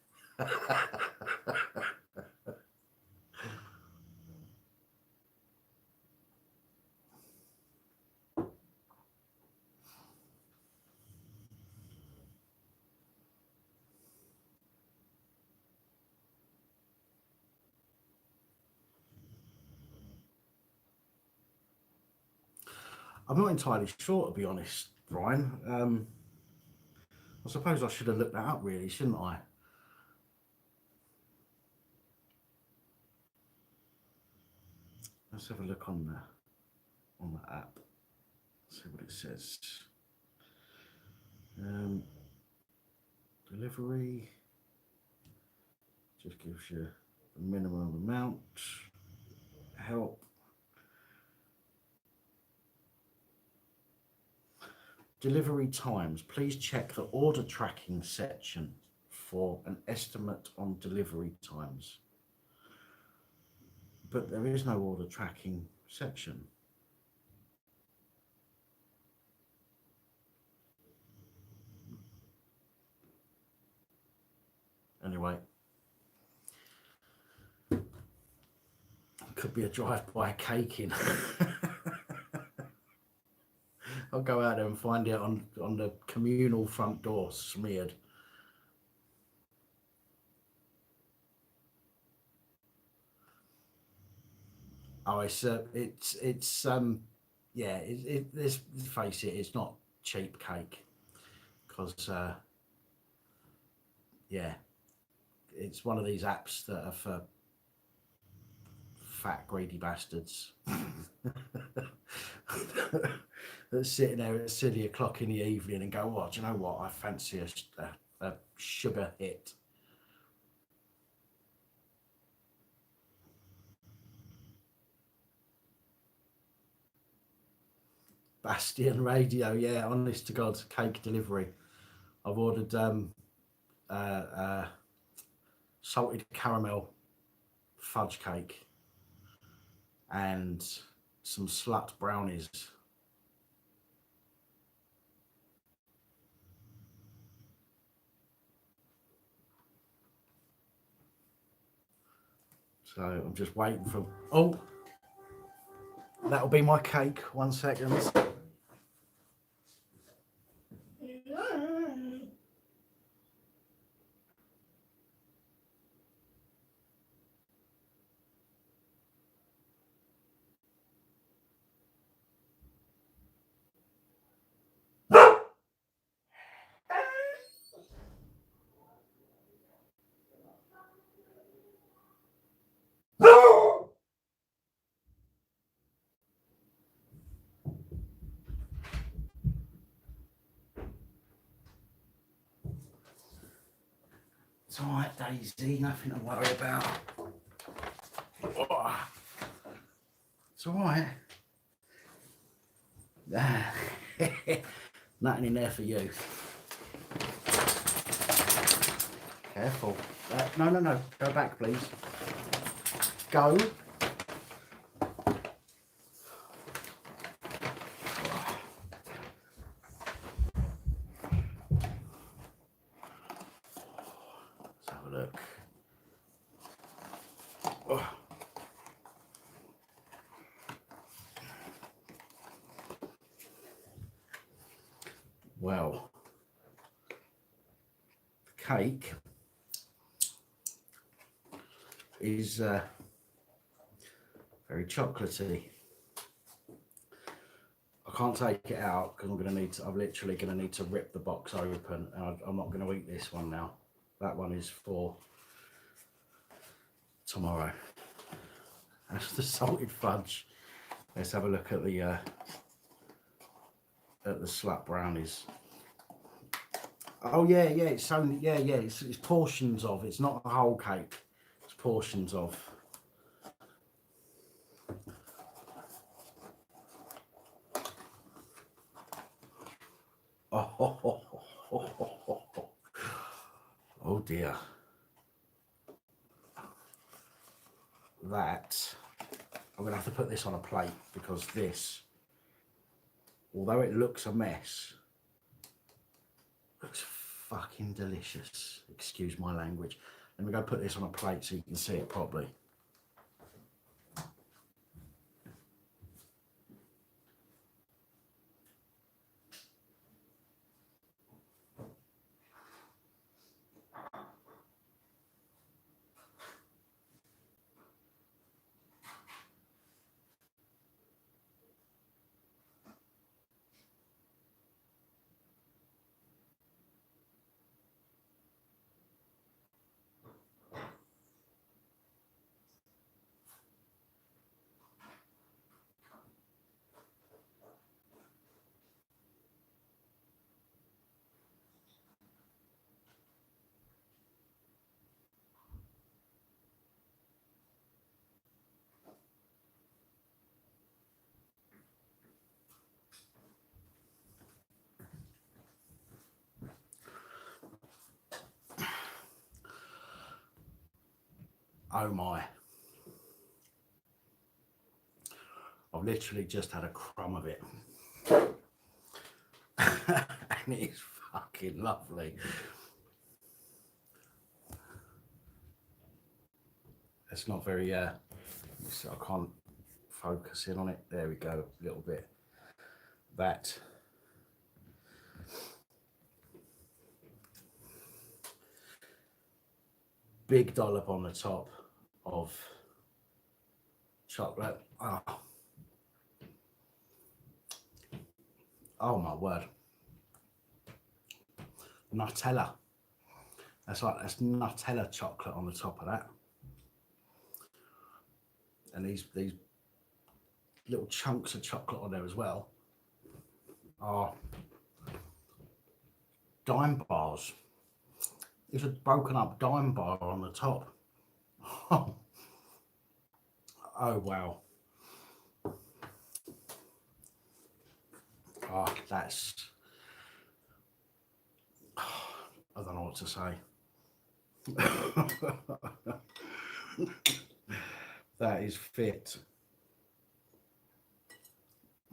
I'm not entirely sure, to be honest, Brian. I suppose I should have looked that up, really, shouldn't I? Let's have a look on the app. See what it says. Delivery just gives you the minimum amount. Help. Delivery times. Please check the order tracking section for an estimate on delivery times. But there is no order tracking section. Anyway, could be a drive-by caking. I'll go out there and find it on the communal front door, smeared. Oh, let's face it, it's not cheap cake, because yeah, it's one of these apps that are for fat greedy bastards that's sitting there at 3:00 in the evening and go, oh, do you know what, I fancy a sugar hit. Bastion Radio, yeah, honest to God, cake delivery. I've ordered salted caramel fudge cake and some slut brownies. So I'm just waiting for, oh, that'll be my cake. 1 second. It's all right, Daisy, nothing to worry about. Oh, it's all right. Nothing in there for you. Careful. No. Go back, please. Go. Let's have a look. Oh. Well, the cake is very chocolatey. I can't take it out because I'm literally gonna need to rip the box open. And I'm not gonna eat this one now. That one is for tomorrow. That's the salted fudge. Let's have a look at the slut brownies. Oh yeah, it's only it's portions of. It's not a whole cake. It's portions of. Oh dear. That I'm gonna have to put this on a plate because this, although it looks a mess, looks fucking delicious. Excuse my language. Let me go put this on a plate so you can see it properly. Oh my. I've literally just had a crumb of it. And it's fucking lovely. It's not very, I can't focus in on it. There we go, a little bit. That. Big dollop on the top of chocolate. Oh my word. Nutella. That's Nutella chocolate on the top of that. And these little chunks of chocolate on there as well. Oh, dime bars. There's a broken up dime bar on the top. Oh wow. Oh, that's, I don't know what to say. That is fit.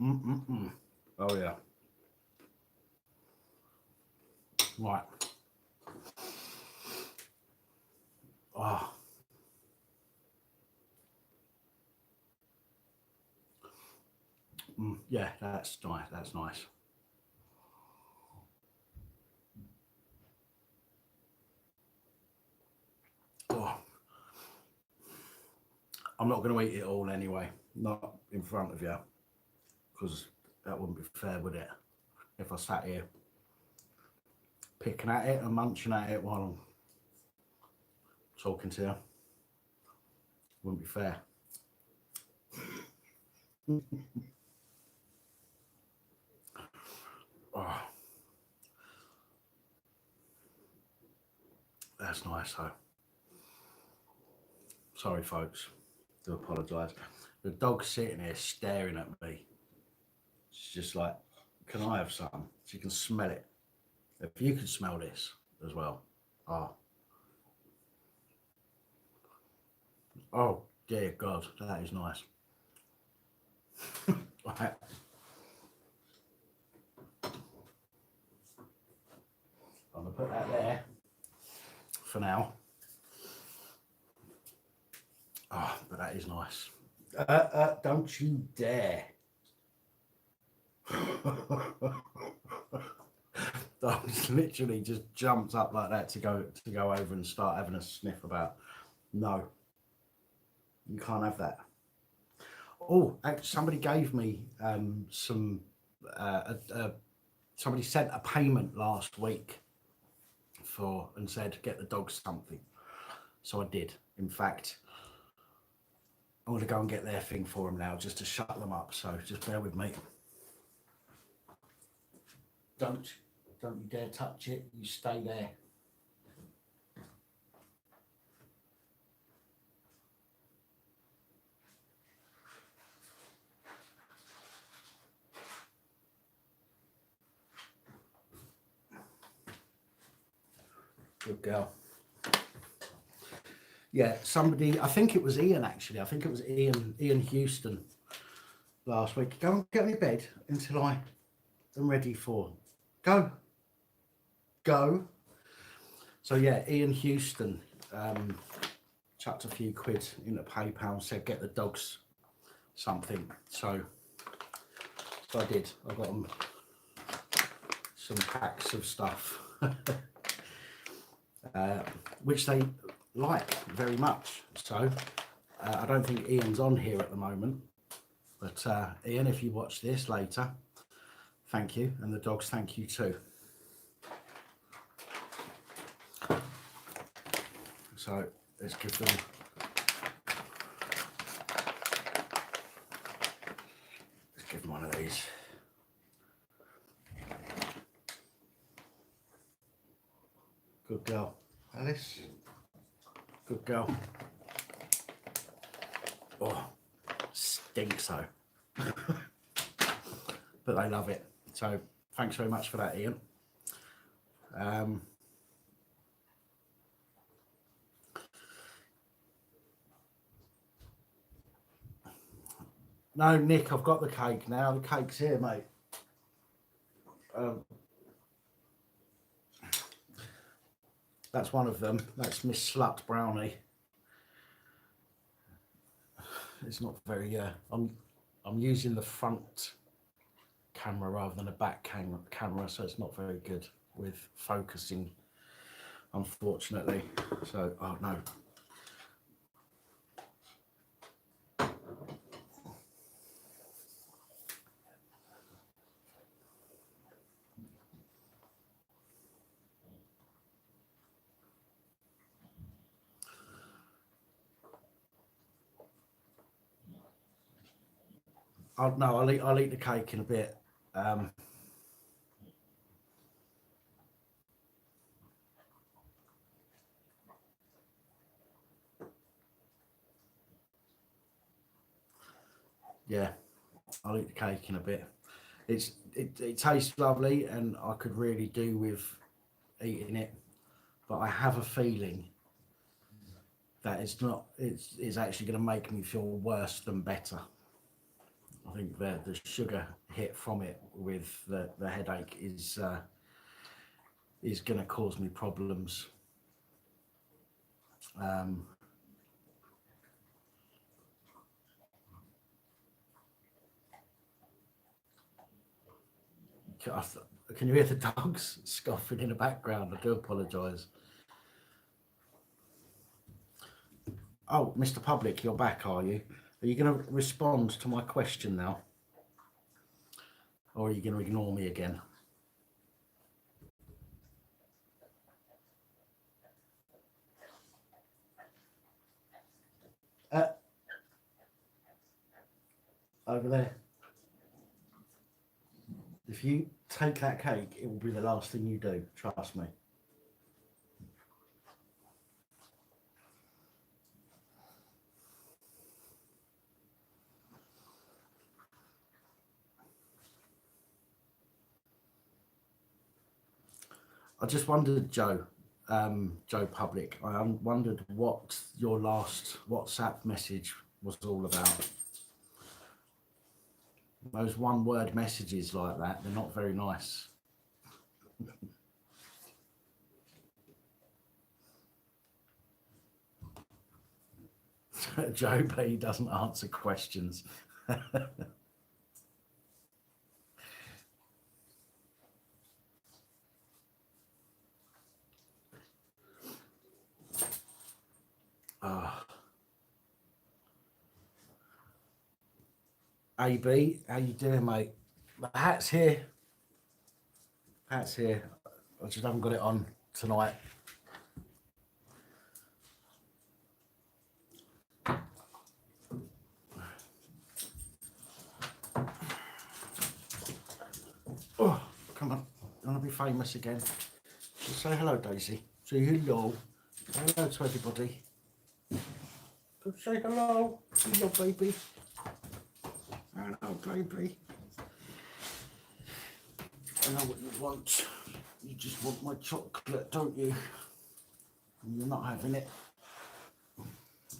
Oh yeah. Right. Oh. Yeah, that's nice. That's nice. Oh. I'm not going to eat it all anyway. Not in front of you, because that wouldn't be fair, would it? If I sat here picking at it and munching at it while I'm talking to you, wouldn't be fair. Oh. That's nice though. Sorry folks, do apologise. The dog's sitting here staring at me. She's just like, can I have some? She can smell it. If you could smell this as well. Oh dear God, that is nice. Right. I'm gonna put that there for now. Oh, but that is nice. Don't you dare. I literally just jumped up like that to go over and start having a sniff about. No, you can't have that. Oh, actually, somebody gave me some. Somebody sent a payment last week and said get the dog something. So I did. In fact, I'm going to go and get their thing for them now, just to shut them up. So just bear with me. Don't you dare touch it. You stay there. Good girl. Yeah, somebody, I think it was Ian actually. I think it was Ian Houston last week. Go and get me bed until I am ready for. Go. So yeah, Ian Houston chucked a few quid into PayPal and said get the dogs something. So I did. I got them some packs of stuff, which they like very much. So I don't think Ian's on here at the moment, but Ian, if you watch this later, thank you, and the dogs thank you too. So let's give them. Let's give them one of these. Good girl, Alice. Good girl. Oh, stinks though. But they love it. So thanks very much for that, Ian. No, Nick, I've got the cake now. The cake's here, mate. That's one of them. That's Miss Slut Brownie. It's not very. I'm using the front camera rather than a back camera, so it's not very good with focusing, unfortunately. So, oh no. I'll eat the cake in a bit. Yeah, I'll eat the cake in a bit. It tastes lovely, and I could really do with eating it, but I have a feeling that it's actually going to make me feel worse than better. I think the sugar hit from it with the headache is going to cause me problems. Can you hear the dogs scoffing in the background? I do apologise. Oh, Mr. Public, you're back, are you? Are you going to respond to my question now? Or are you going to ignore me again? Over there. If you take that cake, it will be the last thing you do. Trust me. I just wondered, Joe, Joe Public, I wondered what your last WhatsApp message was all about. Those one-word messages like that, they're not very nice. Joe P doesn't answer questions. AB, how you doing, mate? The hat's here. Hat's here. I just haven't got it on tonight. Oh, come on. You want to be famous again? Just say hello, Daisy. Say hello. Say hello to everybody. Just say hello. Hello, baby. Hello, baby. I know what you want. You just want my chocolate, don't you? And you're not having it.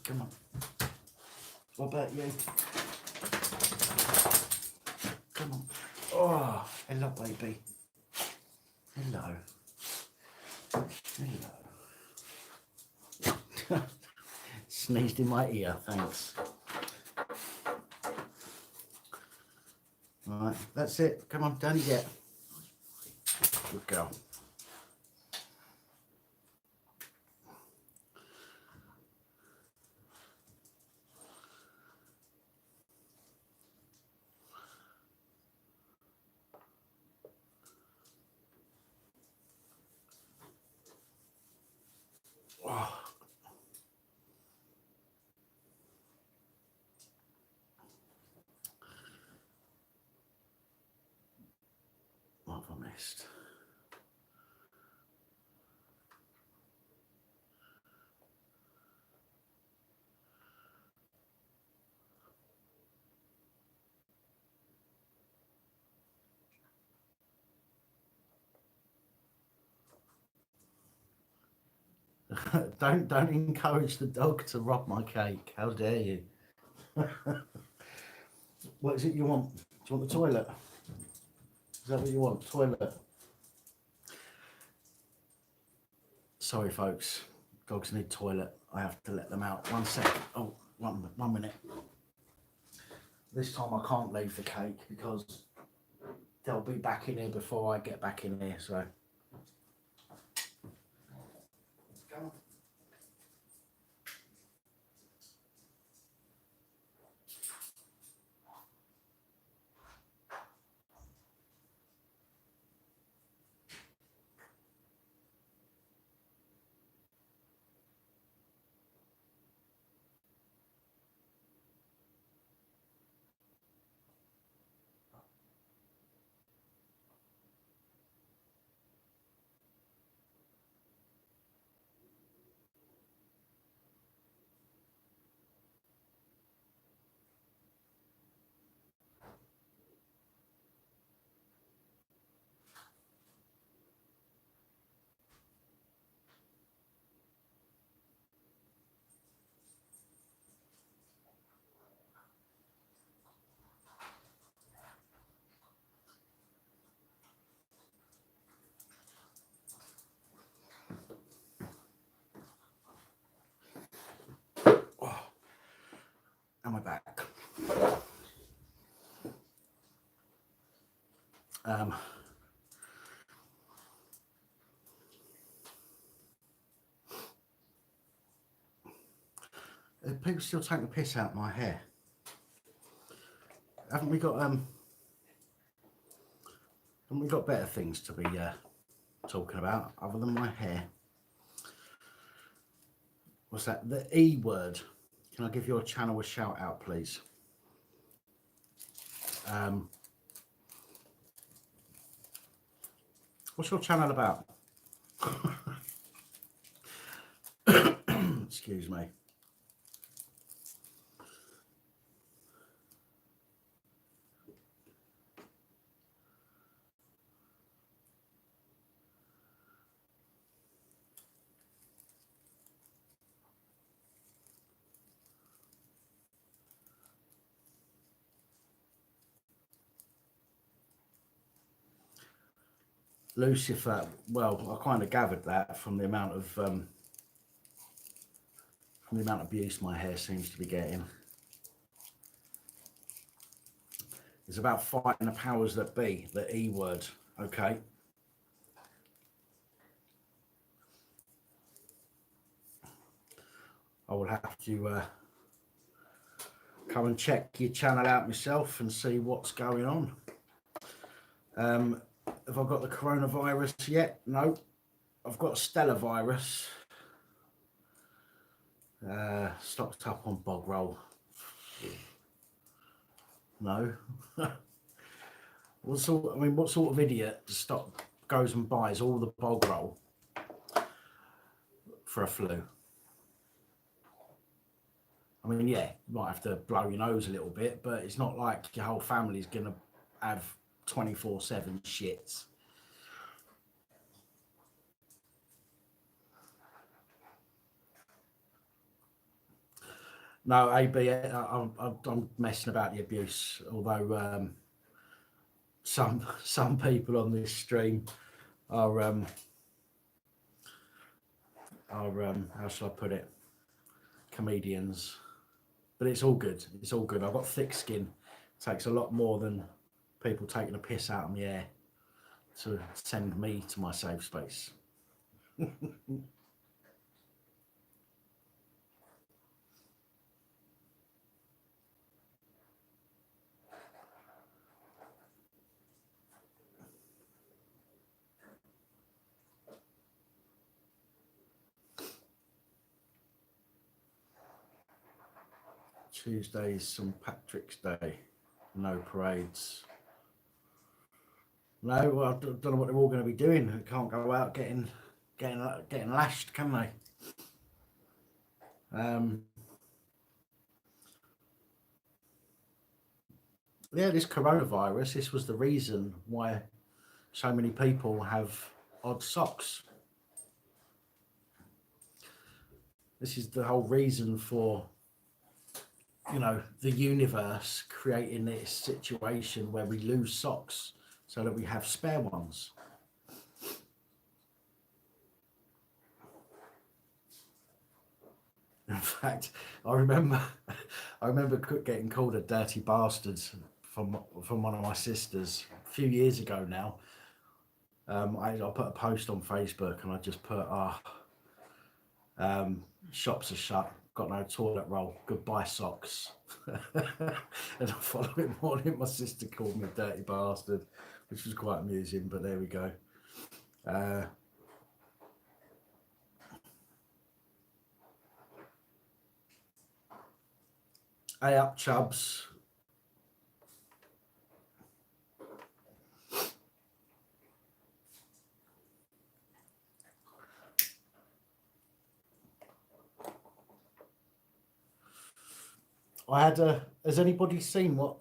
Come on. What about you? Come on. Oh, hello, baby. Hello. Hello. Sneezed in my ear, thanks. All right, that's it. Come on, down you get. Good girl. Oh. What have I missed? Don't encourage the dog to rob my cake. How dare you? What is it you want? Do you want the toilet? Is that what you want? Toilet. Sorry, folks. Dogs need toilet. I have to let them out. 1 second. Oh, one minute. This time I can't leave the cake because they'll be back in here before I get back in here. So. Come on. And we're back. People still take the piss out of my hair. Haven't we got better things to be talking about other than my hair? What's that? The E word. Can I give your channel a shout out, please? What's your channel about? Excuse me. Lucifer, well, I kind of gathered that from the amount of abuse my hair seems to be getting. It's about fighting the powers that be, the E word, okay? I will have to come and check your channel out myself and see what's going on. Have I got the coronavirus yet? No. I've got Stella virus. Stocked up on bog roll. No. What sort of idiot goes and buys all the bog roll for a flu? I mean, yeah, you might have to blow your nose a little bit, but it's not like your whole family's gonna have 24/7 shits. No, AB, I'm messing about the abuse. Although some people on this stream are how shall I put it? Comedians, but it's all good. It's all good. I've got thick skin. It takes a lot more than people taking a piss out of my hair to send me to my safe space. Tuesday's St. Patrick's Day. No parades. No, well, I don't know what they're all going to be doing. They can't go out getting lashed, can they? Yeah, this coronavirus. This was the reason why so many people have odd socks. This is the whole reason for, you know, the universe creating this situation where we lose socks so that we have spare ones. In fact, I remember getting called a dirty bastard from one of my sisters a few years ago now. I put a post on Facebook and I just put, shops are shut, got no toilet roll, goodbye socks. And the following morning my sister called me a dirty bastard, which was quite amusing, but there we go. Hey up, Chubbs. I had has anybody seen what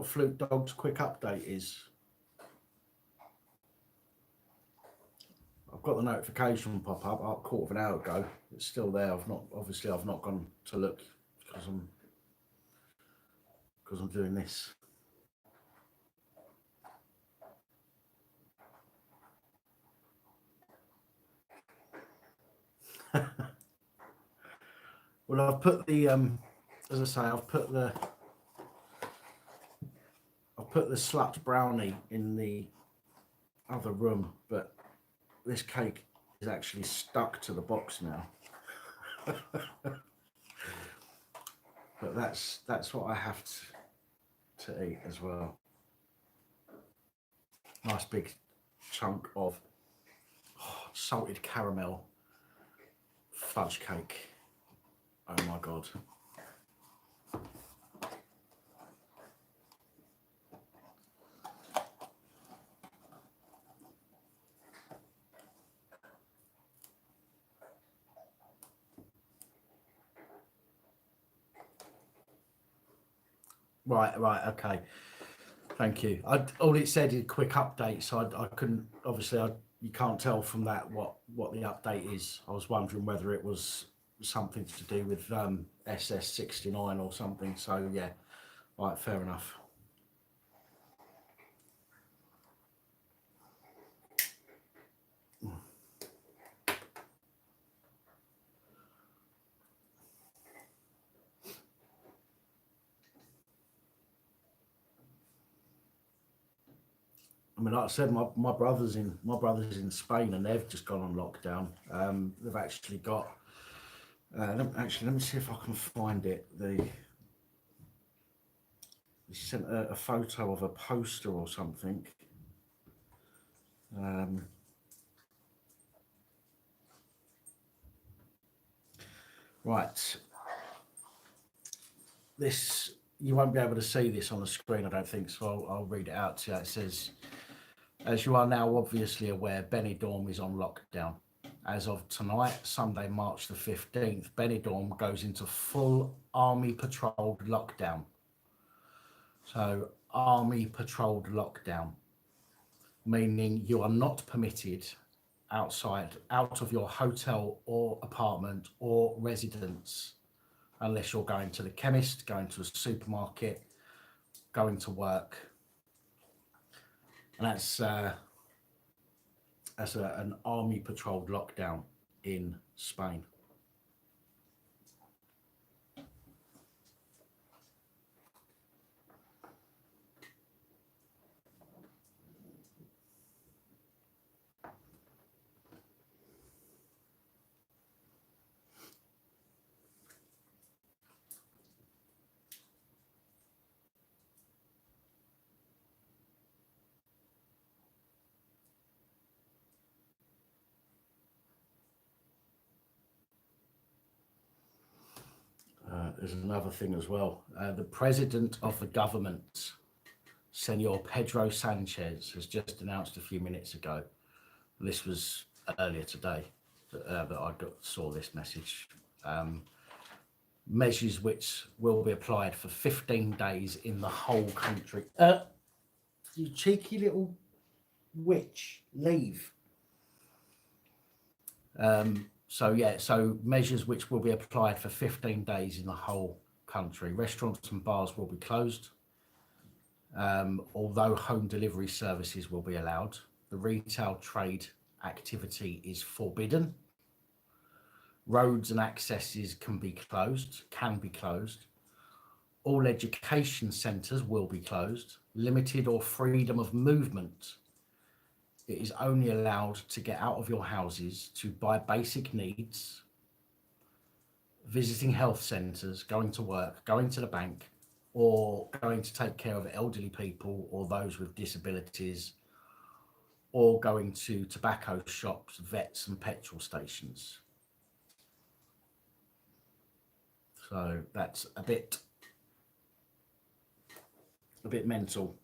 Fluke Dog's quick update is? I've got the notification pop up a quarter of an hour ago. It's still there. I've not gone to look because I'm doing this. Well, I've put the as I say, I've put the slut brownie in the other room, but this cake is actually stuck to the box now. But that's what I have to eat as well. Nice big chunk of salted caramel fudge cake. Oh my god. Right, okay. Thank you. All it said is quick update, so I couldn't, obviously, you can't tell from that what the update is. I was wondering whether it was something to do with SS69 or something, so yeah, right, fair enough. I mean, like I said, my brother's in Spain, and they've just gone on lockdown. They've actually got. Let me see if I can find it. They sent a photo of a poster or something. Right. This, you won't be able to see this on the screen, I don't think, so I'll read it out to you. It says, as you are now obviously aware, Benidorm is on lockdown. As of tonight, Sunday, March the 15th, Benidorm goes into full army patrolled lockdown. So, army patrolled lockdown, meaning you are not permitted out of your hotel or apartment or residence unless you're going to the chemist, going to a supermarket, going to work. And that's an army patrolled lockdown in Spain. There's another thing as well. The president of the government, Senor Pedro Sanchez, has just announced a few minutes ago, this was earlier today that I saw this message, measures which will be applied for 15 days in the whole country. You cheeky little witch, leave. So measures which will be applied for 15 days in the whole country. Restaurants and bars will be closed, although home delivery services will be allowed. The retail trade activity is forbidden. Roads and accesses can be closed. All education centres will be closed. Limited or freedom of movement. It is only allowed to get out of your houses to buy basic needs, visiting health centres, going to work, going to the bank, or going to take care of elderly people or those with disabilities, or going to tobacco shops, vets and petrol stations. So that's a bit mental.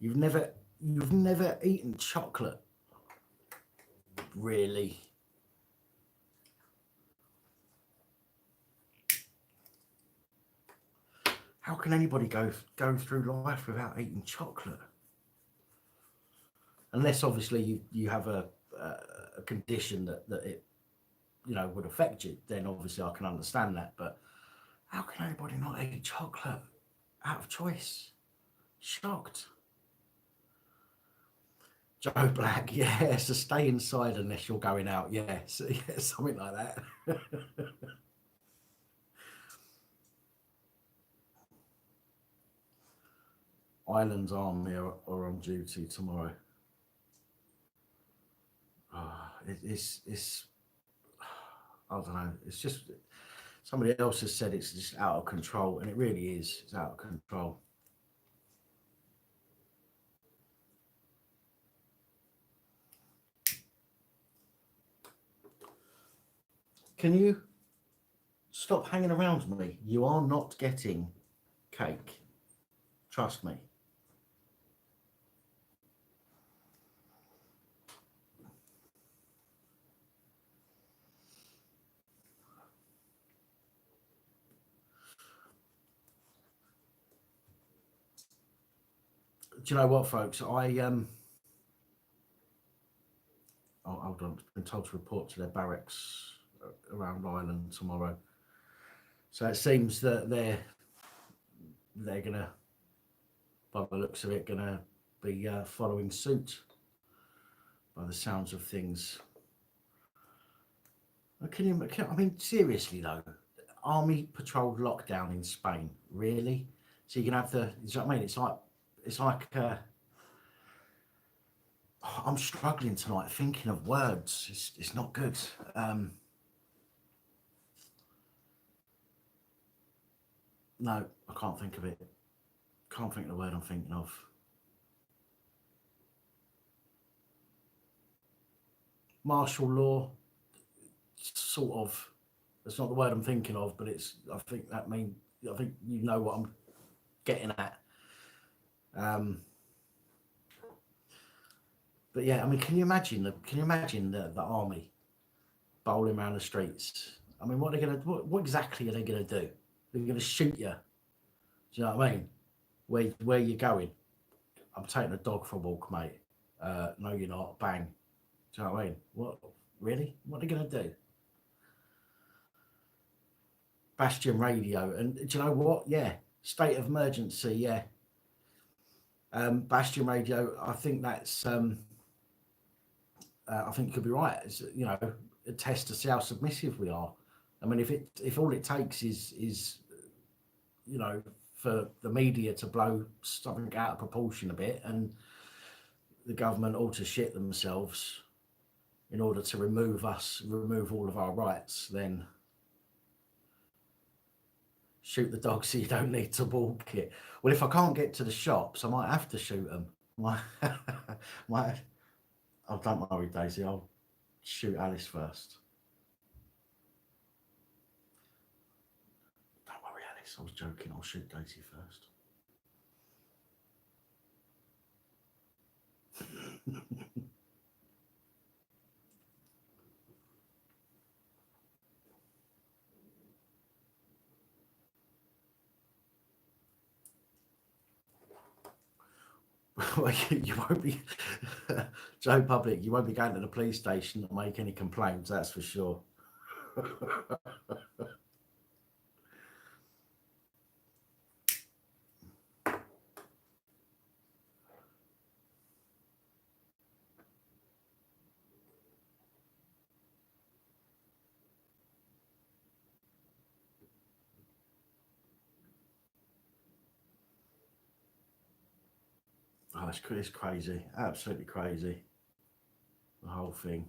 You've never eaten chocolate, really? How can anybody go through life without eating chocolate? Unless obviously you have a condition that it would affect you, then obviously I can understand that. But how can anybody not eat chocolate out of choice? Shocked. Joe Black, yeah, so stay inside unless you're going out. Yeah, so, yeah, something like that. Ireland's army are on duty tomorrow. It's I don't know. It's just, somebody else has said it's just out of control, and it really is. It's out of control. Can you stop hanging around me? You are not getting cake. Trust me. Do you know what, folks? Oh, hold on. I've been told to report to their barracks around Ireland tomorrow. So it seems that they're gonna, by the looks of it, gonna be following suit. By the sounds of things. I mean, seriously though, army patrolled lockdown in Spain, really? So you can have the, you know what I mean? It's like I'm struggling tonight thinking of words. It's not good. No, I can't think of it. Can't think of the word I'm thinking of. Martial law, sort of. That's not the word I'm thinking of, but it's. I think you know what I'm getting at. But yeah, I mean, can you imagine the army bowling around the streets? I mean, what exactly are they gonna do? They're gonna shoot you. Do you know what I mean? Where you going? I'm taking a dog for a walk, mate. No, you're not. Bang. Do you know what I mean? What? Really? What are they gonna do? Bastion radio, and do you know what? Yeah, state of emergency. Yeah, Bastion radio. I think that's. I think you could be right. It's, you know, a test to see how submissive we are. I mean, if all it takes is you know, for the media to blow something out of proportion a bit, and the government all to shit themselves in order to remove all of our rights, then shoot the dog so you don't need to walk it. Well, if I can't get to the shops, I might have to shoot them. Might oh, don't worry, Daisy. I'll shoot Alice first. Don't worry, Alice. I was joking. I'll shoot Daisy first. You won't be, Joe Public, you won't be going to the police station to make any complaints, that's for sure. Oh, it's crazy, absolutely crazy, the whole thing.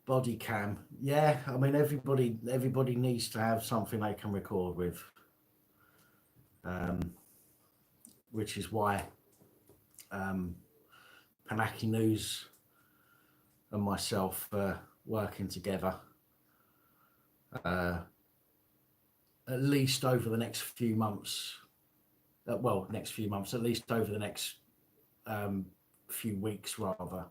Body cam, yeah. I mean, everybody needs to have something they can record with, which is why Panaki News and myself working together, at least over the next few months. Next few months, at least over the next few weeks, rather.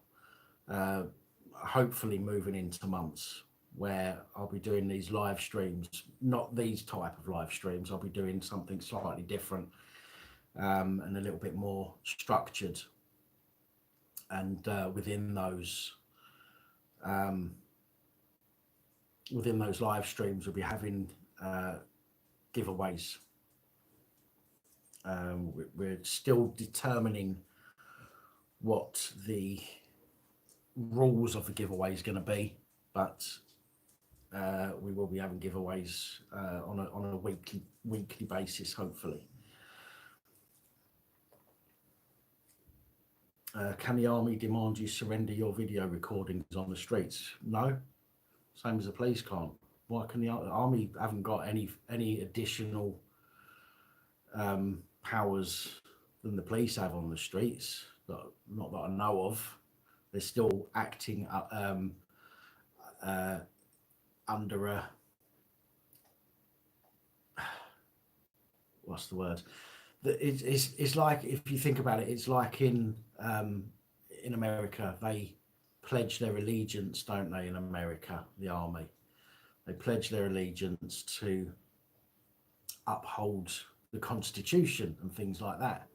Hopefully, moving into months where I'll be doing these live streams, not these type of live streams. I'll be doing something slightly different and a little bit more structured. And within those live streams, we'll be having giveaways. We're still determining what the rules of the giveaway is going to be, but we will be having giveaways on a weekly basis, hopefully. Can the army demand you surrender your video recordings on the streets? No, same as the police can't. Why can the army haven't got any additional powers than the police have on the streets? Not that I know of. They're still acting under a, what's the word? It's like, if you think about it, it's like in America, pledge their allegiance, don't they, in America, the army? They pledge their allegiance to uphold the Constitution and things like that.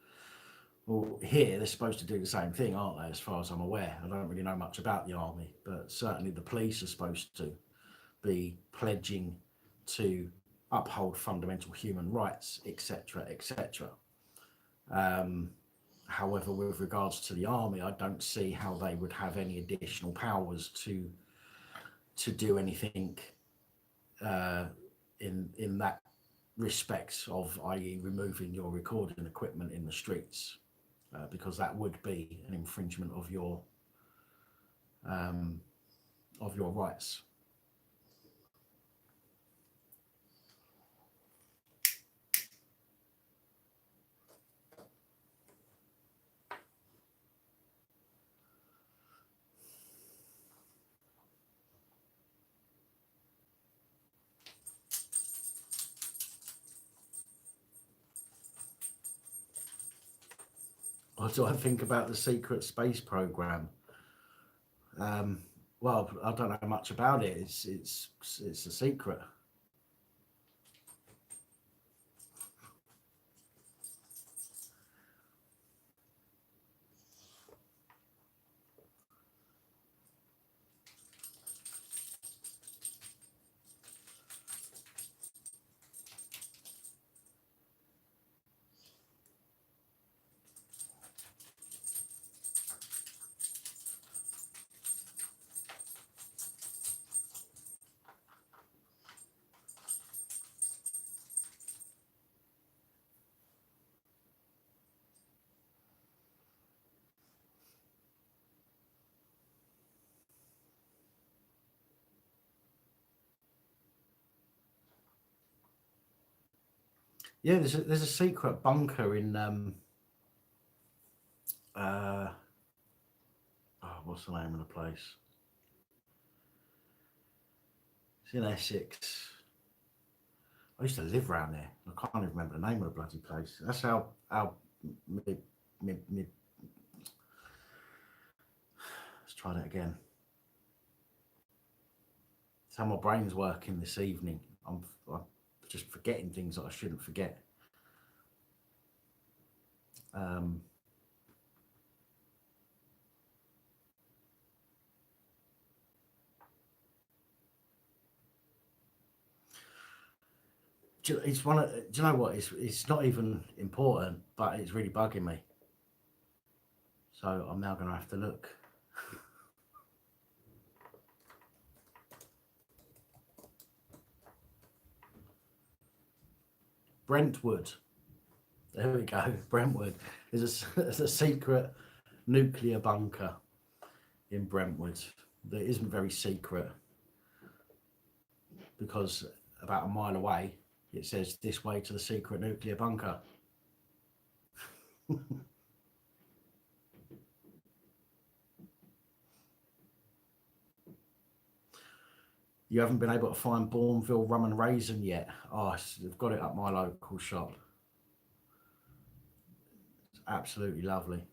Well, here they're supposed to do the same thing, aren't they, as far as I'm aware? I don't really know much about the army, but certainly the police are supposed to be pledging to uphold fundamental human rights, etc., etc. However, with regards to the army, I don't see how they would have any additional powers to do anything in that respect of, i.e., removing your recording equipment in the streets, because that would be an infringement of your rights. What do I think about the secret space program? Well, I don't know much about it. It's a secret. Yeah, there's a secret bunker in what's the name of the place? It's in Essex. I used to live around there. I can't even remember the name of the bloody place. That's how let's try that again. That's how my brain's working this evening. I'm just forgetting things that I shouldn't forget. It's one of, do you know what? It's not even important, but it's really bugging me. So I'm now going to have to look. Brentwood. There we go. Brentwood is a secret nuclear bunker in Brentwood that isn't very secret, because about a mile away it says this way to the secret nuclear bunker. You haven't been able to find Bourneville rum and raisin yet? Oh, they've got it at my local shop. It's absolutely lovely.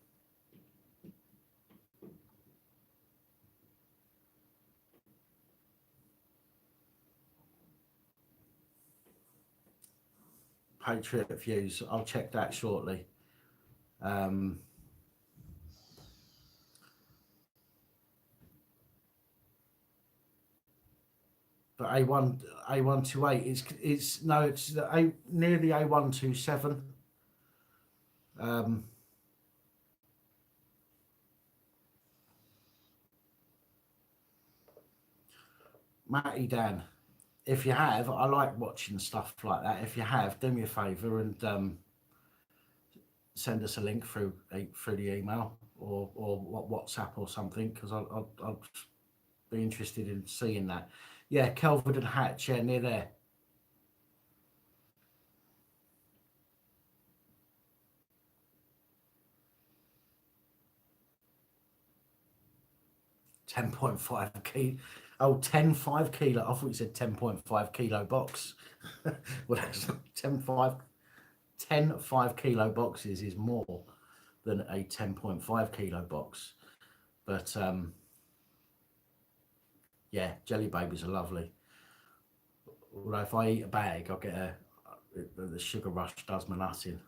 Patriot Views, I'll check that shortly. But A128 it's near the A127. Matty Dan, if you have, I like watching stuff like that. If you have, do me a favour and send us a link through the email or WhatsApp or something, because I'll be interested in seeing that. Yeah, Kelvin and Hatch, yeah, near there. $10.5 kilo. Oh, 10.5 kilo. I thought you said 10.5 kilo box. Well, that's 10 5 kilo boxes is more than a 10.5 kilo box. But yeah, jelly babies are lovely. Although if I eat a bag, I'll get the sugar rush does my nut in.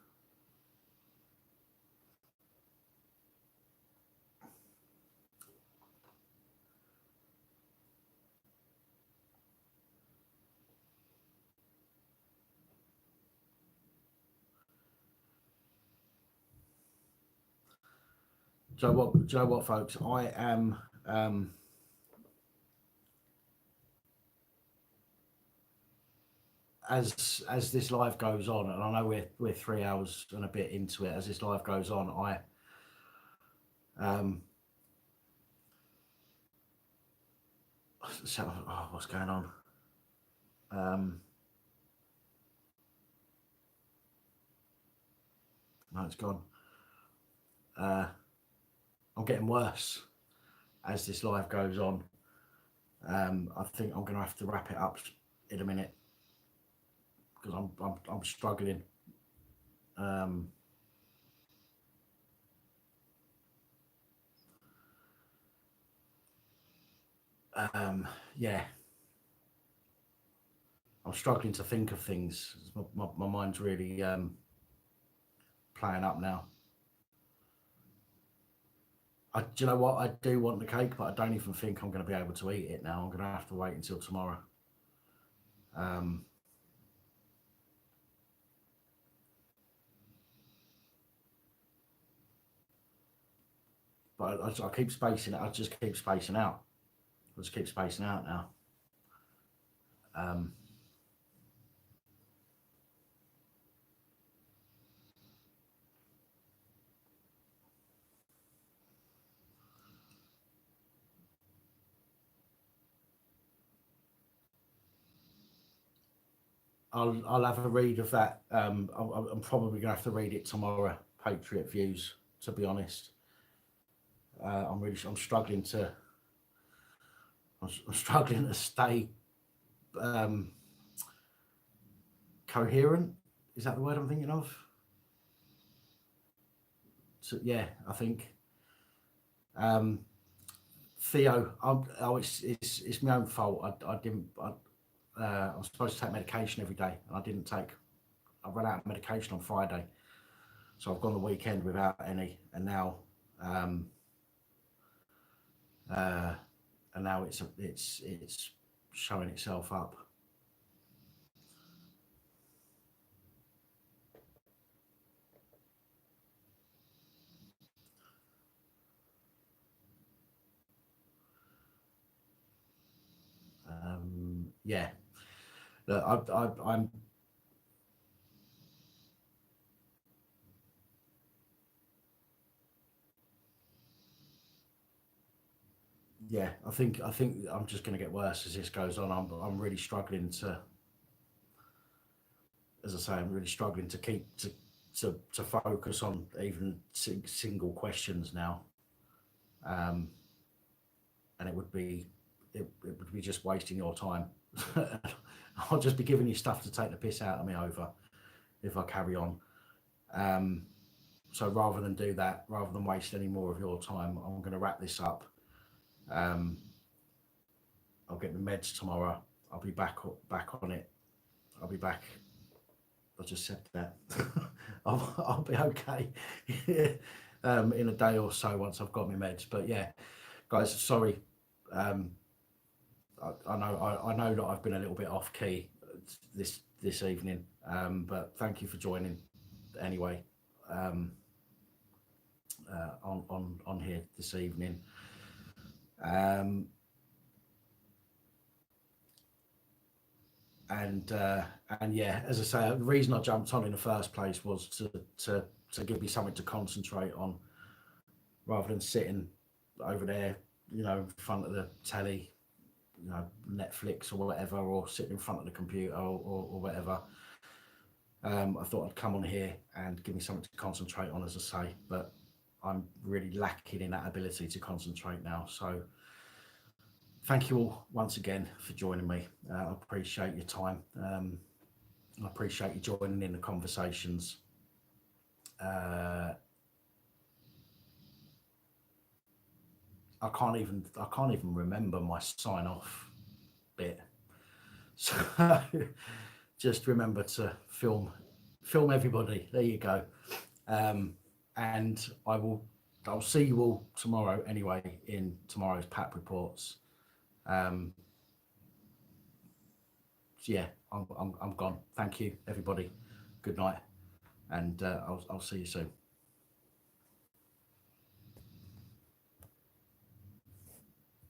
Do you know what, folks? I am as this live goes on, and I know we're 3 hours and a bit into it. As this live goes on, so, oh, what's going on? No, it's gone. I'm getting worse as this live goes on. I think I'm going to have to wrap it up in a minute because I'm struggling. Yeah, I'm struggling to think of things. My mind's really playing up now. Do you know what? I do want the cake, but I don't even think I'm going to be able to eat it now. I'm going to have to wait until tomorrow. But I keep spacing it. I just keep spacing out. I just keep spacing out now. I'll have a read of that. I'm probably gonna have to read it tomorrow. Patriot Views, to be honest. I'm struggling to I'm struggling to stay coherent. Is that the word I'm thinking of? So yeah, I think Theo. It's my own fault. I didn't. I'm supposed to take medication every day, and I didn't take. I ran out of medication on Friday, so I've gone the weekend without any, and now it's showing itself up. Yeah, look, I'm yeah. I think I'm just going to get worse as this goes on. I'm really struggling to, as I say, I'm really struggling to keep to focus on even single questions now. Um, and it would be just wasting your time. I'll just be giving you stuff to take the piss out of me over if I carry on. So rather than do that, rather than waste any more of your time, I'm going to wrap this up. I'll get the meds tomorrow. I'll be back on it. I'll be back. I just said that. I'll be okay in a day or so once I've got my meds. But yeah, guys, sorry. I know that I've been a little bit off key this evening, but thank you for joining anyway on here this evening. And yeah, as I say, the reason I jumped on in the first place was to give me something to concentrate on, rather than sitting over there, in front of the telly, Netflix or whatever, or sitting in front of the computer or whatever. I thought I'd come on here and give me something to concentrate on, as I say, but I'm really lacking in that ability to concentrate now. So thank you all once again for joining me. I appreciate your time. I appreciate you joining in the conversations. I can't even remember my sign off bit. So just remember to film everybody. There you go. And I'll see you all tomorrow anyway in tomorrow's PAP reports. Yeah, I'm gone. Thank you, everybody. Good night, and I'll see you soon.